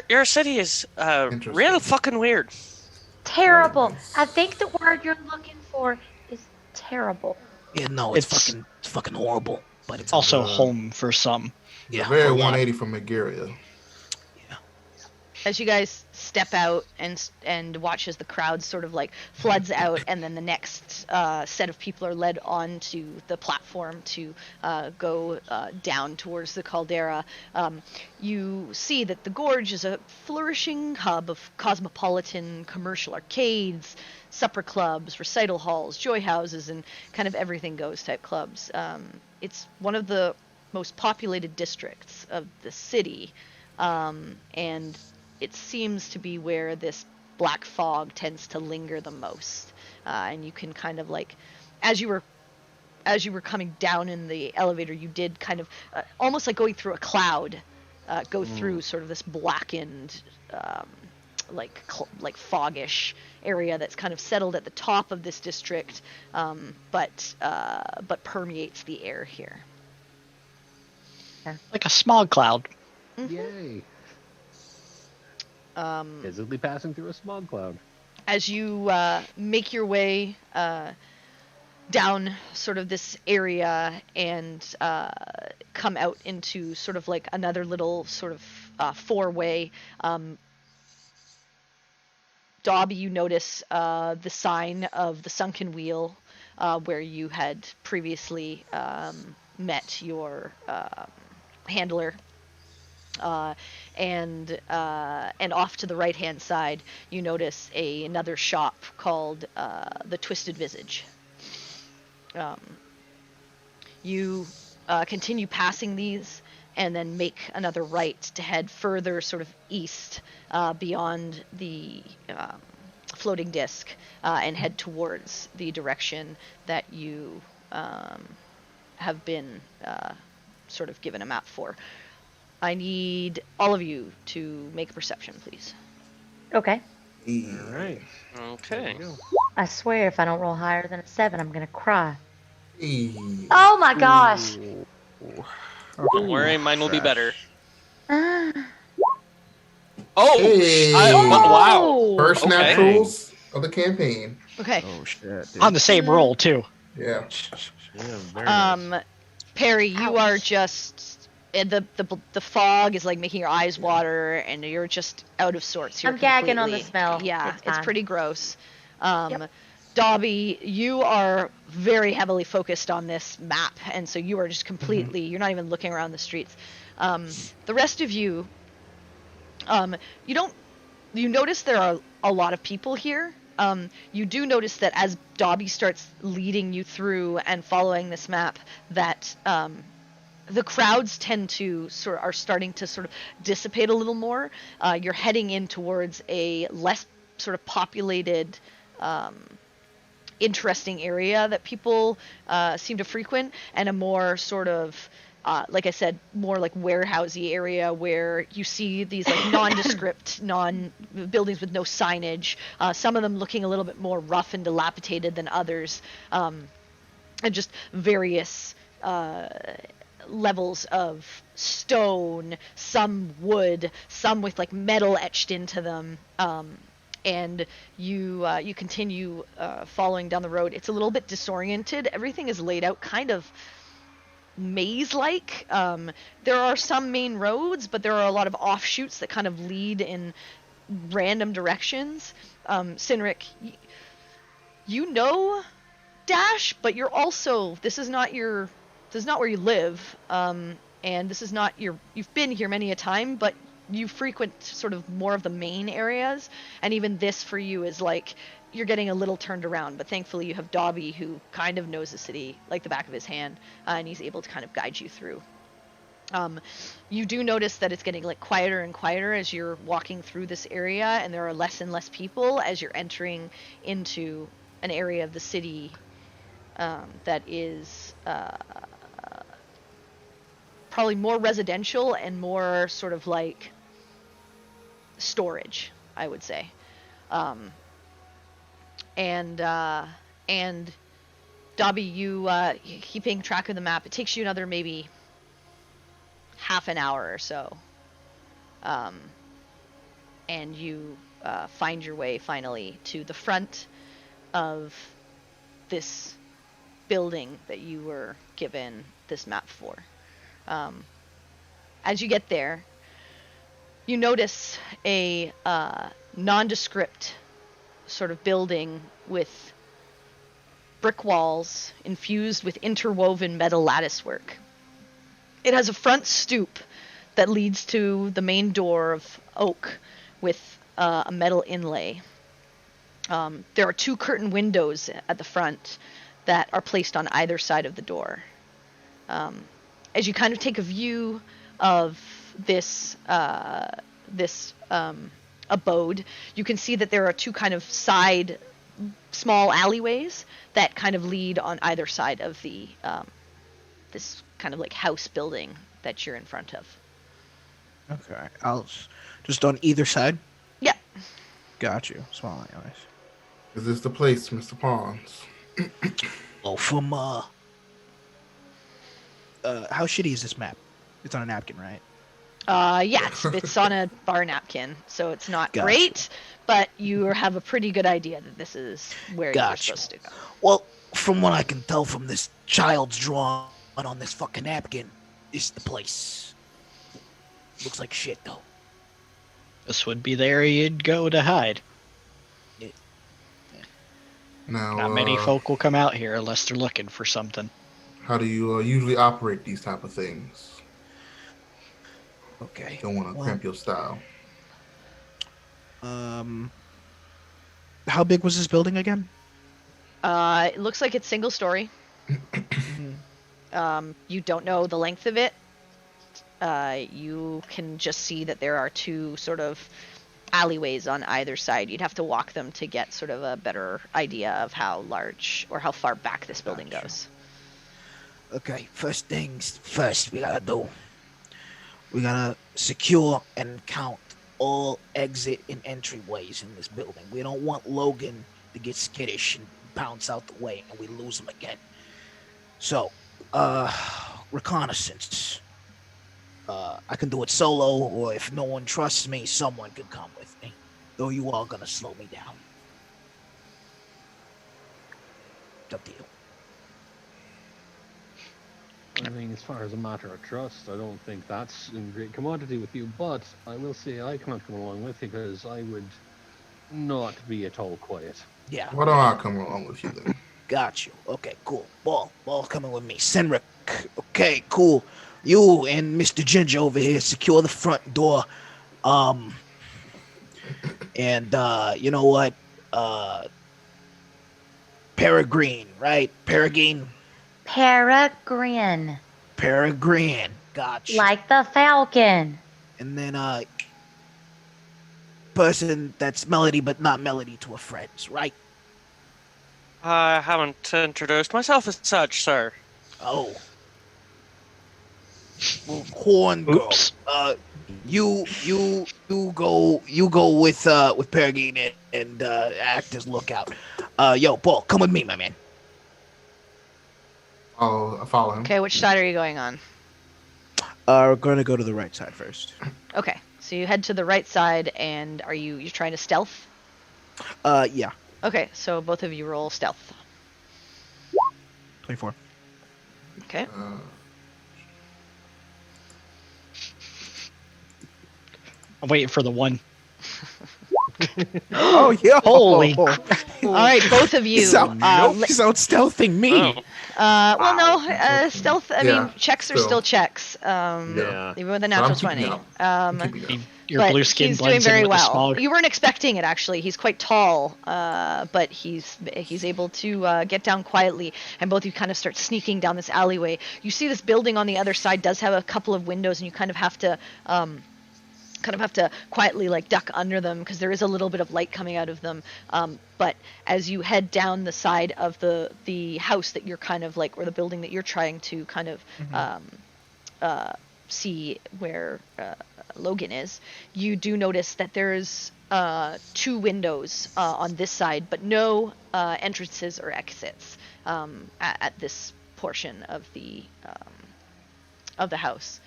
Your city is real fucking weird. Terrible. I think the word you're looking for is terrible. Yeah, no, it's fucking horrible. But it's also home for some. Yeah, very 180 from Megaria. Yeah. As you guys step out and watch as the crowd sort of like floods out, and then the next set of people are led onto the platform to go down towards the caldera, you see that the gorge is a flourishing hub of cosmopolitan commercial arcades, supper clubs, recital halls, joy houses, and kind of everything goes type clubs. It's one of the most populated districts of the city, and it seems to be where this black fog tends to linger the most. And you can kind of like, as you were coming down in the elevator, you did kind of almost like going through a cloud, go through sort of this blackened, like foggish area that's kind of settled at the top of this district, but permeates the air here. Like a smog cloud. Mm-hmm. Yay. Visibly passing through a smog cloud. As you make your way down sort of this area and come out into sort of like another little sort of four-way, Dobby, you notice the sign of the Sunken Wheel, where you had previously met your handler. And off to the right-hand side, you notice another shop called the Twisted Visage. You continue passing these, and then make another right to head further sort of east beyond the floating disc and head towards the direction that you have been sort of given a map for. I need all of you to make a perception, please. Okay. All right. Okay. There you go. I swear if I don't roll higher than a 7, I'm gonna cry. Hey. Oh my gosh! Don't worry, mine will be better. Ah. Oh, Hey. wow. Oh! First Okay. naturals of the campaign. Okay. Oh shit, dude. On the same roll too. Yeah. Yeah, very nice. Perry, you Ouch. are just the fog is like making your eyes water, and you're just out of sorts. You're I'm gagging on the completely- smell. Yeah, It's it's fine. pretty gross. Yep. Dobby, you are very heavily focused on this map, and so you are just completely. You're not even looking around the streets. The rest of you, you don't. You notice there are a lot of people here. You do notice that as Dobby starts leading you through and following this map, that the crowds tend to are starting to sort of dissipate a little more. You're heading in towards a less sort of populated, interesting area that people seem to frequent, and a more sort of like I said, more like warehousey area where you see these like nondescript, buildings with no signage. Some of them looking a little bit more rough and dilapidated than others, and just various levels of stone, some wood, some with like metal etched into them. And you continue following down the road. It's a little bit disoriented. Everything is laid out kind of maze-like. There are some main roads, but there are a lot of offshoots that kind of lead in random directions. Sinric, you know Dashe, but you're also this is not where you live, and this is not you've been here many a time, but you frequent sort of more of the main areas, and even this for you is like you're getting a little turned around, but thankfully you have Dobby, who kind of knows the city like the back of his hand, and he's able to kind of guide you through. You do notice that it's getting like quieter and quieter as you're walking through this area, and there are less and less people as you're entering into an area of the city that is probably more residential and more sort of like storage, I would say. And Dobby, you keeping track of the map, it takes you another maybe half an hour or so, and you find your way finally to the front of this building that you were given this map for. As you get there, you notice a nondescript sort of building with brick walls infused with interwoven metal latticework. It has a front stoop that leads to the main door of oak with a metal inlay. There are 2 curtain windows at the front that are placed on either side of the door. As you kind of take a view of this abode, you can see that there are 2 kind of side small alleyways that kind of lead on either side of the this kind of like house building that you're in front of. Okay, just on either side. Yeah. Got you. Small anyways. Is this the place, Mr. Pons? Oh, from how shitty is this map? It's on a napkin, right? Yeah, it's on a bar napkin, so it's not Gotcha. great, but you have a pretty good idea that this is where you're Gotcha. supposed to go. Well, from what I can tell from this child's drawing on this fucking napkin, this is the place. Looks like shit, though. This would be the area you'd go to hide. Now, Not many folk will come out here unless they're looking for something. how do you usually operate these type of things? Okay. Don't want to Well, cramp your style. How big was this building again? It looks like it's single story. You don't know the length of it. you can just see that there are two sort of alleyways on either side. You'd have to walk them to get sort of a better idea of how large or how far back this building Gotcha. goes. Okay, first things first, we gotta secure and count all exit and entryways in this building. We don't want Logan to get skittish and bounce out the way and we lose him again. So, reconnaissance. I can do it solo, or if no one trusts me, someone can come with me. Though you are gonna slow me down. It's up to you. I mean, as far as a matter of trust, I don't think that's in great commodity with you, but I will say I can't come along with you because I would not be at all quiet. Yeah. Why don't I come along with you then? Got you. Okay, cool. Ball coming with me. Senric. Okay, cool. You and Mr. Ginger over here secure the front door. And you know what? Peregrine, right? Peregrine. Peregrine. Peregrine. Gotcha. Like the falcon. And then person that's Melody but not Melody to her friends, right? I haven't introduced myself as such, sir. Oh. Well, Horn Girl. Oops. You go with Peregrine and act as lookout. Yo, Paul, come with me, my man. I'll follow him. Okay, which side are you going on? We're gonna go to the right side first. Okay, so you head to the right side, and you're trying to stealth? Yeah. Okay, so both of you roll stealth. 24. Okay. I'm waiting for the one. Oh yeah! Holy All right, both of you. He's out stealthing me. Oh. Well, no, stealth. I Yeah, mean, checks are still. still checks. Yeah. Even with a I'm natural keeping 20. up. I'm keeping up. Your But blue skin he's doing blends very in with well. the smaller. You weren't expecting it, actually. He's quite tall, but he's able to get down quietly, and both of you kind of start sneaking down this alleyway. You see this building on the other side does have a couple of windows, and you kind of have to quietly like duck under them because there is a little bit of light coming out of them. But as you head down the side of the house that you're kind of like, or the building that you're trying to kind of see where Logan is, you do notice that there's two windows on this side, but no entrances or exits at this portion of the house.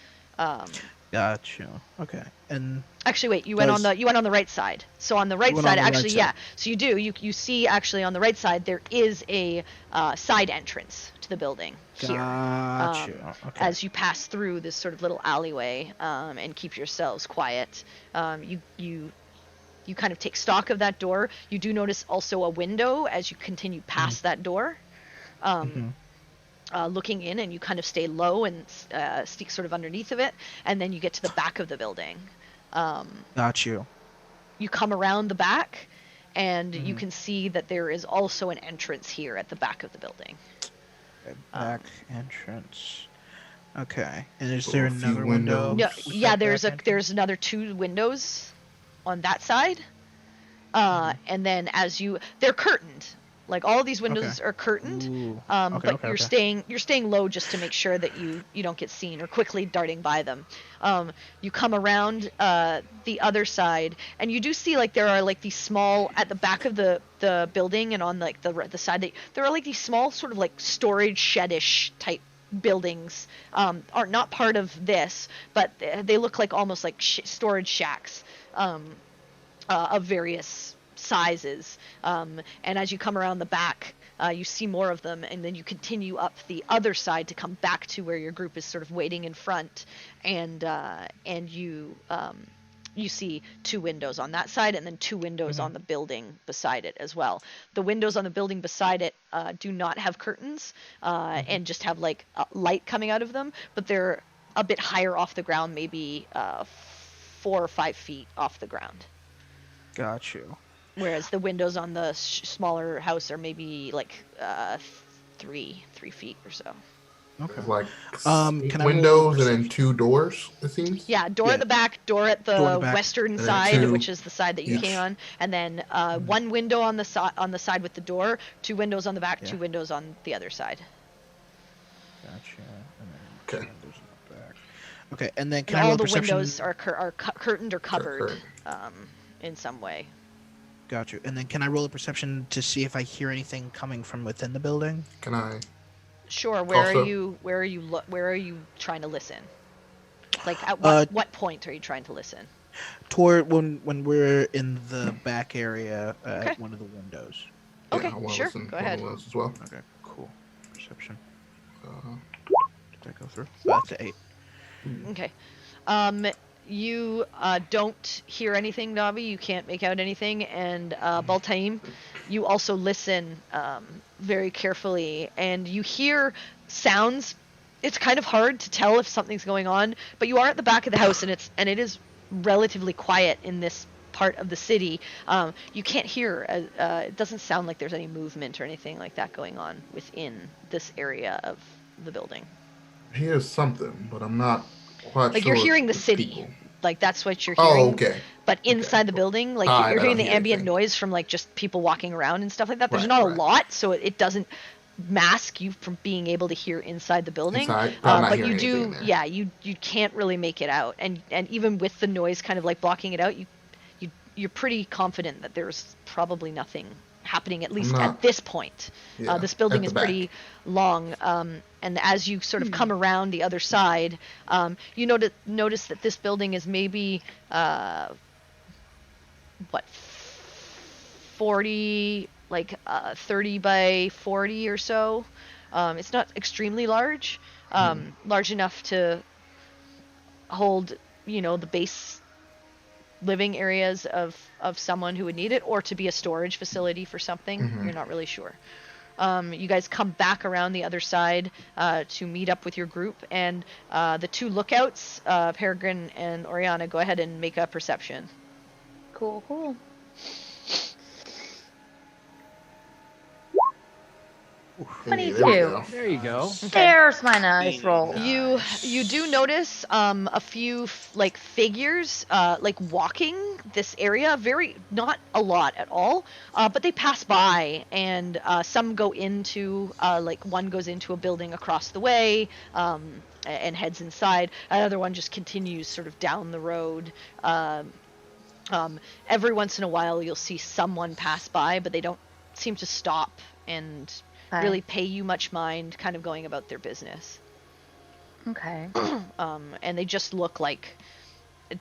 Gotcha. Okay. And Actually, wait. You went on the right side. So on the right went side, on the right actually, side. yeah. So you see actually on the right side there is a side entrance to the building here. Gotcha. Okay. As you pass through this sort of little alleyway and keep yourselves quiet, you kind of take stock of that door. You do notice also a window as you continue past that door. Looking in, and you kind of stay low and stick sort of underneath of it, and then you get to the back of the building. Got you. You come around the back, and you can see that there is also an entrance here at the back of the building. Back entrance. Okay. And is So there a few another window? windows. Yeah, with that there's back entrance? there's another two windows on that side, and then they're curtained. Like all of these windows are curtained, Ooh. but you're staying low just to make sure that you don't get seen or quickly darting by them. You come around the other side, and you do see like there are like these small at the back of the building, and on like the side that there are like these small sort of like storage shedish type buildings. Are not part of this, but they look like almost like storage shacks of various sizes, and as you come around the back, you see more of them, and then you continue up the other side to come back to where your group is sort of waiting in front, and you see two windows on that side, and then two windows on the building beside it as well. The windows on the building beside it do not have curtains, and just have like light coming out of them, but they're a bit higher off the ground, maybe 4 or 5 feet off the ground. Got you. Whereas the windows on the smaller house are maybe like 3 feet or so. Okay. There's like Can I roll windows and then perception? 2 doors, it seems. Yeah, door Yeah. at the back, door at Door in the the back. western And then side, 2 which is the side that you each. came on, and then one window on the side with the door, 2 windows on the back, Yeah. 2 windows on the other side. Gotcha. And then Okay. windows in the back. Okay, and then can And I roll all a the perception? windows are curtained or covered curtained. in some way. Got you. And then can I roll a perception to see if I hear anything coming from within the building? Can I? Sure. Where Also- are you trying to listen? Like at what point are you trying to listen? Toward when we're in the back area Okay. at one of the windows. Okay, I wanna sure, listen go to ahead. those as well. Okay, cool. Perception. Uh, Did that go through? That's an 8. Okay. You don't hear anything, Navi. You can't make out anything. And Baltaim, you also listen very carefully, and you hear sounds. It's kind of hard to tell if something's going on, but you are at the back of the house, and it is relatively quiet in this part of the city. You can't hear. It doesn't sound like there's any movement or anything like that going on within this area of the building. here's something, but I'm not quite Like sure. you're hearing the it's city. people. Like that's what you're hearing. Oh, okay. But inside the building, like I you're hearing don't the hear ambient anything. noise from like just people walking around and stuff like that. There's Right, not a right. lot, so it doesn't mask you from being able to hear inside the building. Inside, but I'm not but you hearing do, anything there. yeah, you can't really make it out, and even with the noise kind of like blocking it out, you're pretty confident that there's probably nothing happening, at least not- at this point. Yeah, This building at is the back. pretty long, and as you sort of come around the other side, you notice that this building is maybe 40, like 30 by 40 or so. It's not extremely large, large enough to hold, the base living areas of someone who would need it, or to be a storage facility for something. Mhm. You're not really sure. You guys come back around the other side to meet up with your group, and the 2 lookouts, Peregrine and Oriana, go ahead and make a perception. Cool. Hey, 22. there we go. There you go. There's my nice roll. You do notice a few like figures like walking this area, very not a lot at all, but they pass by, and some go into like one goes into a building across the way and heads inside. Another one just continues sort of down the road. Every once in a while you'll see someone pass by, but they don't seem to stop and Okay. really pay you much mind, kind of going about their business. Okay. And they just look like,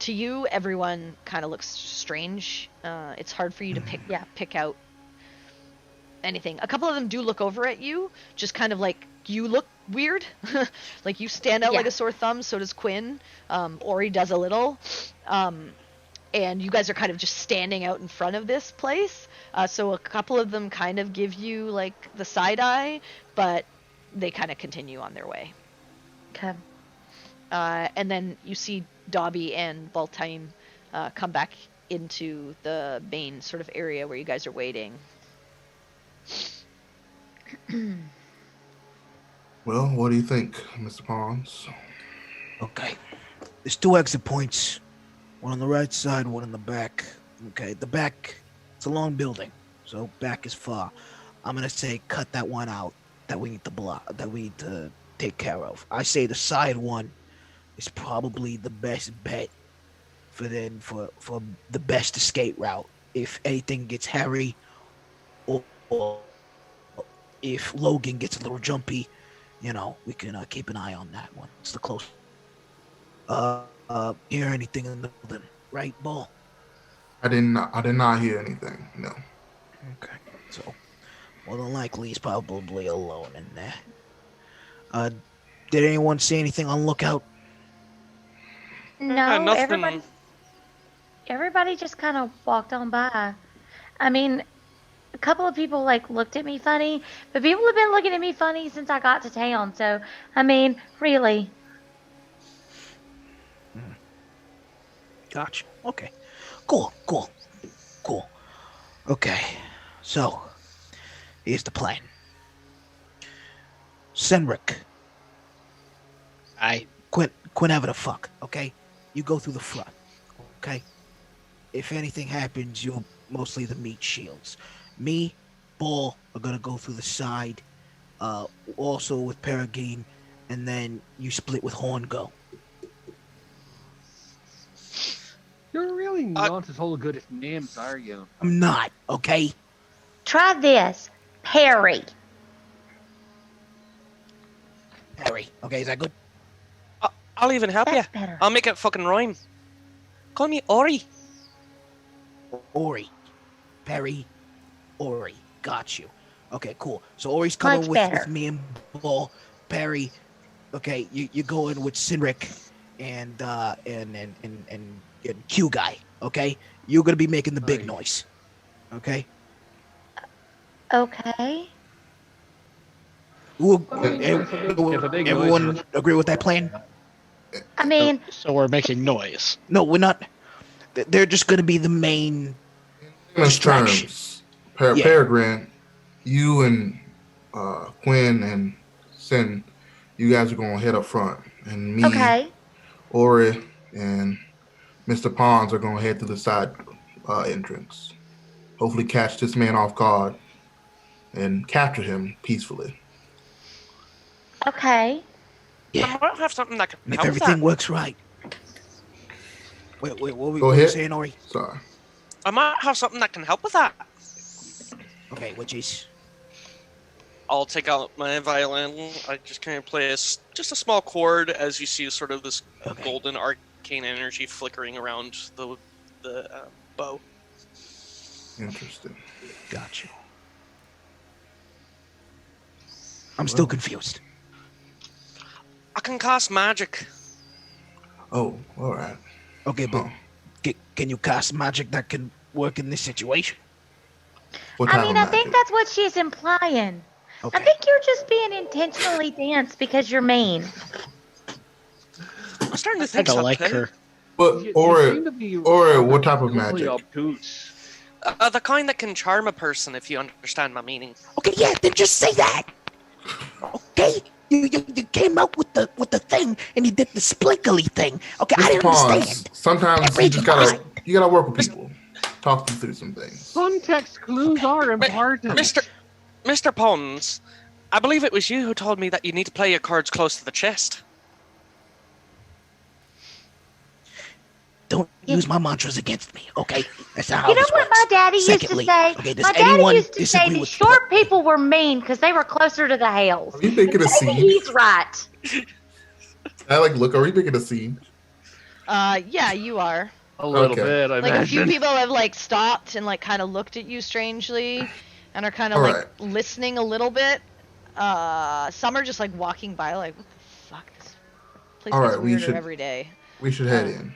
to you, everyone kind of looks strange. It's hard for you to pick out anything. A couple of them do look over at you, just kind of like, you look weird. Like you stand out like Yeah. a sore thumb, so does Quinn. Ori does a little. And you guys are kind of just standing out in front of this place. So a couple of them kind of give you like the side eye, but they kind of continue on their way. Okay. And then you see Dobby and Baltaim come back into the main sort of area where you guys are waiting. Well, what do you think, Mr. Pons? Okay. There's 2 exit points. One on the right side, one in the back. Okay, the back, it's a long building, so back is far. I'm gonna say cut that one out that we need to take care of. I say the side one is probably the best bet for the best escape route. If anything gets hairy, or if Logan gets a little jumpy, we can keep an eye on that one. It's the close. Hear anything in the building, right, Ball? I did not hear anything. No. Okay, so more than likely he's probably alone in there. Did anyone see anything on lookout? No, nothing. everybody just kind of walked on by. I mean, a couple of people like looked at me funny, but people have been looking at me funny since I got to town. So, I mean, really. Gotcha. Okay. Cool. Okay. So, here's the plan. Senric, whenever the fuck, okay? You go through the front, okay? If anything happens, you're mostly the meat shields. Me, Ball are gonna go through the side, also with Peregrine, and then you split with Horngo. You're really not at all good at names, are you? I'm not, okay? Try this. Perry. Harry, okay, is that good? I'll even help you. That's better. I'll make it fucking rhyme. Call me Ori. Ori. Perry, Ori. Got you. Okay, cool. So Ori's coming Much with better. me and Ball. Perry, okay, you go in with Sinric and Q guy, okay? You're gonna be making the big Aye. noise. Okay? Okay. Who, I mean, if a big everyone noise- agree with that plan? I mean, So we're making noise. No, we're not. They're just gonna be the main. In Distraction. terms, Yeah. Peregrine, you and Quinn and Sin, you guys are gonna head up front, and me, okay. Ori, and Mr. Pons are gonna head to the side entrance. Hopefully, catch this man off guard and capture him peacefully. Okay. Yeah. I might have something that can And if help with everything that. works right. Wait, what were Go you ahead. saying, Ori? Sorry. I might have something that can help with that. Okay, which is. I'll take out my violin. I just kind of play just a small chord as you see sort of this Okay. golden arcane energy flickering around the bow. Interesting. Got you. I'm still confused. I can cast magic. Oh, all right. Okay, but Huh. can you cast magic that can work in this situation? What I type mean, of I think magic? that's what she's implying. Okay. I think you're just being intentionally dense because you're mean. I'm starting to I think don't so. like Clay. her. But You Ori, seem to be what type of really magic? obtuse. The kind that can charm a person, if you understand my meaning. Okay, yeah, then just say that. Okay? You came out with the thing and you did the splinkly thing. Okay, I Mr. didn't Pons, understand. sometimes you just gotta work with people, talk them through some things. Context clues are important. Mr. Pons, I believe it was you who told me that you need to play your cards close to the chest. Don't Yeah. use my mantras against me, okay? That's not how You know this what works. my daddy used to Secondly, say? okay, does My daddy anyone used to say disagree the with short people were mean because they were closer to the hills. Are you making a Maybe scene? he's right. I look. Are you making a scene? Yeah, you are. A little Okay. bit, I Like a few imagine. people have like stopped and like kind of looked at you strangely, and are kind of All like right. listening a little bit. Some are just like walking by, like, what the fuck? This place All gets right, we weirder should- every day. We should head Oh. in.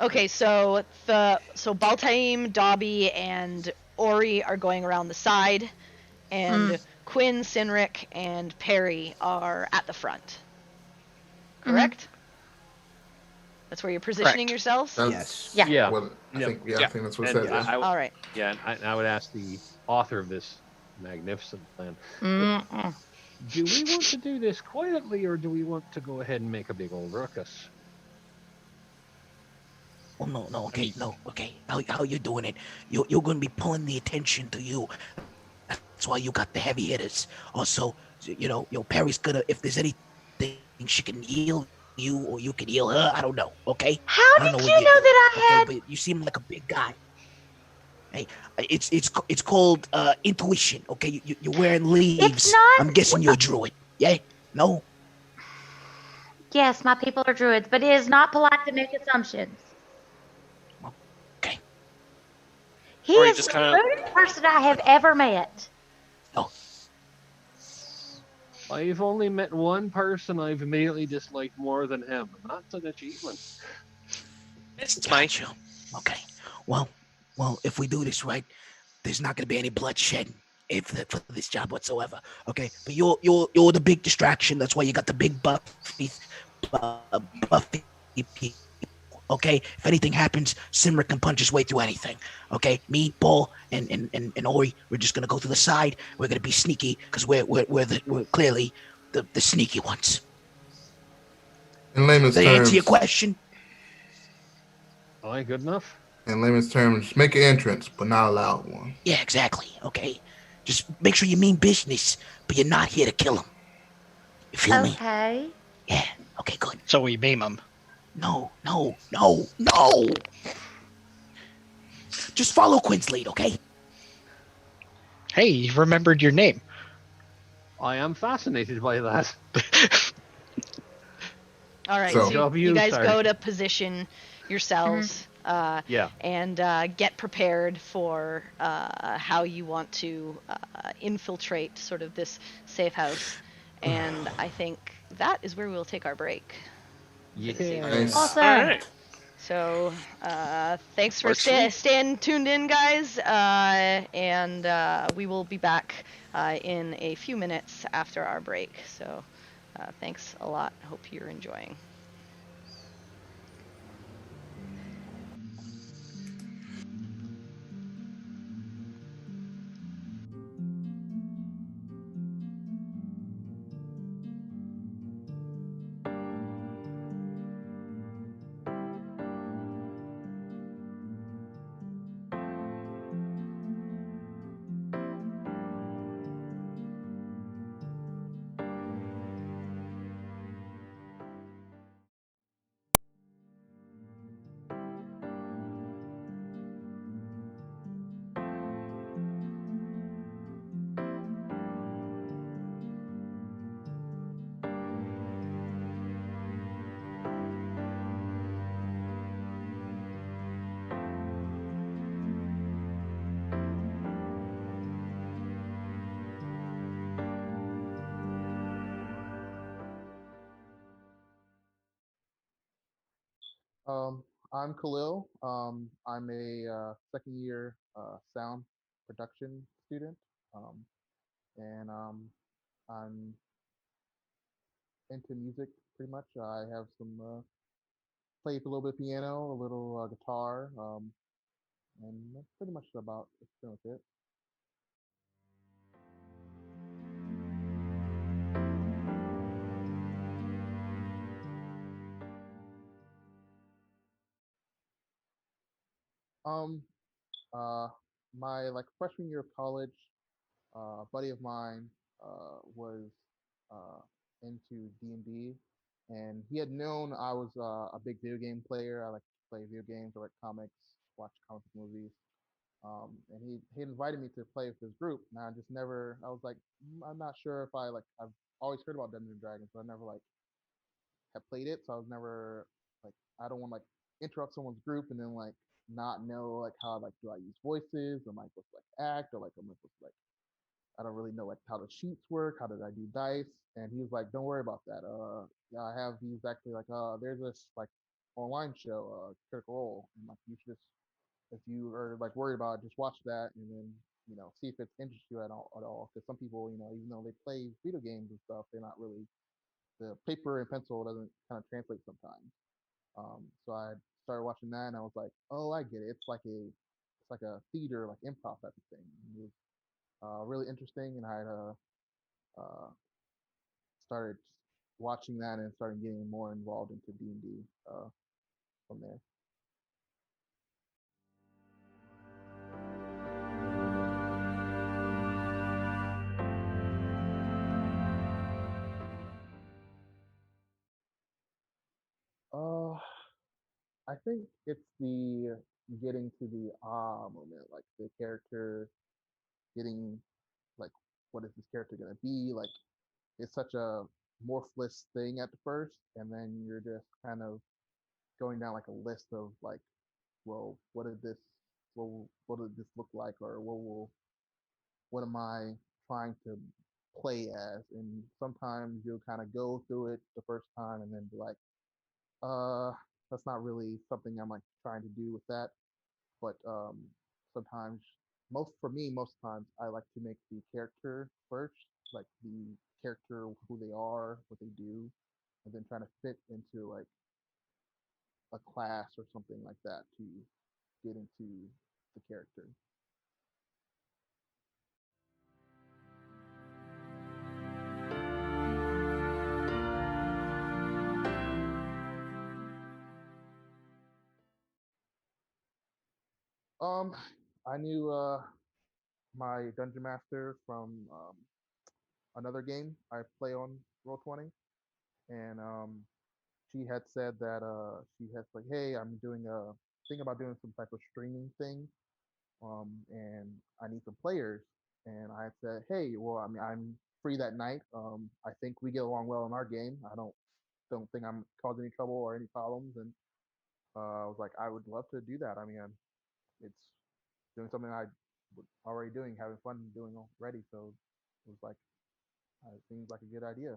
Okay, so Baltaim, Dobby, and Ori are going around the side, and Quinn, Sinric, and Perry are at the front. Correct? That's where you're positioning Correct. yourselves? Yes. Yeah. Yeah. What, I Yep. think. Yeah, Yeah. I think that's what it And says. I, All right. yeah, and I would ask the author of this magnificent plan, Mm-mm. do we want to do this quietly, or do we want to go ahead and make a big old ruckus? Oh no, okay, no, okay. How you doing it? You're gonna be pulling the attention to you. That's why you got the heavy hitters. Also, Perry's gonna. If there's anything, she can heal you, or you can heal her. I don't know. Okay. How I don't did know you what know you're that I doing, had? okay? But you seem like a big guy. Hey, it's called intuition. Okay, you're wearing leaves. It's not. I'm guessing you're a druid. Yeah. No. Yes, my people are druids, but it is not polite to make assumptions. Okay. He Or you is just the kinda- rudest person I have ever met. I've only met one person I've immediately disliked more than him, and that's an achievement. It's mine. Gotcha. Okay. Well, if we do this right, there's not going to be any bloodshed for this job whatsoever. Okay. But you're the big distraction. That's why you got the big buffy people. Okay. If anything happens, Simmer can punch his way through anything. Okay. Me, Paul, and Ori, we're just gonna go to the side. We're gonna be sneaky because we're clearly The sneaky ones. In layman's Did I answer your terms, question? All right, good enough. in layman's terms, make an entrance, but not a loud one. Yeah, exactly. Okay. Just make sure you mean business, but you're not here to kill them. You feel me? Okay. Yeah. Okay, good. So we maim him. No. Just follow Quinn's lead, okay? Hey, you remembered your name. I am fascinated by that. All right, So- so, Job you you, guys Sergeant. go to position yourselves Yeah. and get prepared for how you want to infiltrate sort of this safe house. And I think that is where we'll take our break. Yeah. Nice. Awesome. All right. So thanks for Works for me. staying tuned in, guys. And we will be back in a few minutes after our break. So thanks a lot. Hope you're enjoying. I'm Khalil. I'm a second year sound production student, and I'm into music pretty much. I have some play a little bit of piano, a little guitar, and that's pretty much about pretty much it. Um, uh, my like freshman year of college, a buddy of mine was uh, into D&D, and he had known I was a big video game player. I like to play video games, I like comics, watch comic movies. And he invited me to play with his group, and I just never. I was like, I'm not sure if I like. I've always heard about Dungeons and Dragons, but I never like have played it, so I was never like. I don't want to like interrupt someone's group and then like not know like how like do I use voices? Am I supposed to like act or like am I supposed to like I don't really know like how the sheets work. How did I do dice? And he was like, "Don't worry about that. Yeah, I have these actually like there's this like online show, Critical Role, and like you should just if you are like worried about it, just watch that and then see if it's interests you at all. Because some people even though they play video games and stuff, they're not really the paper and pencil doesn't kind of translate sometimes. So I started watching that and I was like, oh, I get it. It's like a theater like improv type of thing. And it was really interesting, and I uh, started watching that and started getting more involved into D&D from there. Uh, I think it's the getting to the moment, like the character getting like what is this character gonna be? Like it's such a morphless thing at the first, and then you're just kind of going down like a list of like, well, what did this look like, or what am I trying to play as? And sometimes you'll kind of go through it the first time and then be like, uh, that's not really something I'm like trying to do with that. But sometimes, most times I like to make the character first, like the character, who they are, what they do, and then trying to fit into like a class or something like that to get into the character. – 」 « « « « « 」 « « 」 « 」 « 」 « 」 « 」 « 」 « 」 « 」 « 」 « 」 « 」 « 」 « 」 « 」 « 」 « 」 « 」 « 」 « 」 « 」 « 」 « 」 « 」 « 」 « 」 « « « « « « « « « 」 « 」 « « 」 « 」 « 」 « 」 « 」 « 」Um, I knew my dungeon master from another game I play on Roll20, and she had said that she had like, hey, I'm doing a thing about doing some type of streaming thing, and I need some players. And I said, hey, well, I mean, I'm free that night. I think we get along well in our game. I don't think I'm causing any trouble or any problems. And I was like, I would love to do that. I mean, it's doing something I was already doing, having fun doing already. So it was like, it seems like a good idea.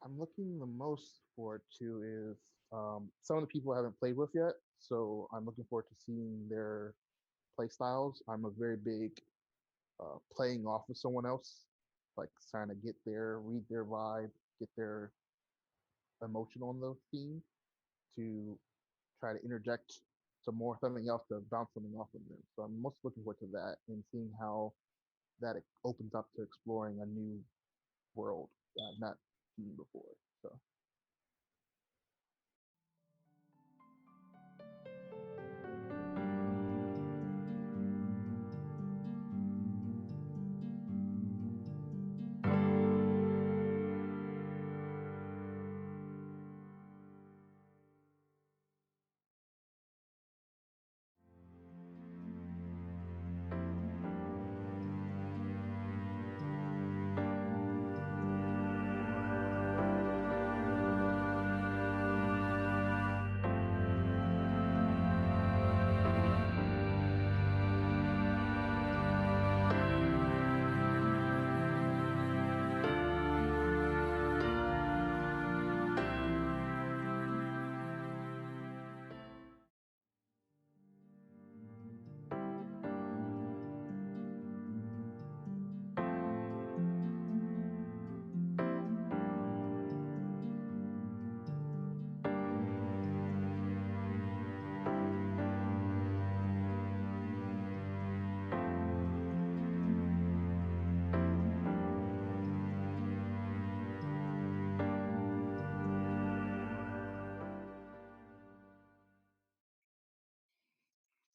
I'm looking the most forward to is some of the people I haven't played with yet. So I'm looking forward to seeing their play styles. I'm a very big playing off of someone else, like trying to read their vibe, get their emotion on the theme to try to interject something else to bounce something off of them. So I'm most looking forward to that and seeing how that opens up to exploring a new world that I've not seen before. So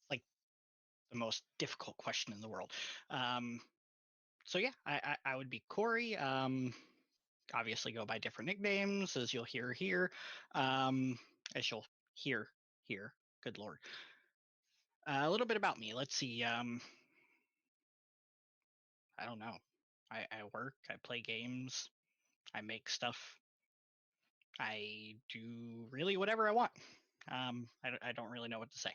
It's like the most difficult question in the world. So yeah, I would be Corey. Obviously go by different nicknames, as you'll hear here. As you'll hear here. Good lord. A little bit about me. Let's see. I don't know. I work. I play games. I make stuff. I do really whatever I want. I don't really know what to say.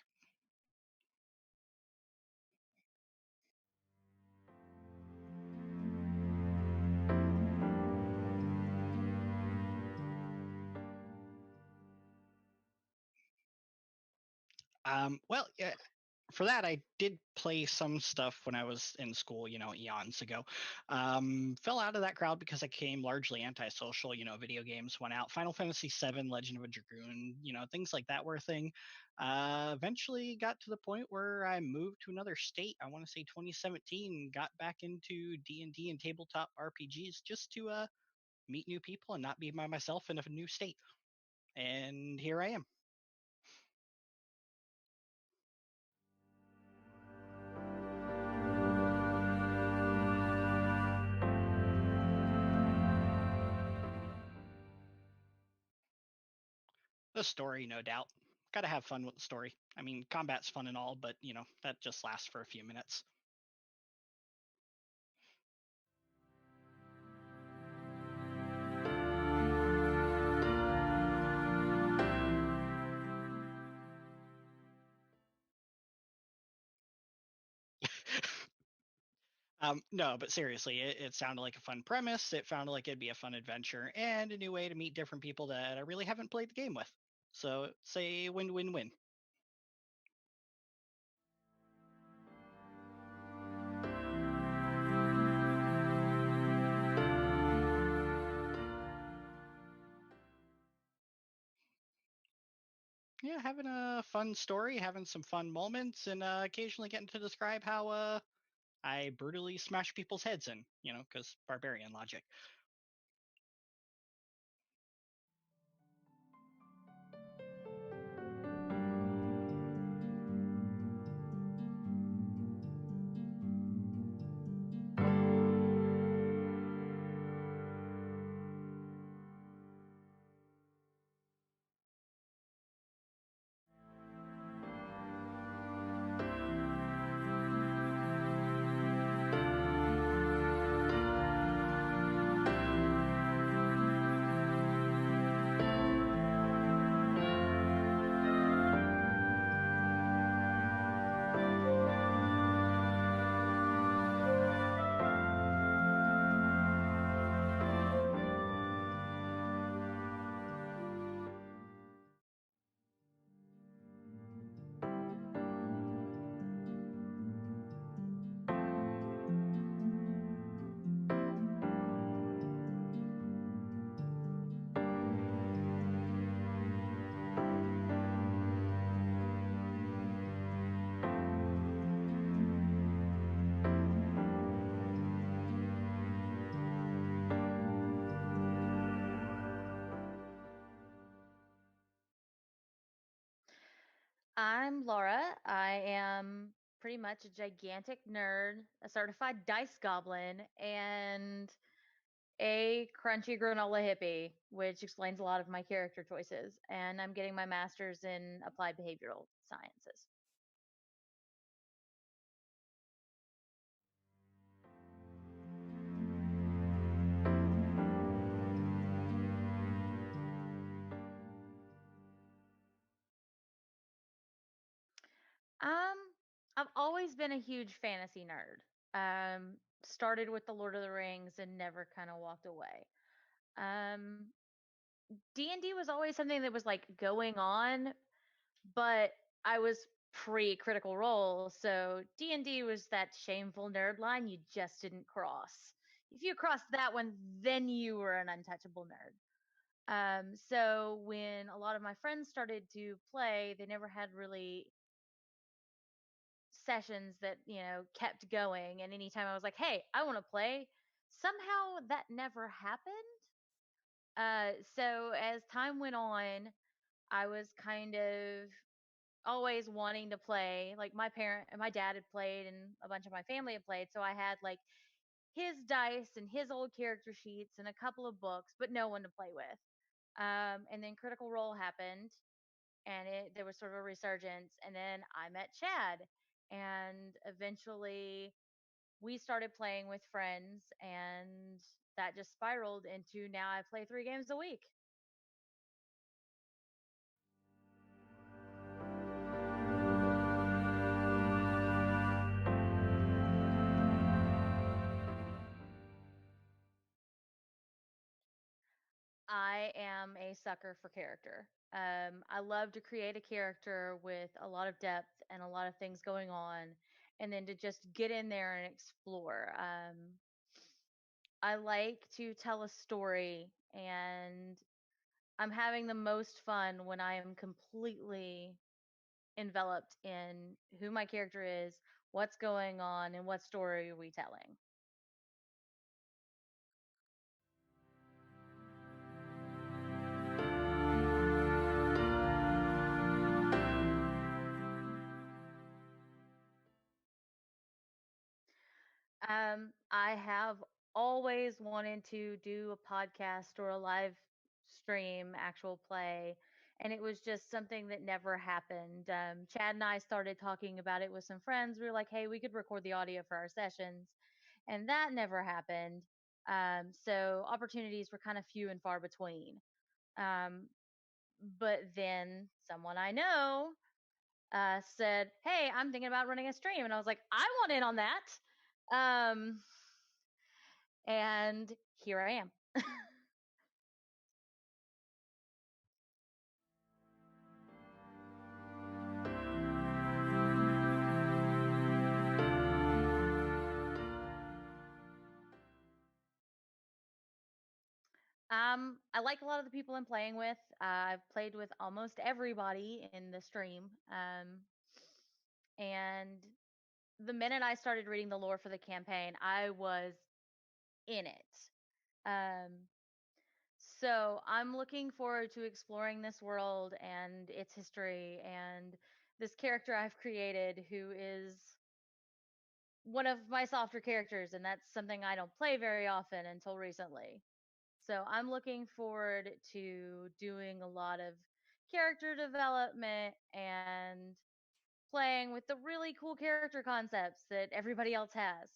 Well, yeah, for that, I did play some stuff when I was in school, eons ago. Fell out of that crowd because I became largely antisocial. Video games went out. Final Fantasy VII, Legend of a Dragoon, things like that were a thing. Eventually got to the point where I moved to another state. I want to say 2017. Got back into D&D and tabletop RPGs just to meet new people and not be by myself in a new state. And here I am. The story, no doubt. Got to have fun with the story. I mean, combat's fun and all, but that just lasts for a few minutes. No, but seriously, it sounded like a fun premise. It sounded like it'd be a fun adventure and a new way to meet different people that I really haven't played the game with. So, say win-win-win. Yeah, having a fun story, having some fun moments, and occasionally getting to describe how I brutally smash people's heads in, because barbarian logic. I'm Laura. I am pretty much a gigantic nerd, a certified dice goblin, and a crunchy granola hippie, which explains a lot of my character choices. And I'm getting my master's in applied behavioral sciences. Um, I've always been a huge fantasy nerd. Started with the Lord of the Rings and never kind of walked away. Um, D&D was always something that was like going on, but I was pre-Critical Role, so D&D was that shameful nerd line you just didn't cross. If you crossed that one, then you were an untouchable nerd. So when a lot of my friends started to play, they never had really sessions that, kept going. And anytime I was like, hey, I want to play, somehow that never happened. So as time went on, I was kind of always wanting to play. Like my dad had played and a bunch of my family had played. So I had like his dice and his old character sheets and a couple of books, but no one to play with. And then Critical Role happened and there was sort of a resurgence. And then I met Chad and eventually we started playing with friends and that just spiraled into now I play 3 games a week. I am a sucker for character. I love to create a character with a lot of depth and a lot of things going on, and then to just get in there and explore. I like to tell a story, and I'm having the most fun when I am completely enveloped in who my character is, what's going on, and what story are we telling. I have always wanted to do a podcast or a live stream actual play, and it was just something that never happened. Chad and I started talking about it with some friends. We were like, hey, we could record the audio for our sessions, and that never happened. So opportunities were kind of few and far between. Um, but then someone I know said, hey, I'm thinking about running a stream. And I was like, I want in on that. Um, and here I am. I like a lot of the people I'm playing with. I've played with almost everybody in the stream. And the minute I started reading the lore for the campaign, I was in it. Um, so I'm looking forward to exploring this world and its history and this character I've created who is one of my softer characters, and that's something I don't play very often until recently. So I'm looking forward to doing a lot of character development and playing with the really cool character concepts that everybody else has.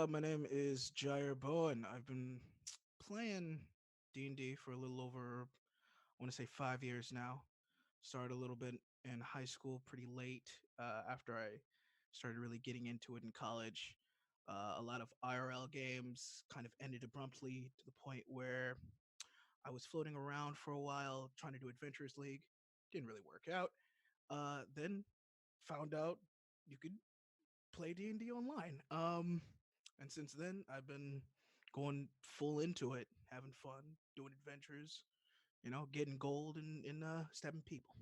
My name is Jair Bowen. I've been playing D&D for a little over, I want to say 5 years now. Started a little bit in high school, pretty late. After I started really getting into it in college, a lot of IRL games kind of ended abruptly to the point where I was floating around for a while trying to do Adventurers League. Didn't really work out. Then found out you could play D&D online. And since then I've been going full into it, having fun, doing adventures, getting gold and stabbing people.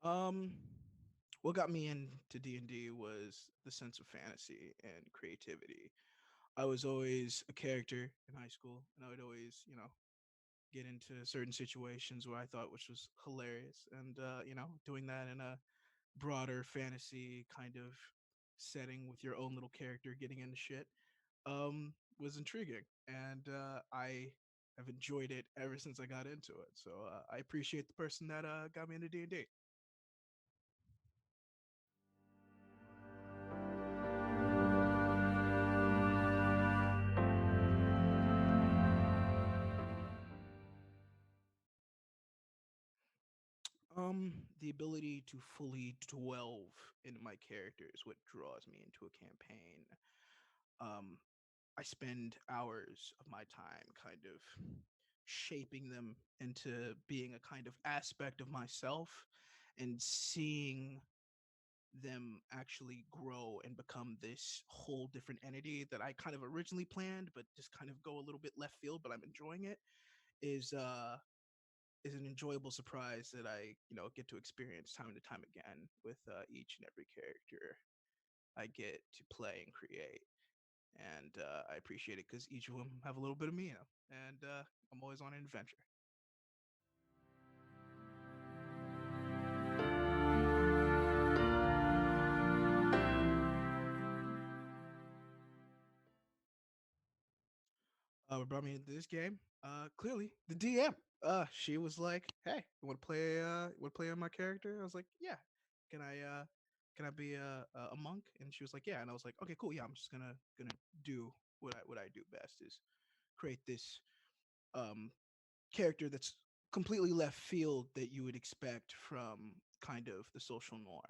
Um what got me into D&D was the sense of fantasy and creativity. I was always a character in high school, and I would always, get into certain situations where I thought which was hilarious, and doing that in a broader fantasy kind of setting with your own little character getting into shit was intriguing, and I have enjoyed it ever since I got into it. So I appreciate the person that got me into D&D. The ability to fully delve into my character is what draws me into a campaign. Um, I spend hours of my time kind of shaping them into being a kind of aspect of myself and seeing them actually grow and become this whole different entity that I kind of originally planned, but just kind of go a little bit left field, but I'm enjoying it, is an enjoyable surprise that I, get to experience time and time again with each and every character I get to play and create. And I appreciate it because each of them have a little bit of me in them, and I'm always on an adventure. What brought me into this game? Clearly the DM. She was like, "Hey, you want to play? Want to play on my character?" I was like, "Yeah." Can I? Can I be a monk? And she was like, "Yeah." And I was like, "Okay, cool. Yeah, I'm just gonna do what I do best is create this um character that's completely left field that you would expect from kind of the social norm,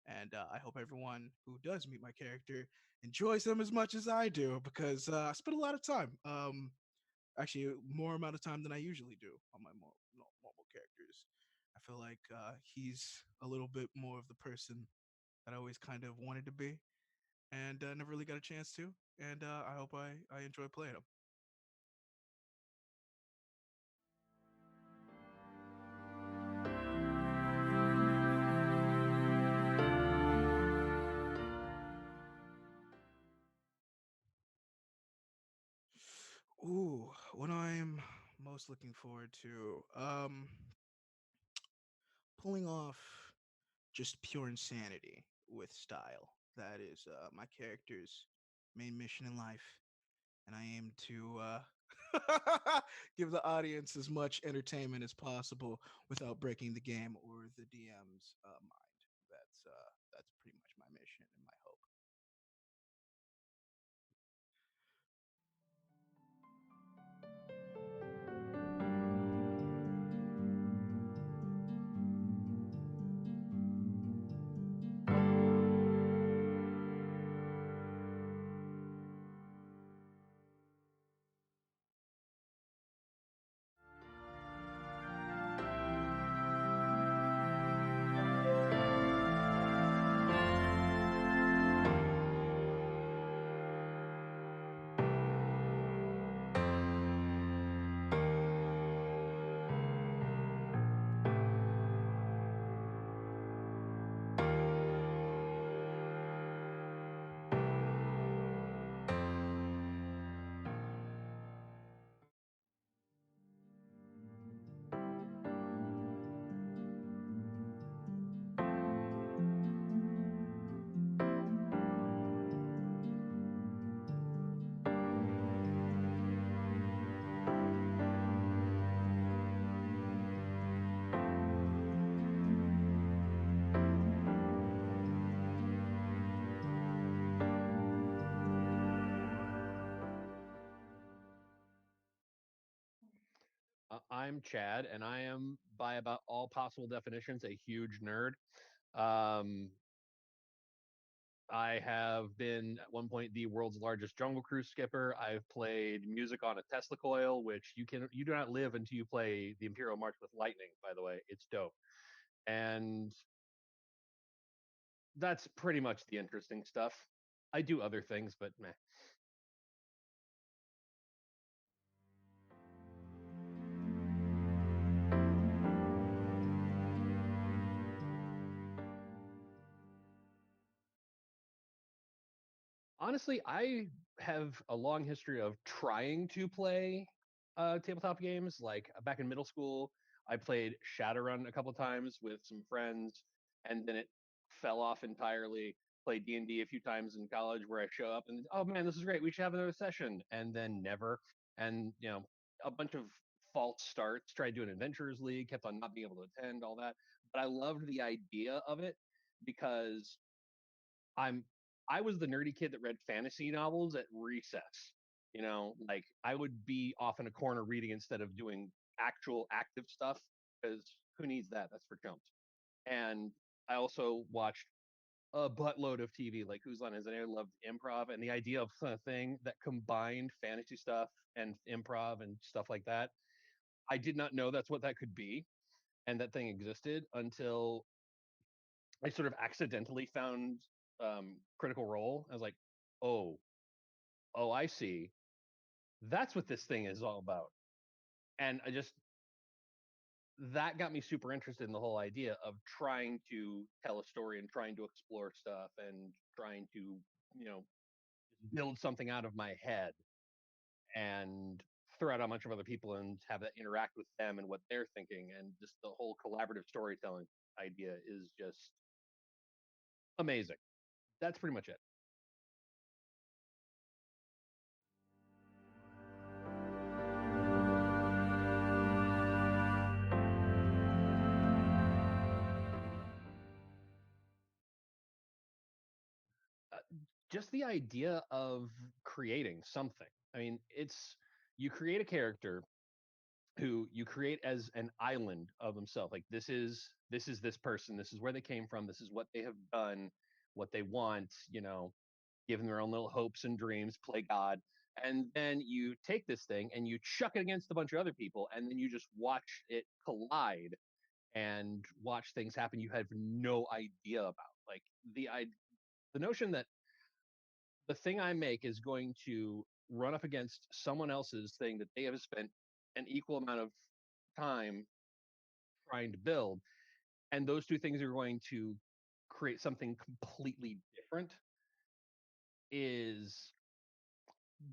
And I hope everyone who does meet my character enjoys them as much as I do, because I spend a lot of time, actually more amount of time than I usually do on my more normal characters. I feel like he's a little bit more of the person that I always kind of wanted to be, and never really got a chance to. And I hope I enjoy playing him. Ooh, what I'm most looking forward to, pulling off just pure insanity with style. That is my character's main mission in life, and I aim to give the audience as much entertainment as possible without breaking the game or the DM's mind. That's pretty much my mission and my hope. I'm Chad, and I am, by about all possible definitions, a huge nerd. Um, I have been at one point the world's largest Jungle Cruise skipper. I've played music on a Tesla coil, which you do not live until you play the Imperial March with Lightning. By the way, it's dope, and that's pretty much the interesting stuff. I do other things, but meh. Honestly, I have a long history of trying to play tabletop games. Like back in middle school, I played Shadowrun a couple times with some friends, and then it fell off entirely. Played D&D a few times in college, where I show up and oh man, this is great. We should have another session, and then never. And a bunch of false starts. Tried doing Adventurers League, kept on not being able to attend all that. But I loved the idea of it because I'm I was the nerdy kid that read fantasy novels at recess. Like I would be off in a corner reading instead of doing actual active stuff because who needs that? That's for chumps. And I also watched a buttload of TV, like Who's Line Is It? I loved improv and the idea of a thing that combined fantasy stuff and improv and stuff like that. I did not know that's what that could be and that thing existed until I sort of accidentally found Critical Role. I was like, oh, oh, I see. That's what this thing is all about. And I just that got me super interested in the whole idea of trying to tell a story and trying to explore stuff and trying to, you know, build something out of my head and throw out a bunch of other people and have that interact with them and what they're thinking. And just the whole collaborative storytelling idea is just amazing. That's pretty much it. Uh, just the idea of creating something. I mean, it's you create a character who you create as an island of themselves. Like this person, this is where they came from, this is what they have done, what they want, give them their own little hopes and dreams, play God. And then you take this thing and you chuck it against a bunch of other people, and then you just watch it collide and watch things happen you have no idea about. Like the notion that the thing I make is going to run up against someone else's thing that they have spent an equal amount of time trying to build, and those two things are going to create something completely different, is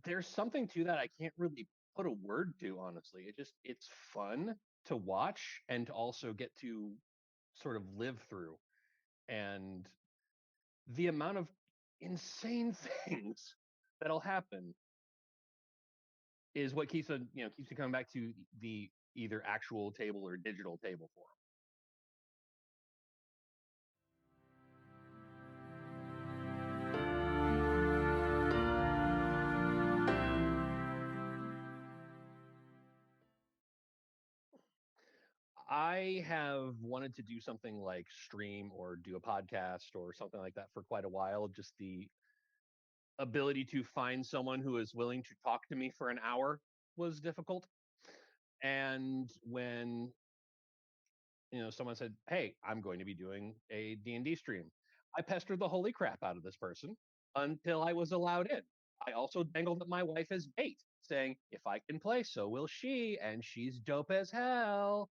there's something to that I can't really put a word to, honestly. It's fun to watch and to also get to sort of live through. And the amount of insane things that'll happen is what keeps me coming back to the either actual table or digital table for I have wanted to do something like stream or do a podcast or something like that for quite a while. Just the ability to find someone who is willing to talk to me for an hour was difficult. And when someone said, "Hey, I'm going to be doing a D&D stream," I pestered the holy crap out of this person until I was allowed in. I also dangled at my wife as bait, saying, "If I can play, so will she, and she's dope as hell."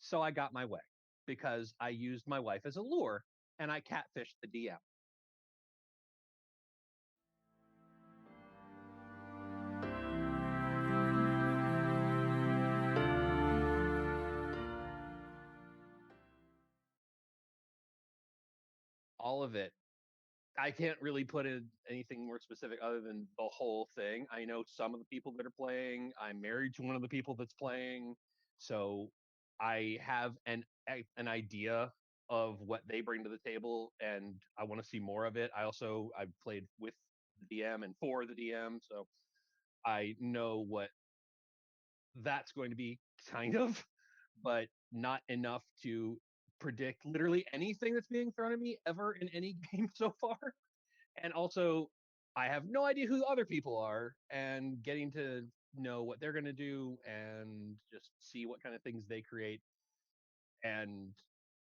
So I got my way because I used my wife as a lure and I catfished the DM. All of it. I can't really put in anything more specific other than the whole thing. I know some of the people that are playing. I'm married to one of the people that's playing, so I have an idea of what they bring to the table, and I want to see more of it. I've played with the DM and for the DM, so I know what that's going to be kind of, but not enough to predict literally anything that's being thrown at me ever in any game so far. And also, I have no idea who the other people are, and getting to know what they're going to do and just see what kind of things they create and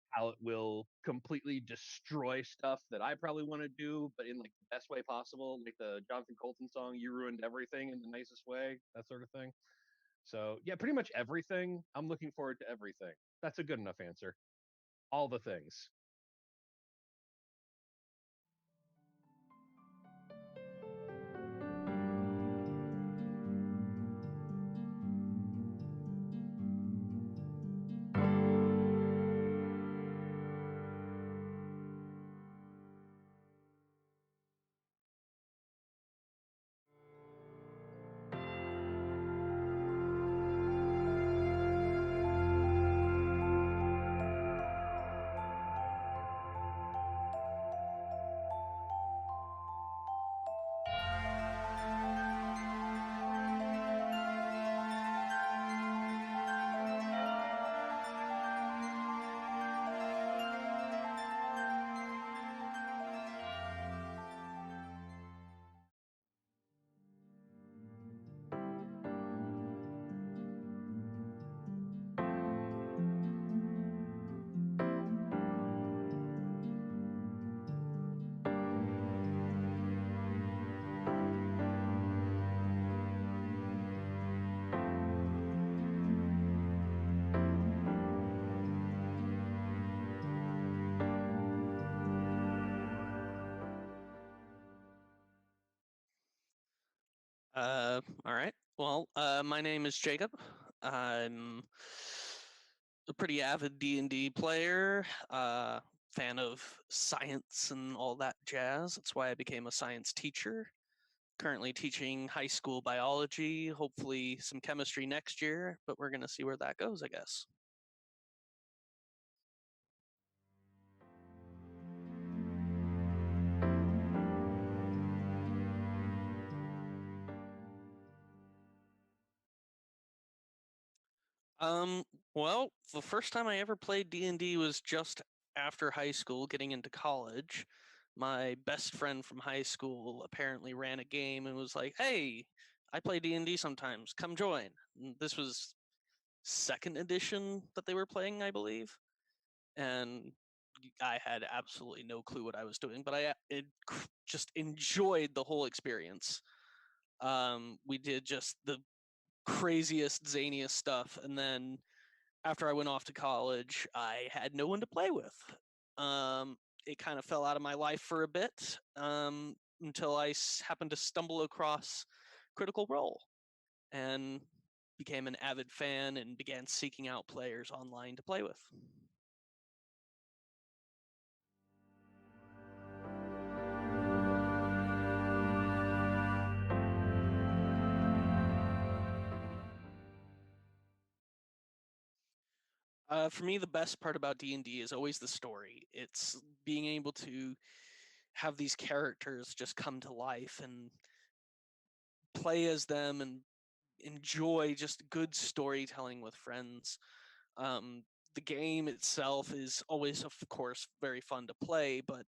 how it will completely destroy stuff that I probably want to do, but in like the best way possible, like the Jonathan Colton song, "You Ruined Everything" in the nicest way, that sort of thing. So yeah, pretty much everything. I'm looking forward to everything. That's a good enough answer. All the things. All right. Well, my name is Jacob. I'm a pretty avid D&D player, fan of science and all that jazz. That's why I became a science teacher. Currently teaching high school biology, hopefully some chemistry next year, but we're going to see where that goes, I guess. Well, the first time I ever played D&D was just after high school, getting into college. My best friend from high school apparently ran a game and was like, "Hey, I play D&D sometimes. Come join." And this was second edition that they were playing, I believe. And I had absolutely no clue what I was doing, but just enjoyed the whole experience. We did just the craziest, zaniest stuff, and then after I went off to college, I had no one to play with. It kind of fell out of my life for a bit until I happened to stumble across Critical Role and became an avid fan and began seeking out players online to play with. For me, the best part about D&D is always the story. It's being able to have these characters just come to life and play as them and enjoy just good storytelling with friends. Um, the game itself is always, of course, very fun to play, but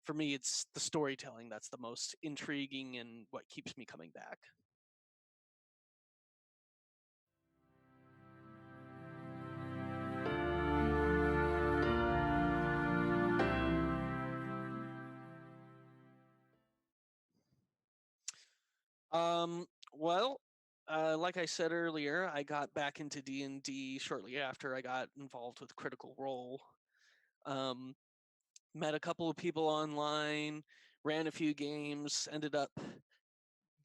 for me, it's the storytelling that's the most intriguing and what keeps me coming back. Well, like I said earlier, I got back into D&D shortly after I got involved with Critical Role. Um, Met a couple of people online, ran a few games, ended up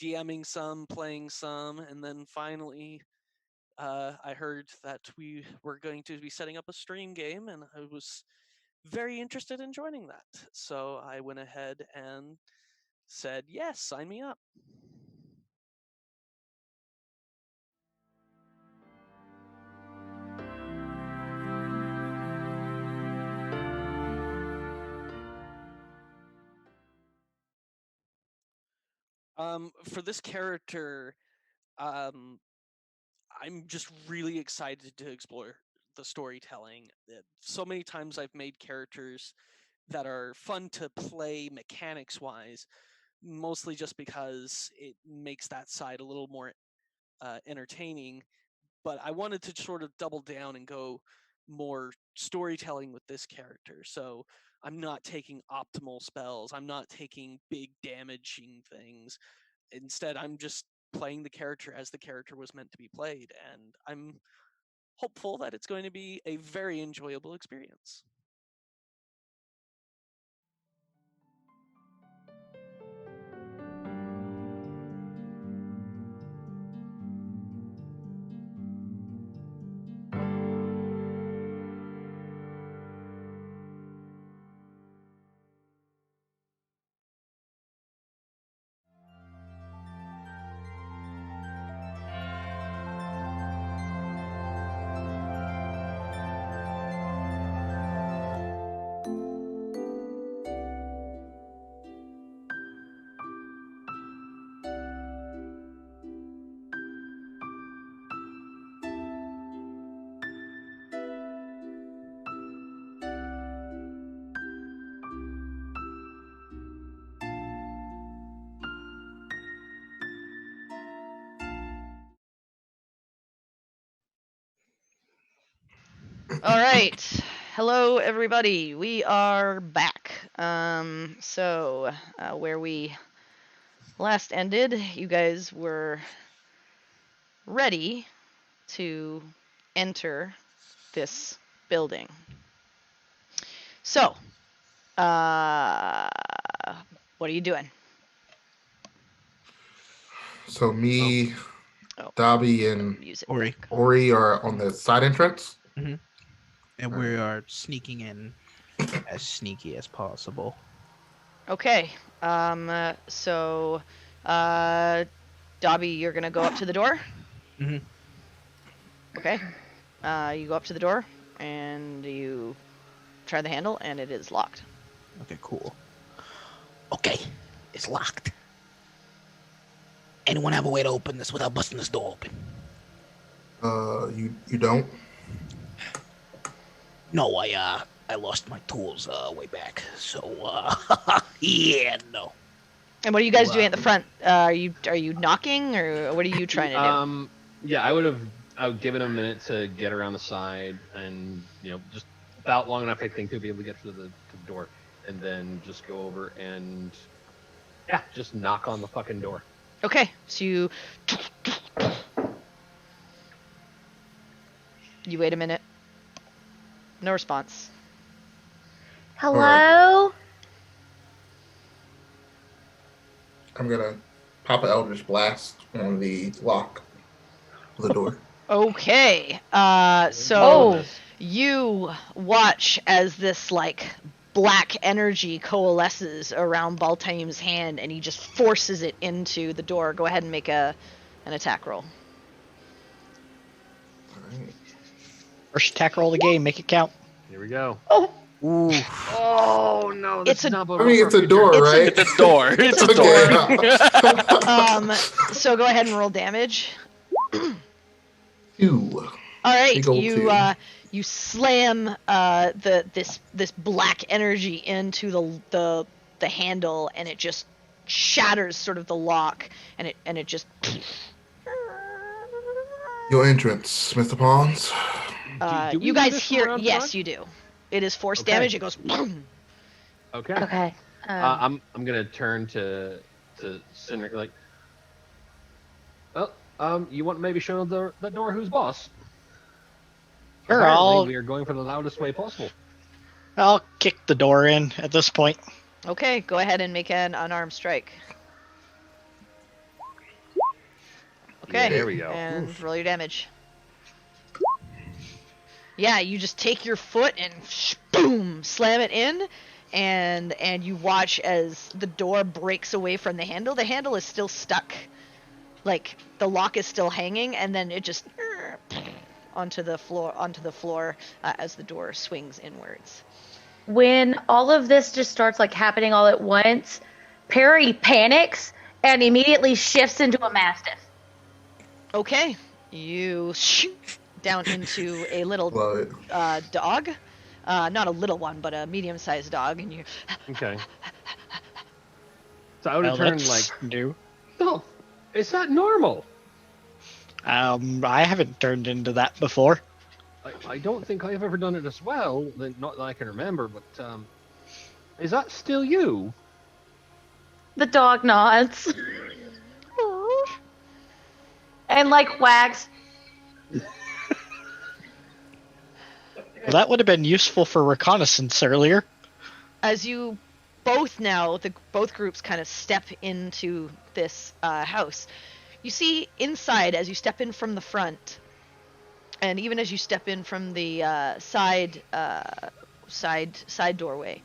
DMing some, playing some, and then finally I heard that we were going to be setting up a stream game, and I was very interested in joining that. So I went ahead and said, yes, sign me up. For this character, um, I'm just really excited to explore the storytelling. So many times I've made characters that are fun to play mechanics wise, mostly just because it makes that side a little more entertaining. But I wanted to sort of double down and go more storytelling with this character. So I'm not taking optimal spells, I'm not taking big damaging things. Instead, I'm just playing the character as the character was meant to be played, and I'm hopeful that it's going to be a very enjoyable experience. All right. Hello, everybody. We are back. Where we last ended, you guys were ready to enter this building. So, what are you doing? So me, Oh, Dobby, and music. Ori. back. Ori are on the side entrance. And we are sneaking in as sneaky as possible. Okay. Dobby, you're gonna go up to the door. Mhm. Okay. You go up to the door and you try the handle, and it is locked. Okay, cool. Okay, it's locked. Anyone have a way to open this without busting this door open? You don't. No, I lost my tools way back. So yeah, no. And what are you guys doing Wow. at the front? Are you knocking, or what are you trying to do? Yeah, I would give it a minute to get around the side, and just about long enough, I think, to be able to get to the door, and then just go over and just knock on the fucking door. Okay, so you wait a minute. No response. Hello? I'm gonna pop an Eldritch Blast on the lock of the door. Okay. So Oh. you watch as this like black energy coalesces around Baltaim's hand, and he just forces it into the door. Go ahead and make an attack roll. All right. First attack roll of the game, make it count. Here we go. Oh. Ooh. Oh no! It's a- not I mean, it's a door, It's a- right? It's a door. It's a door. So go ahead and roll damage. 2. All right, Big ol' two. you slam this black energy into the handle, and it just shatters sort of the lock, and it just. Your entrance, Mr. Pons. Do we You do guys this hear? around Yes, front? you do. It is force Okay. damage. It goes. Boom. Okay. Okay. I'm gonna turn to Cindric like, well, you want to maybe show the door who's boss? Sure, Apparently, we are going for the loudest way possible. I'll kick the door in at this point. Okay, go ahead and make an unarmed strike. Okay, Yeah, there we go. and roll your damage. Yeah, you just take your foot and boom, slam it in, and you watch as the door breaks away from the handle. The handle is still stuck, like the lock is still hanging, and then it just onto the floor as the door swings inwards. When all of this just starts like happening all at once, Perry panics and immediately shifts into a mastiff. Okay, you shoot down into a little Love it. dog, not a little one, but a medium-sized dog, and you. Okay. So I would Well, have turned that's like, new. no, is that normal? I haven't turned into that before. I don't think I've ever done it as well. Not that I can remember, but is that still you? The dog nods. And like wags. Well, that would have been useful for reconnaissance earlier. As you both now, both groups kind of step into this house, you see inside as you step in from the front, and even as you step in from the side doorway,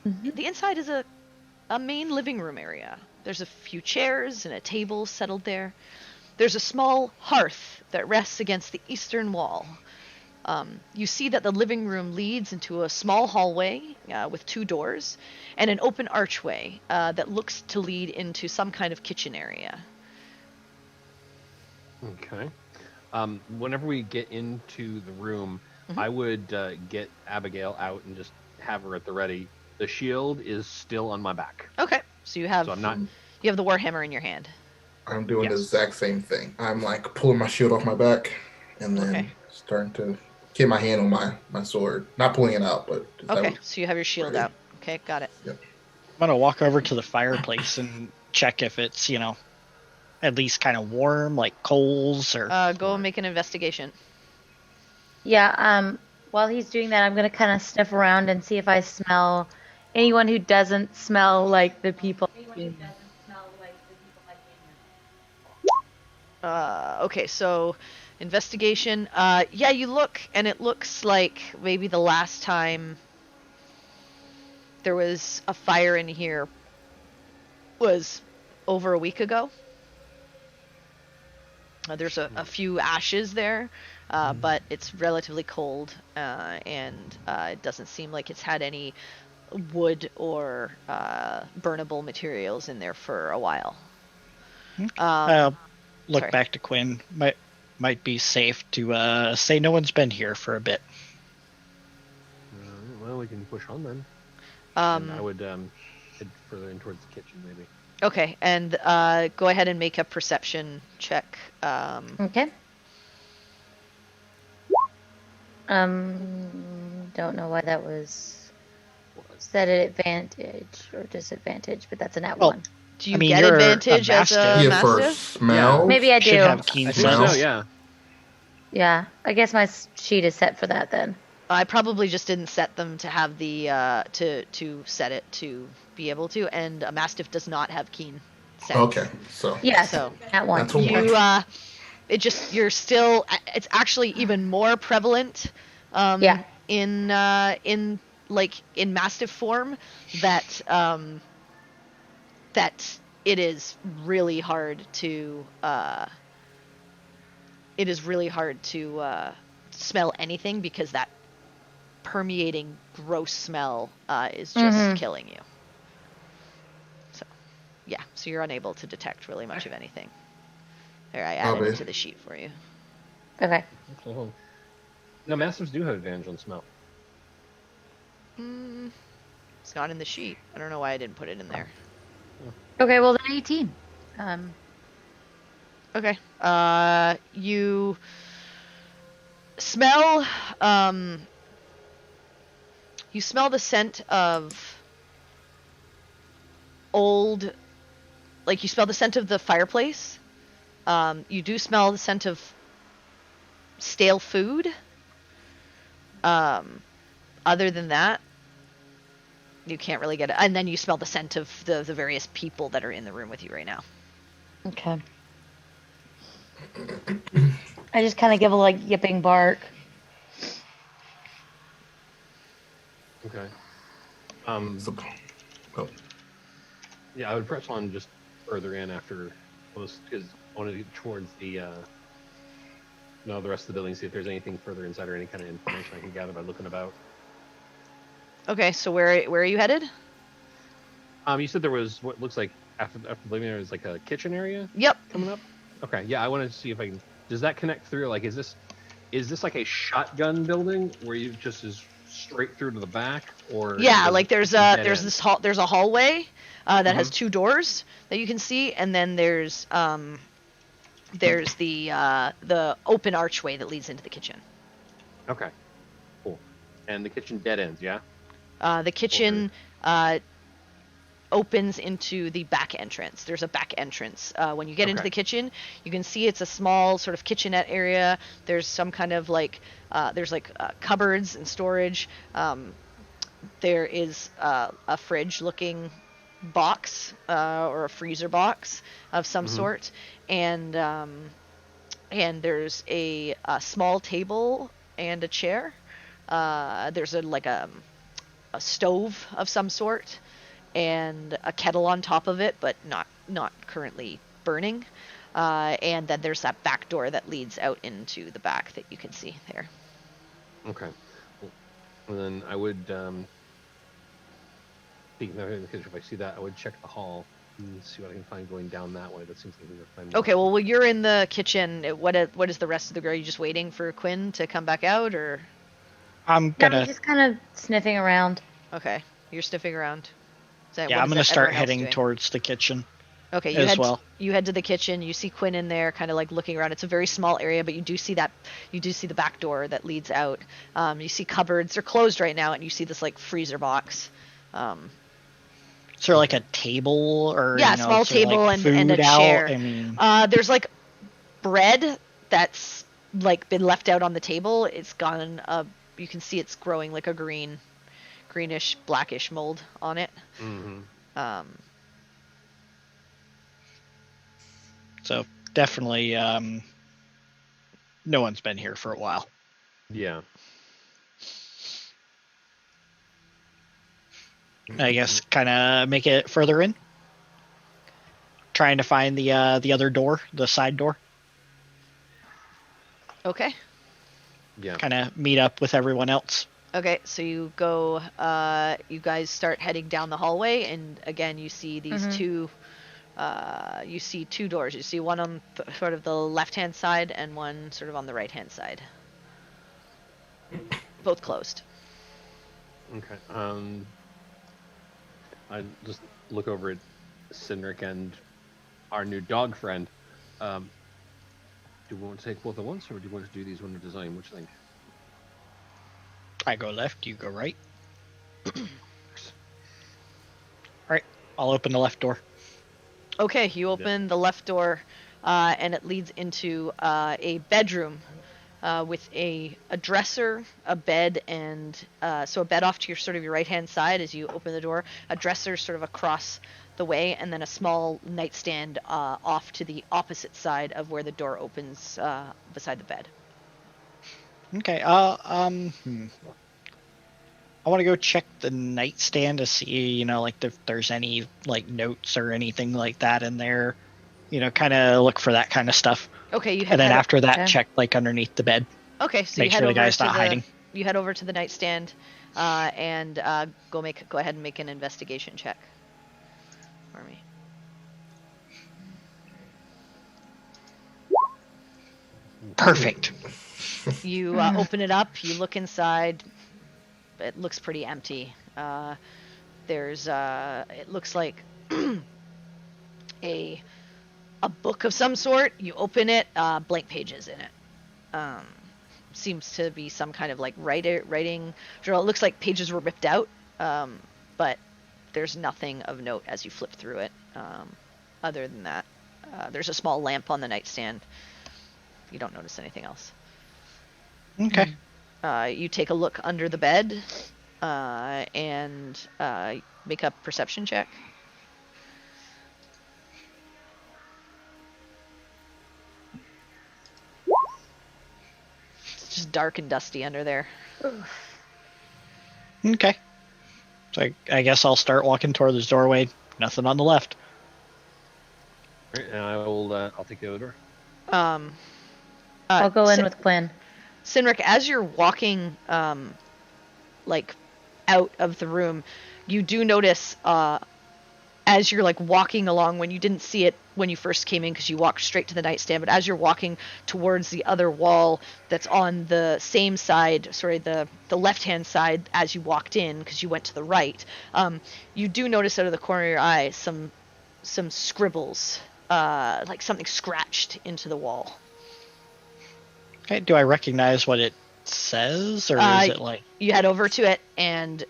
the inside is a main living room area. There's a few chairs and a table settled there. There's a small hearth that rests against the eastern wall. You see that the living room leads into a small hallway with 2 doors and an open archway that looks to lead into some kind of kitchen area. Okay. Whenever we get into the room, Mhm. I would get Abigail out and just have her at the ready. The shield is still on my back, Okay, so you have so I'm not. you have the warhammer in your hand. I'm doing the Yes. exact same thing. I'm like pulling my shield off my back and then Okay. starting to get my hand on my sword. Not pulling it out, but just Okay, have it so you have your shield ready. out. Okay, got it. I'm gonna walk over to the fireplace and check if it's, at least kind of warm, like coals or. Go and make an investigation. Yeah, while he's doing that, I'm gonna kind of sniff around and see if I smell anyone who doesn't smell like the people. Okay, so investigation. Yeah, you look, and it looks like maybe the last time there was a fire in here was over a week ago. There's a few ashes there, but it's relatively cold, and it doesn't seem like it's had any wood or burnable materials in there for a while. Look Sorry. back to Quinn. might be safe to say no one's been here for a bit. Well, we can push on then. And I would head further in towards the kitchen, maybe. Okay, and go ahead and make a perception check. Okay. Don't know why that was set at advantage or disadvantage, but that's a nat Well, one. Do you I mean, get you're a advantage as a Yeah, for mastiff? smell. Maybe I do. Should have keen I think Smell. so, yeah. Yeah, I guess my sheet is set for that then. I probably just didn't set them to have the to set it to be able to, and a mastiff does not have keen sense. Okay, so Yes, So that one. that's a you one. you're still, it's actually even more prevalent Yeah. in mastiff form that that it is really hard to smell anything, because that permeating gross smell is just killing you. So yeah, so you're unable to detect really much of anything. There, I added it to the sheet for you. Okay. Cool. No, mastiffs do have advantage on smell. It's not in the sheet. I don't know why I didn't put it in there. Okay, well then 18. Okay. You smell the scent of old, like you smell the scent of the fireplace. You do smell the scent of stale food. Other than that, you can't really get it. And then you smell the scent of the various people that are in the room with you right now. Okay. I just kind of give a like yipping bark. Okay. Oh, Yeah, I would press on just further in after most, because I want to get towards the rest of the building, see if there's anything further inside or any kind of information I can gather by looking about. Okay, so where are you headed? You said there was what looks like after the living area is like a kitchen area. Yep. Coming up. Okay, yeah, I want to see if I can. Does that connect through? Like, is this like a shotgun building where you just is straight through to the back, or Yeah, like there's a hallway that has Mhm. 2 doors that you can see, and then there's the open archway that leads into the kitchen. Okay, cool. And the kitchen dead ends, yeah. The kitchen opens into the back entrance. There's a back entrance. When you get into Okay. the kitchen, you can see it's a small sort of kitchenette area. There's some kind of like cupboards and storage. There is a fridge-looking box or a freezer box of some sort, and there's a small table and a chair. There's a stove of some sort, and a kettle on top of it, but not currently burning. And then there's that back door that leads out into the back that you can see there. Okay. And then I would, if I see that, I would check the hall and see what I can find going down that way. That seems like we're finding. Okay, well, you're in the kitchen. What is the rest of the group? Are you just waiting for Quinn to come back out, or? I'm No, gonna I'm just kind of sniffing around. Okay, you're sniffing around. I'm gonna start heading towards the kitchen. Okay, you head to the kitchen. You see Quinn in there, kind of like looking around. It's a very small area, but you do see the back door that leads out. You see cupboards. They're closed right now, and you see this like freezer box. Is there like a table or small table like and a food out? chair. I mean, There's like bread that's like been left out on the table. It's gone. You can see it's growing like a greenish, blackish mold on it. Mm-hmm. so definitely no one's been here for a while. Yeah. I guess kind of make it further in. Trying to find the other door, the side door. Okay. Yeah. Kind of meet up with everyone else. Okay, so you go. You guys start heading down the hallway, and again, you see these two You see two doors. You see one on sort of the left-hand side and one sort of on the right-hand side. Both closed. Okay. I just look over at Cindric and our new dog friend. Do we want to take both at once, or do you want to do these one at a time? Which thing? I go left, you go right. Alright, I'll open the left door. Okay, you open the left door, and it leads into a bedroom with a dresser, a bed, and so a bed off to your right-hand side as you open the door, a dresser sort of across the way, and then a small nightstand off to the opposite side of where the door opens beside the bed. Okay, I want to go check the nightstand to see, like if there's any like notes or anything like that in there. Kind of look for that kind of stuff. Okay, you and then after that, okay. check like underneath the bed. Okay, so Make you head sure the over guy's to not hiding. You head over to the nightstand, and go ahead and make an investigation check for me. Perfect. You open it up. You look inside. It looks pretty empty. There's it looks like a book of some sort. You open it, blank pages in it. Seems to be some kind of like writing journal. It looks like pages were ripped out, but there's nothing of note as you flip through it. Other than that, there's a small lamp on the nightstand. You don't notice anything else. Okay. You take a look under the bed, and make a perception check. It's just dark and dusty under there. Okay. So I guess I'll start walking toward this doorway. Nothing on the left. All right, and I'll take the other door. I'll go in with Quinn. Cindric, as you're walking, like, out of the room, you do notice, as you're, like, walking along, when you didn't see it when you first came in because you walked straight to the nightstand, but as you're walking towards the other wall that's on the same side, the left-hand side as you walked in because you went to the right, you do notice out of the corner of your eye some scribbles, like something scratched into the wall. Okay. Do I recognize what it says, or is it like you head over to it and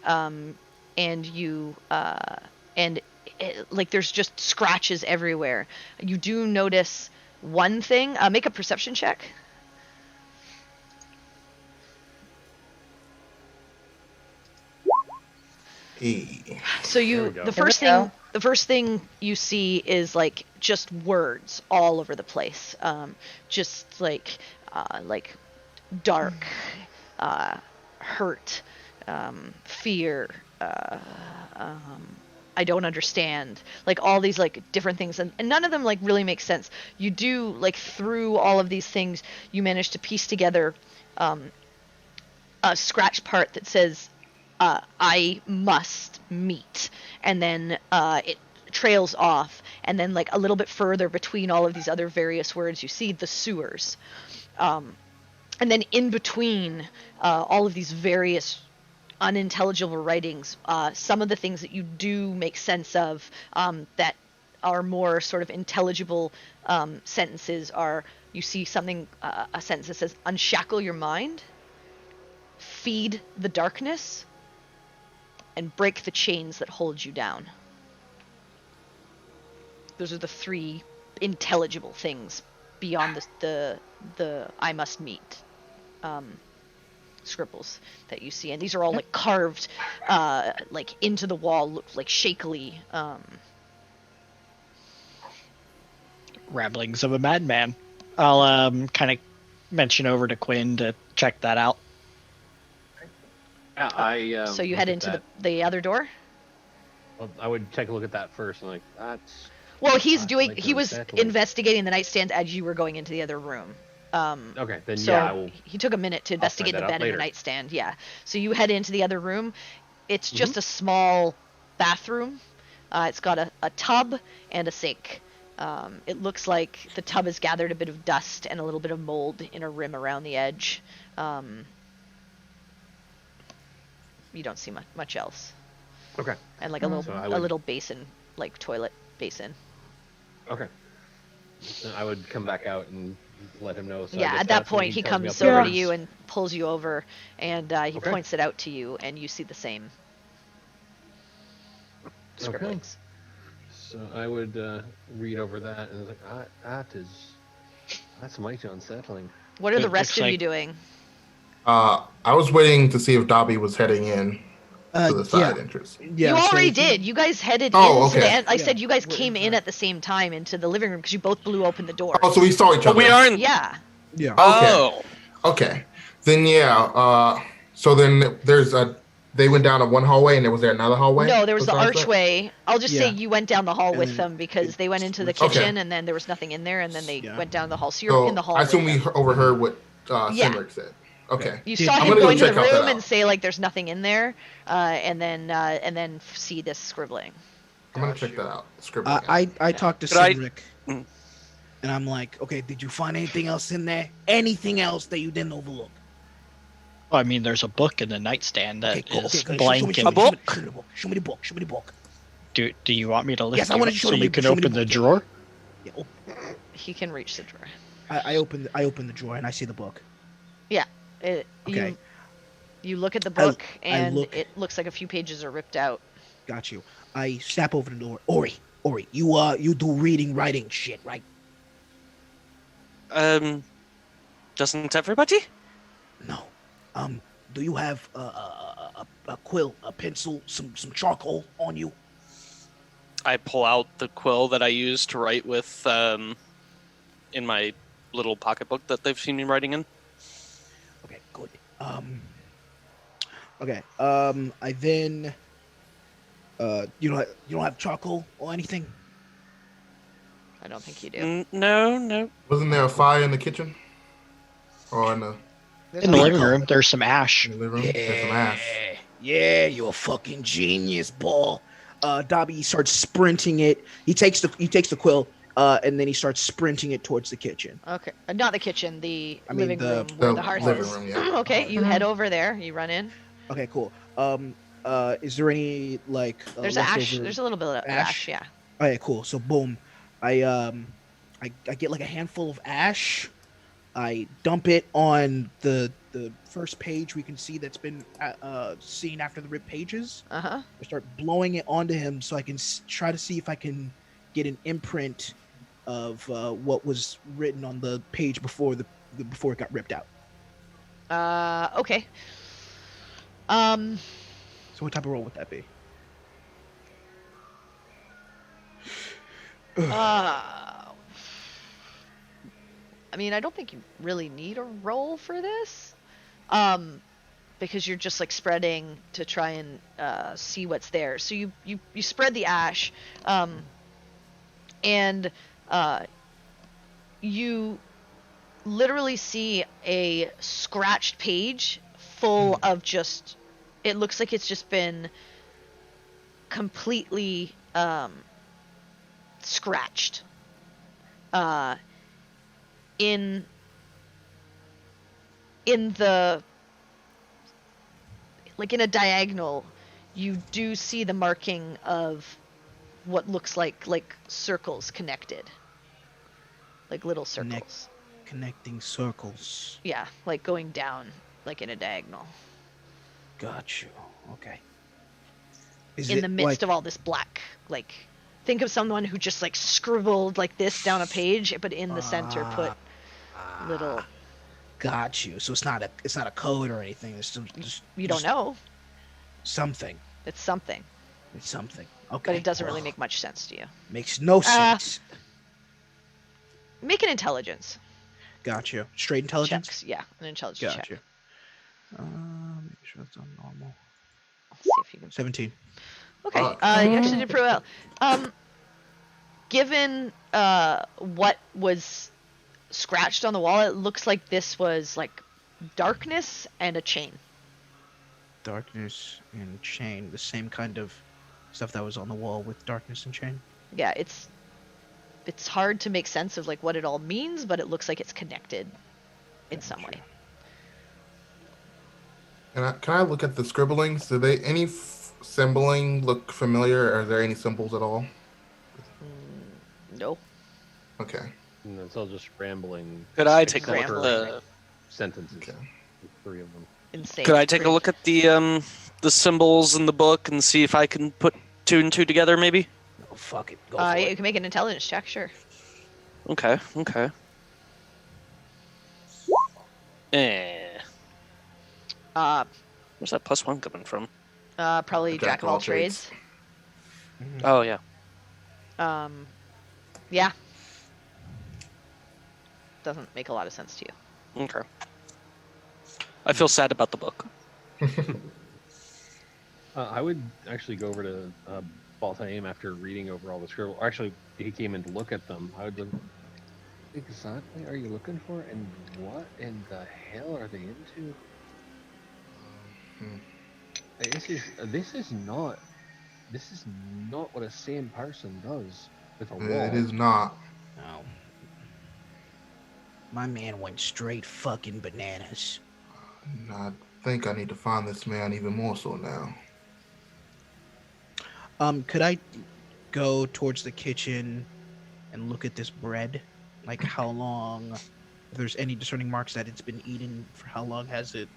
like there's just scratches everywhere. You do notice one thing. Make a perception check. So the first thing you see is like just words all over the place. Just like dark, hurt, fear, I don't understand, like all these like different things, and none of them like really make sense. You do like through all of these things you manage to piece together a scratch part that says I must meet, and then it trails off, and then like a little bit further between all of these other various words you see the sewers, and then in between all of these various unintelligible writings, some of the things that you do make sense of that are more sort of intelligible sentences are, you see something, a sentence that says, unshackle your mind, feed the darkness, and break the chains that hold you down. Those are the three intelligible things beyond the I must meet scribbles that you see, and these are all like carved like into the wall, look like shakily. Ramblings of a madman. I'll kind of mention over to Quinn to check that out. Yeah, so you head into the other door. Well, I would take a look at that first, and like that's. Well, he was investigating the nightstand as you were going into the other room. Okay, then so he took a minute to investigate the bed and the nightstand. Yeah. So you head into the other room. It's just a small bathroom It's got a tub and a sink. It looks like the tub has gathered a bit of dust and a little bit of mold in a rim around the edge. You don't see much else. Okay. And like So I a would- little basin, like toilet basin. Okay. Then I would come back out and let him know. So I Yeah, guess at that that's when point he tells me comes up there over to is- you and pulls you over, and he Okay. points it out to you, and you see the same scribblings. So I would read over that and like, that's mighty unsettling. What are It the rest looks of you like- doing? I was waiting to see if Dobby was heading in to the side Yeah. entrance. Yeah, you so already if did. You guys headed Oh, into the okay. end. I Yeah, said you guys we're came in inside. at the same time into the living room because you both blew open the door. Oh, so we saw each But other. we aren't. Yeah. Yeah. Okay. Oh. Okay. Then yeah. So then there's a. They went down a one hallway, and was there another hallway? No, there was the besides that? archway. I'll just say Yeah. you went down the hall And with then them because they went into the Okay. kitchen and then there was nothing in there and then they Yeah. went down the hall. So you're in the hall. I assume with we them. overheard what Yeah. Cindric said. Okay. You Did- saw I'm him gonna go go into the check out that room and out. say like there's nothing in there, and then see this scribbling. I'm gonna check that out. Scribbling. I talked to Could I- Cindric, Mm. and I'm like, okay, did you find anything else in there? Anything else that you didn't overlook? Well, I mean, there's a book in the nightstand that Okay, cool. is Okay, blank. show me and the book. Show me the book. Show me the book. Show me the book. do you want me to lift Yes, I you wanna up show so you- you can show me the open the book. drawer? Yeah, He can reach the drawer. I open the drawer and I see the book. Okay. Okay. You look at the book and look- it looks like a few pages are ripped out. Got you. I step over the door. Ori, you do reading, writing shit, right? Doesn't everybody? No. Do you have a quill, a pencil, some charcoal on you? I pull out the quill that I use to write with in my little pocketbook that they've seen me writing in. Okay, good. Okay. I then. You don't have charcoal or anything? I don't think you do. No. Wasn't there a fire in the kitchen? Or in the There's In the a- living room, there's some ash. living room? There's some ash. Yeah, you're a fucking genius, ball. Dobby starts sprinting it. He takes the quill, and then he starts sprinting it towards the kitchen. Okay, not the kitchen, the I mean, living the- room where the the hearth living is. room, yeah. Okay, you head over there. You run in. Okay, cool. Is there any like There's ash. leftover- There's a little bit of ash? ash. Yeah. Okay, cool. So boom, I get like a handful of ash. I dump it on the first page we can see that's been seen after the ripped pages. Uh huh. I start blowing it onto him so I can try to see if I can get an imprint of what was written on the page before before it got ripped out. Okay. So what type of roll would that be? I mean, I don't think you really need a roll for this, because you're just like spreading to try and see what's there. So you spread the ash, and you literally see a scratched page full of just. It looks like it's just been completely scratched. In the like in a diagonal, you do see the marking of what looks like circles connected, like little circles. Connecting circles. Yeah, like going down, like in a diagonal, Got you. Okay. Is in it the midst like, of all this black. Like, think of someone who just like scribbled like this down a page, but in the center put little. Got you. So it's not a code or anything. It's just You don't know. something. It's something, It's something. Okay. but it doesn't really Ugh. make much sense to you. Makes no sense. Make an intelligence Got you. Straight intelligence. check. Yeah, an intelligence Got check. you. Make sure it's on normal. Let's see if you can. 17. Okay, Fuck. you actually did pretty well. Given what was scratched on the wall, it looks like this was like darkness and a chain. Darkness and chain. The same kind of stuff that was on the wall with darkness and chain. Yeah, it's hard to make sense of like what it all means, but it looks like it's connected in some way. Can I look at the scribblings? Do they any symboling look familiar? Are there any symbols at all? No. Okay. And it's all just rambling. Could I take a Rambling. look at the? Sentences? Okay. Three of them. Insane. Could I take a Great. look at the symbols in the book and see if I can put two and two together? Maybe. Oh, fuck it. Go Yeah, for you it. can make an intelligence check, sure. Okay. Okay. Uh, Where's that +1 coming from? probably The jack of all trades. Oh yeah. Yeah. Doesn't make a lot of sense to you. Okay. I feel sad about the book. I would actually go over to Baltaim after reading over all the scribble. Actually, he came in to look at them. I would look. Exactly, are you looking for, and what in the hell are they into? This is not what a sane person does with a wall. It is not. No. My man went straight fucking bananas. I think I need to find this man even more so now. Could I go towards the kitchen and look at this bread? Like how long? If there's any discerning marks that it's been eaten, for how long has it?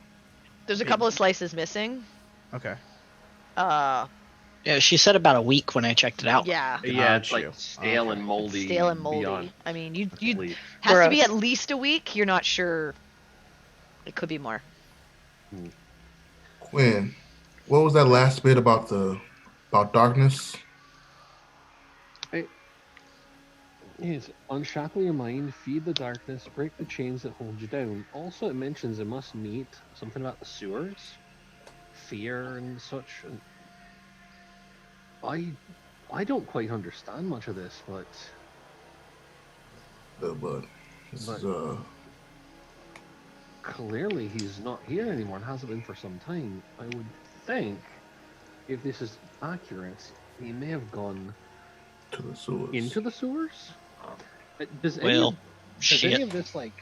There's a couple of slices missing. Okay. Yeah, she said about a week when I checked it out. Yeah. Yeah, it's Got like you. stale and It's moldy. stale and moldy. beyond I mean, you belief. has to be Gross. at least a week. You're not sure. It could be more. Quinn, what was that last bit about darkness? Yes, unshackle your mind, feed the darkness, break the chains that hold you down. Also, it mentions it must meet something about the sewers, fear and such. And I don't quite understand much of this, but But this But- is clearly he's not here anymore and hasn't been for some time. I would think, if this is accurate, he may have gone to the sewers. into the sewers. Does any Well, of, does shit. any of this like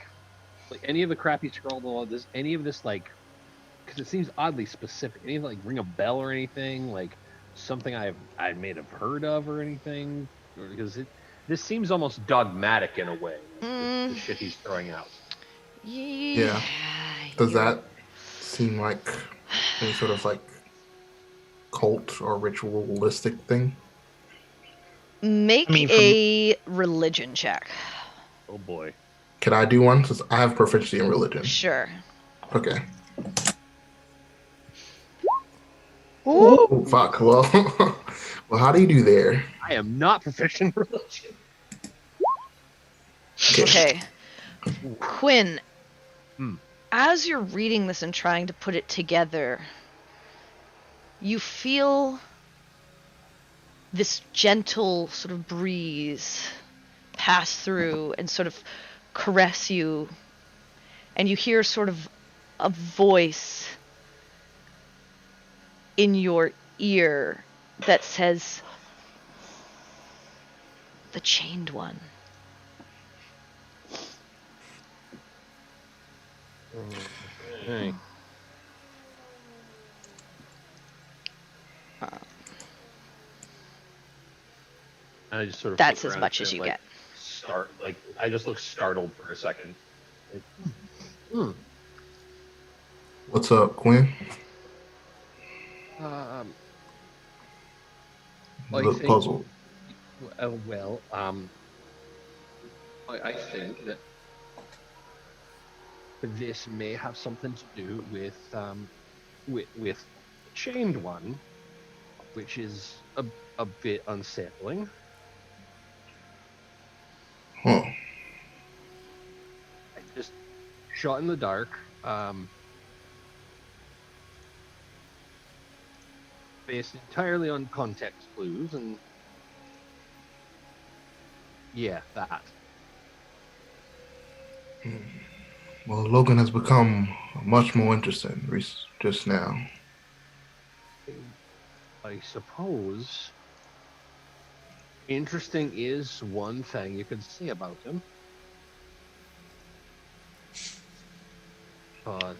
any of the crap you scrawled on this, any of this like, because it seems oddly specific. Any of it, like ring a bell or anything, like something I may have heard of or anything, or because this seems almost dogmatic in a way. The shit he's throwing out. Yeah. Does that seem like any sort of like cult or ritualistic thing? Make I mean, from- a religion check. Oh boy. Can I do one? Since I have proficiency in religion. Sure. Okay. Oh, fuck. Well, well, how do you do there? I am not proficient in religion. Okay. Quinn, Hmm. as you're reading this and trying to put it together, you feel this gentle sort of breeze pass through and sort of caress you, and you hear sort of a voice in your ear that says, "The Chained One." Hey. I just sort of That's look as around much and as you like, get. I just look startled for a second. Like, What's up, Quinn? Um, You I look think- puzzled. I think that this may have something to do with Chained One, which is a bit unsettling. Huh. I just shot in the dark. Based entirely on context clues, and yeah, that. Well, Logan has become much more interesting just now. I suppose interesting is one thing you could say about him. But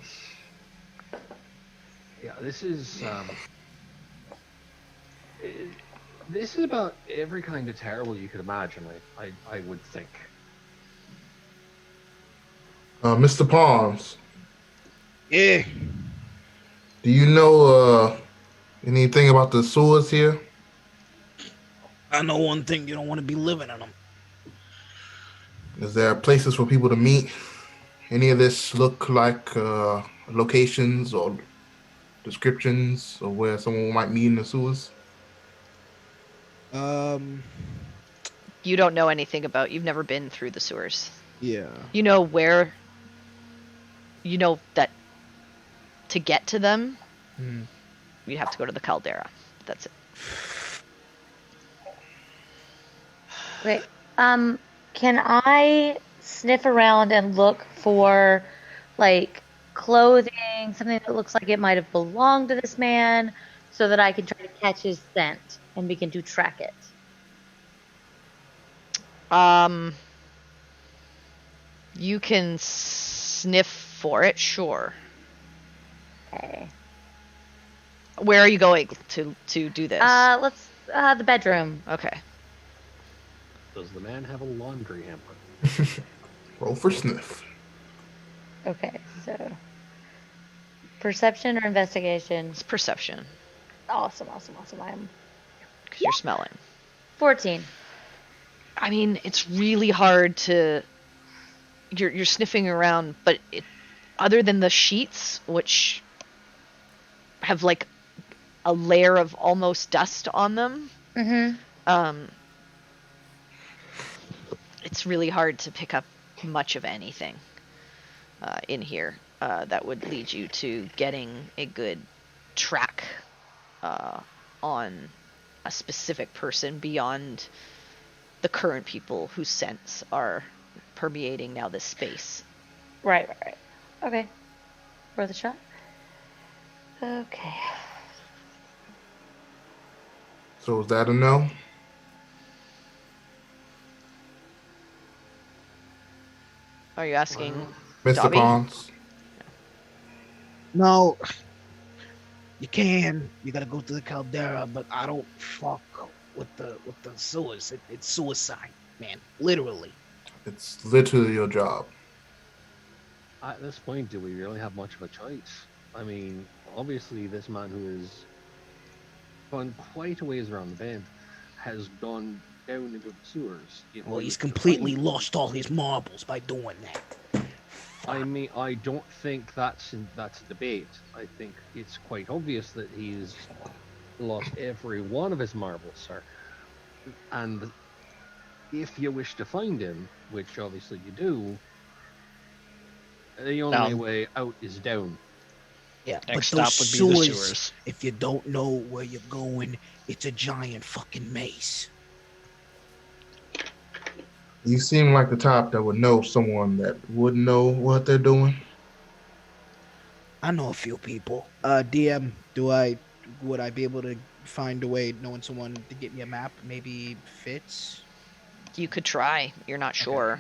yeah, this is about every kind of terrible you could imagine. I would think. Mr. Palms, Yeah. do you know anything about the sewers here? I know one thing: you don't want to be living in them. Is there places for people to meet? Any of this look like locations or descriptions of where someone might meet in the sewers? You don't know anything about. You've never been through the sewers. Yeah. You know where. You know that to get to them, you have to go to the caldera. That's it. Wait, can I sniff around and look for, like, clothing, something that looks like it might have belonged to this man, so that I can try to catch his scent and begin to track it? You can sniff for it, sure. Okay. Where are you going to do this? Let's, the bedroom. Okay. Does the man have a laundry hamper? Roll for sniff. Okay, so perception or investigation? It's perception. Awesome. I'm Because you're smelling. 14. I mean, it's really hard to. You're sniffing around, but other than the sheets, which have like a layer of almost dust on them, it's really hard to pick up much of anything in here that would lead you to getting a good track on a specific person beyond the current people whose scents are permeating now this space. Right. Okay. Worth a shot. Okay. So is that a no? Are you asking Mr. Dobby? Palms? No. You can. You gotta go to the caldera, but I don't fuck with the sewers. It's suicide, man. Literally. It's literally your job. At this point, do we really have much of a choice? I mean, obviously, this man who has gone quite a ways around the bend has gone down into the sewers. Well, he's completely lost all his marbles by doing that. I mean, I don't think that's a debate. I think it's quite obvious that he's lost every one of his marbles, sir. And if you wish to find him, which obviously you do, the only way out is down. Yeah, Next but those stop would be the sewers, sewers. if you don't know where you're going, it's a giant fucking maze. You seem like the type that would know someone that would know what they're doing. I know a few people. DM, would I be able to find a way, knowing someone, to get me a map? Maybe Fitz? You could try. You're not sure.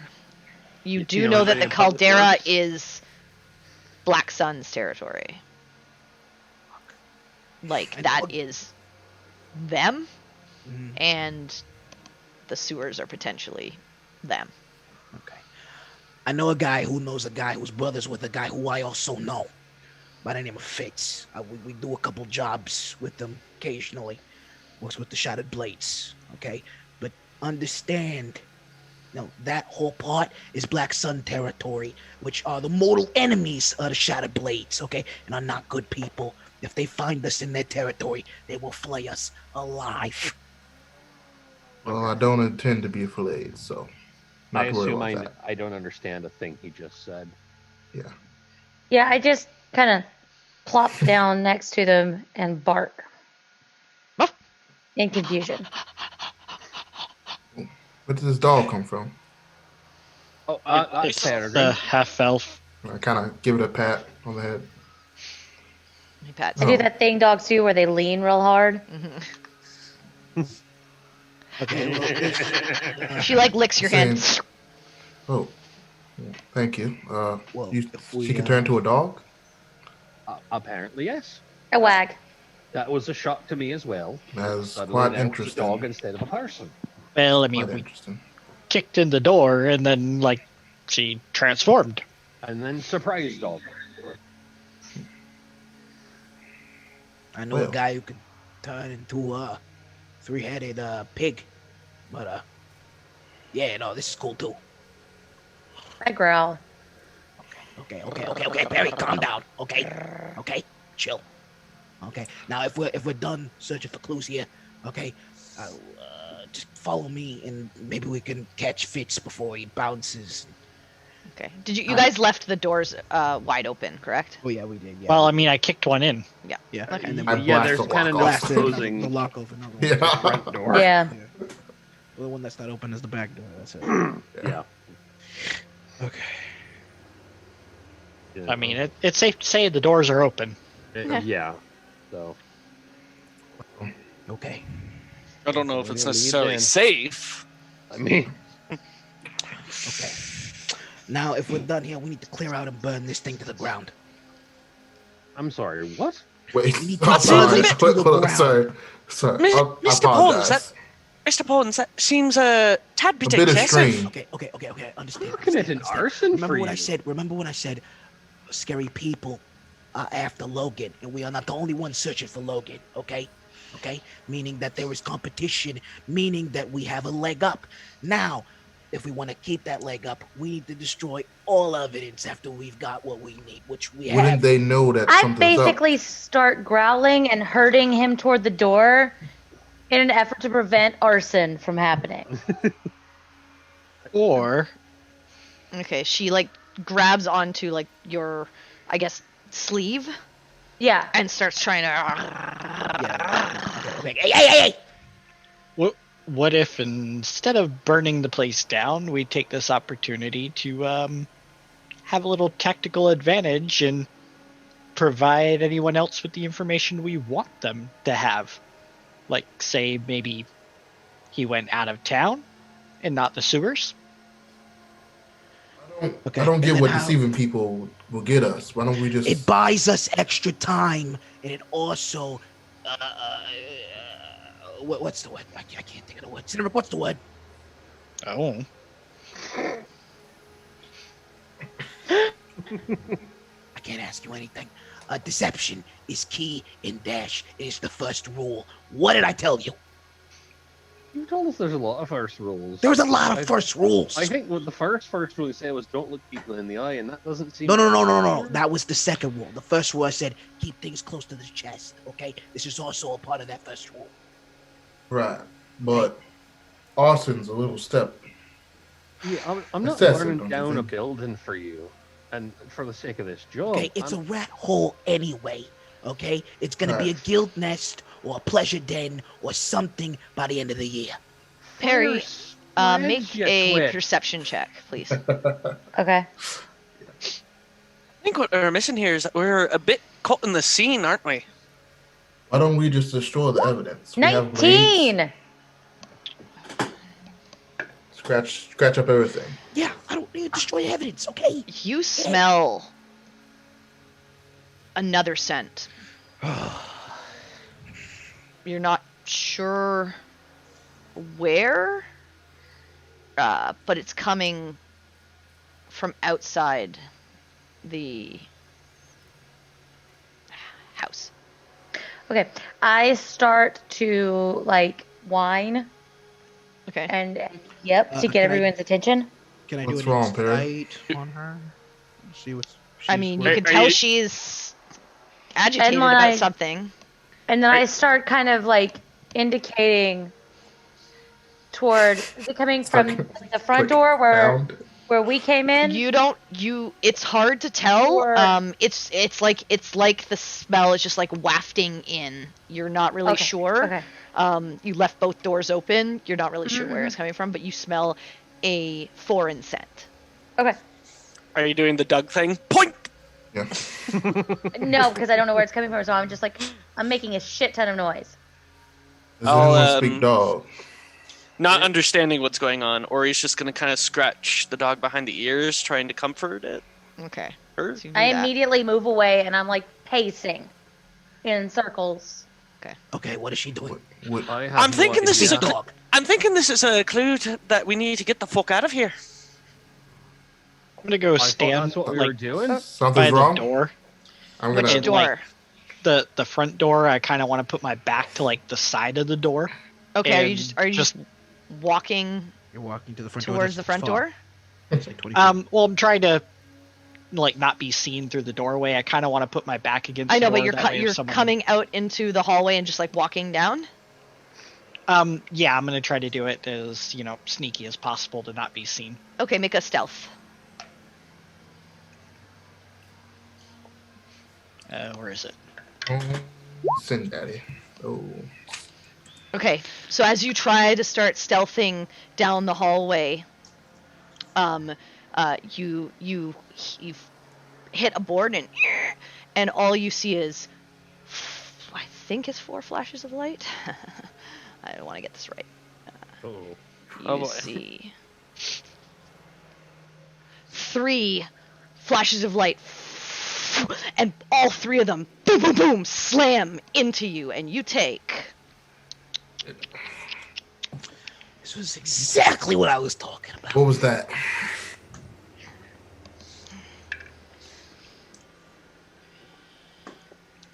You You do know know that the anything about the caldera forest? is Black Sun's territory. Like, I that know- is them, Mhm. and the sewers are potentially them. Okay. I know a guy who knows a guy who's brothers with a guy who I also know by the name of Fitz. We do a couple jobs with them occasionally. Works with the Shattered Blades, okay? But understand, that whole part is Black Sun territory, which are the mortal enemies of the Shattered Blades, okay? And are not good people. If they find us in their territory, they will flay us alive. Well, I don't intend to be filleted, so not I to worry assume about that. I don't understand a thing he just said. Yeah. Yeah, I just kind of plop down next to them and bark in confusion. Where did this dog come from? Oh, It's Peregrine. the half elf. I kind of give it a pat on the head. He pats I you. do that thing dogs do where they lean real hard. Okay. Well, She like licks your hand. Saying- Oh, thank you. Well, You, if we, she can turn into a dog. Apparently, yes. A wag. That was a shock to me as well. That's Suddenly quite there was a interesting. dog instead of a person. Well, I Quite mean, we interesting. kicked in the door and then, like, she transformed. And then surprise dog. I know Well. a guy who could turn into a three-headed pig, but yeah, no, this is cool too. I growl. Okay, Perry, calm down. Okay, chill. Okay, now if we're done searching for clues here, okay, just follow me and maybe we can catch Fitz before he bounces. Okay. Did you guys left the doors wide open, correct? Oh yeah, we did. Yeah. Well, I mean, I kicked one in. yeah, Okay. and then I we Yeah, blast there's the kind of lock no off. blasted closing the lock over another one. Yeah. front door. Yeah. Yeah. Well, the one that's not open is the back door. That's it. Yeah. Okay. I mean, it's safe to say the doors are open. Yeah. So. Okay. I don't know if it's Yeah, lead necessarily in. safe. I mean, Okay. Now, if we're done here, we need to clear out and burn this thing to the ground. I'm sorry. What? Wait. We need to I'm Let's sorry. admit to the Hold on, ground. sorry. Mi- I Mr. apologize. Pons, Mr. Pons, that seems a tad bit A bit excessive. extreme. Okay. Understand. You're committing arson Remember for what you. I said? Remember when I said scary people are after Logan, and we are not the only ones searching for Logan, okay? Okay? Meaning that there is competition, meaning that we have a leg up. Now, if we want to keep that leg up, we need to destroy all evidence after we've got what we need, which we Wouldn't have. they know that I something's up? basically start growling and herding him toward the door in an effort to prevent arson from happening. Or Okay. She like grabs onto like your, I guess, sleeve Yeah. and starts trying to. Yeah. Okay. Hey! what if instead of burning the place down, we take this opportunity to have a little tactical advantage and provide anyone else with the information we want them to have? Like, say, maybe he went out of town and not the sewers? Okay. I don't and get then what how- deceiving people will get us. Why don't we just? It buys us extra time, and it also, what's the word? I can't think of the word. Cinnamon, what's the word? Oh. I can't ask you anything. Deception is key in Dash. It is the first rule. What did I tell you? You told us there's a lot of first rules. There was a lot of I- first rules. I think what the first rule you said was don't look people in the eye, and that doesn't seem. No. That was the second rule. The first rule I said keep things close to the chest. Okay, this is also a part of that first rule. Right, but arson's a little step. Yeah, I'm not Excessive, burning don't you down a think? building for you, and for the sake of this job. Okay, it's a I'm- rat hole anyway. Okay, it's gonna be a Right. guild nest or a pleasure den or something by the end of the year. Perry, Fire make spreads, you a twit. perception check, please. Okay. I think what we're missing here is that we're a bit caught in the scene, aren't we? Why don't we just destroy the evidence? We have blades, 19! scratch up everything. Yeah, I don't need to destroy evidence. Okay. You smell another scent. You're not sure where, but it's coming from outside the house. Okay. I start to, like, whine Okay. and yep, to Can get I- everyone's attention. Can I What's do an wrong, Perry? insight on her? See what's. I mean, you Are- can are tell you- she's agitated when about I- something. And then Right. I start kind of, like, indicating toward, is it coming from the front Quick door pound. where we came in? It's hard to tell. Or- It's like the smell is just like wafting in. You're not really Okay, sure. okay. You left both doors open. You're not really sure where it's coming from, but you smell a foreign scent. Okay. Are you doing the Doug thing? Point! Yeah. No, because I don't know where it's coming from. So I'm just like, I'm making a shit ton of noise. Does I'll, anyone speak dog? Not understanding what's going on, or he's just gonna kind of scratch the dog behind the ears, trying to comfort it. Okay. Her? So you do I that. immediately move away and I'm like pacing in circles. Okay, what is she doing? What, I have I'm no thinking this is idea. a. I'm thinking this is a clue that we need to get the fuck out of here. I'm gonna go I thought stand that's what we like were doing. by something's the wrong? door. I'm Which gonna. And, door? like, the front door. I kind of want to put my back to like the side of the door. Okay. Are you and just walking You're walking to the front door. towards the front door? It's like 20 feet. Well, I'm trying to like not be seen through the doorway. I kind of want to put my back against. I know, the but door, you're that way if you're someone... coming out into the hallway and just like walking down. Yeah, I'm gonna try to do it as sneaky as possible to not be seen. Okay, make a stealth. Where is it? Send daddy. Oh. Okay, so as you try to start stealthing down the hallway, you hit a board and all you see is, I think it's 4 flashes of light. I don't want to get this right. Oh. You Oh, boy. see 3 flashes of light, and all 3 of them, boom, boom, boom, slam into you, and you take. This was exactly what I was talking about. What was that?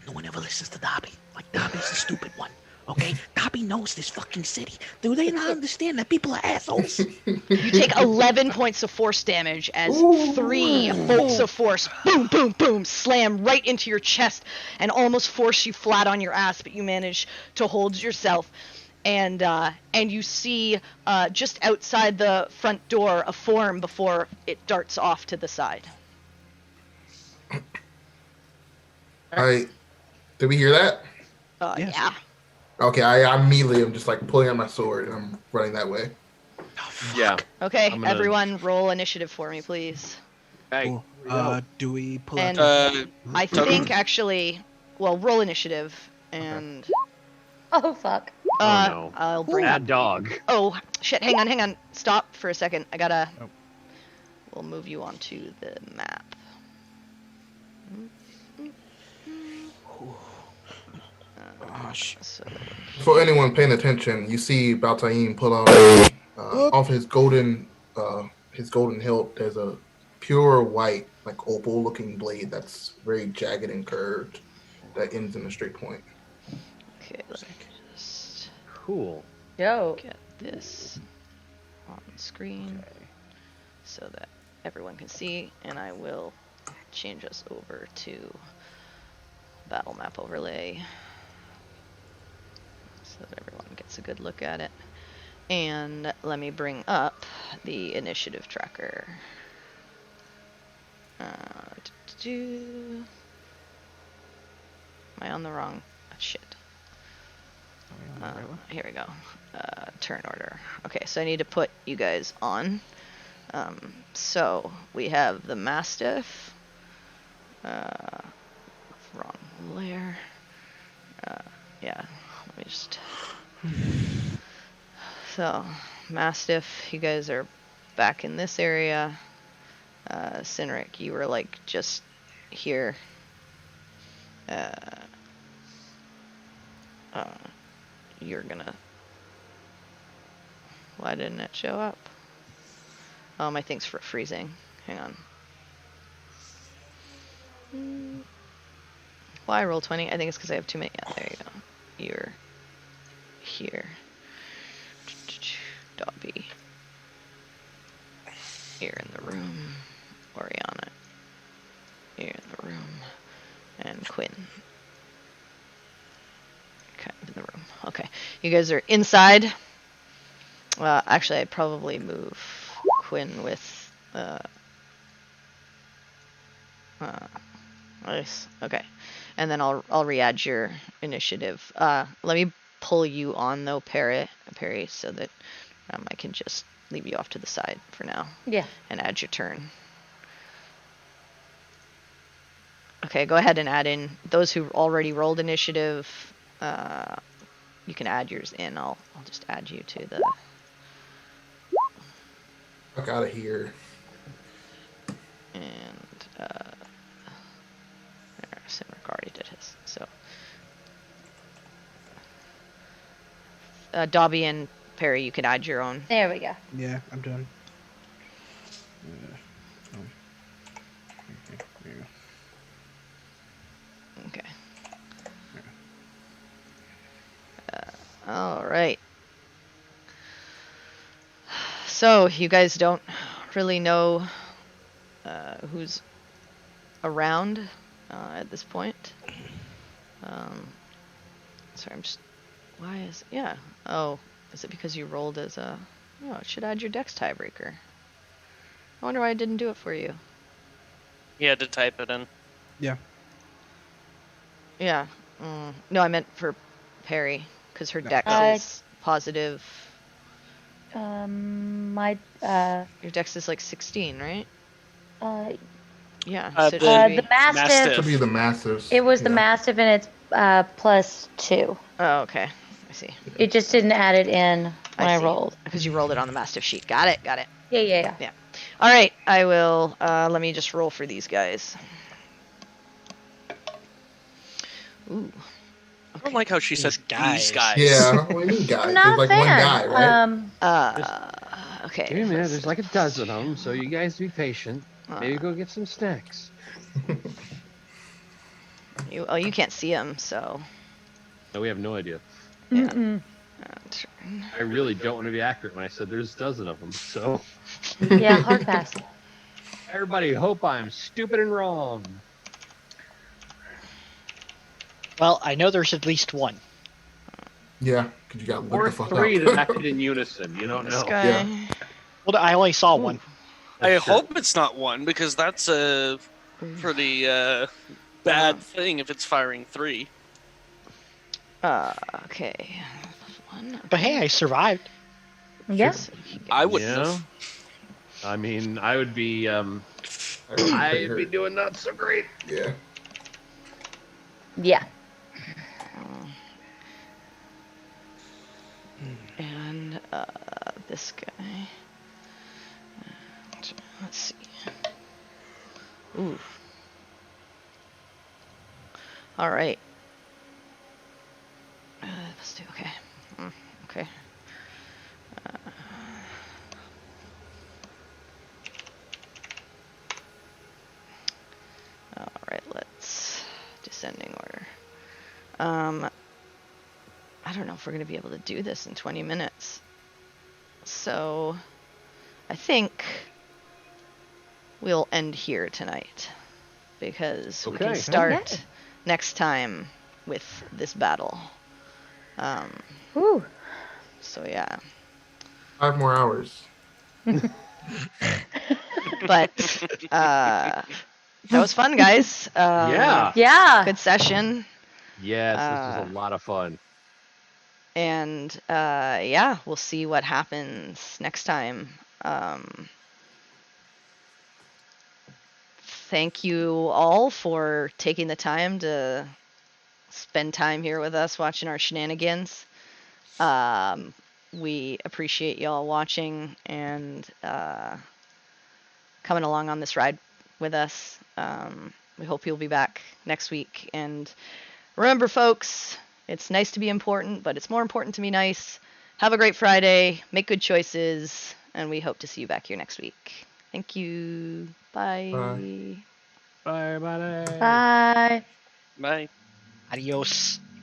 No one ever listens to Dobby. Like, Dobby's the stupid one. Okay? Dobby knows this fucking city. Do they not understand that people are assholes? You take 11 points of force damage as 3 bolts of force, boom, boom, boom, slam right into your chest and almost force you flat on your ass, but you manage to hold yourself. And you see just outside the front door a form before it darts off to the side. Did we hear that? Yes. Yeah. Okay, I immediately am just like pulling out my sword and I'm running that way. Yeah. Okay, I'm gonna- everyone roll initiative for me, please. Hey. Cool. Do we pull And out? I think actually, well, roll initiative and Oh fuck. no. I'll bring up. Bad dog. Oh shit! Hang on. Stop for a second. I gotta. Oh. We'll move you onto the map. Oh, shit. So, For anyone paying attention, you see Baltaim pull out off his golden hilt. There's a pure white, like opal-looking blade that's very jagged and curved that ends in a straight point. okay, let me just Cool. Yo. get this on screen so that everyone can see, and I will change us over to battle map overlay so that everyone gets a good look at it. And let me bring up the initiative tracker. Am I on the wrong? Shit. Here we go. Turn order. Okay, so I need to put you guys on. So we have the Mastiff. Wrong layer. Yeah, let me just. So, Mastiff, you guys are back in this area. Cineric, you were like just here. You're gonna. Why didn't it show up? Oh, my thing's for freezing. Hang on. Why roll 20? I think it's because I have too many. Yeah, there you go. You're here. Dobby. You're in the room. Oriana. You're in the room. And Quinn. Kind of in the room. Okay. You guys are inside. Actually, I'd probably move Quinn with nice. Okay. And then I'll re-add your initiative. Let me pull you on though, Perry, so that I can just leave you off to the side for now Yeah. and add your turn. Okay, go ahead and add in those who already rolled initiative. You can add yours in. I'll just add you to the. Fuck out of here. And Simric already did his. So Dobby and Perry, you can add your own. There we go. Yeah, I'm done. Okay. All right. So you guys don't really know who's around at this point. Sorry, I'm just. Why is Oh, is it because you rolled as a? Oh, it should add your dex tiebreaker. I wonder why I didn't do it for you. You had to type it in. Yeah. Yeah. No, I meant for Perry because her dex is positive. My Your dex is like 16, right? Yeah. Uh, So it the- should be. the mastiff. Should be the Masters. It was the Yeah. mastiff, and it's +2. Oh, okay. I see. It just didn't add it in when I see. rolled. Because you rolled it on the mastiff sheet. Got it. Got it. Yeah. All right. I will. Let me just roll for these guys. Ooh. I don't like how she said These these guys. Yeah, what do you mean, guys? I'm not There's like a fan. one guy, right? Okay. Give me a minute. There's like a dozen of them, so you guys be patient. Uh, Maybe go get some snacks. You can't see them, so. No, we have no idea. Yeah. Mm-mm. I really don't want to be accurate when I said there's a dozen of them. So Yeah, hard pass. everybody hope I'm stupid and wrong. Well, I know there's at least one. Yeah, because you got Or look the fuck three up. that acted in unison. You don't This know. guy. Yeah. Well, I only saw one. I That's true. hope it's not one, because that's a pretty bad thing if it's firing 3. Okay. One. But hey, I survived. Yes. I wouldn't Yeah. have. I mean, I would be. I'd be doing not so great. Yeah. Yeah. And this guy. Let's see. Ooh. All right. Let's do okay. Okay. All right. Let's descending order. I don't know if we're going to be able to do this in 20 minutes. So I think we'll end here tonight because we can Okay. start Okay. next time with this battle. Woo. So yeah, 5 more hours. but that was fun, guys. Yeah. Yeah. Good session. Yes, this was a lot of fun. And yeah, we'll see what happens next time. Thank you all for taking the time to spend time here with us watching our shenanigans. We appreciate y'all watching and coming along on this ride with us. We hope you'll be back next week. And remember, folks, it's nice to be important, but it's more important to be nice. Have a great Friday. Make good choices. And we hope to see you back here next week. Thank you. Bye. Bye. Bye, bye. Bye. Bye. Adios.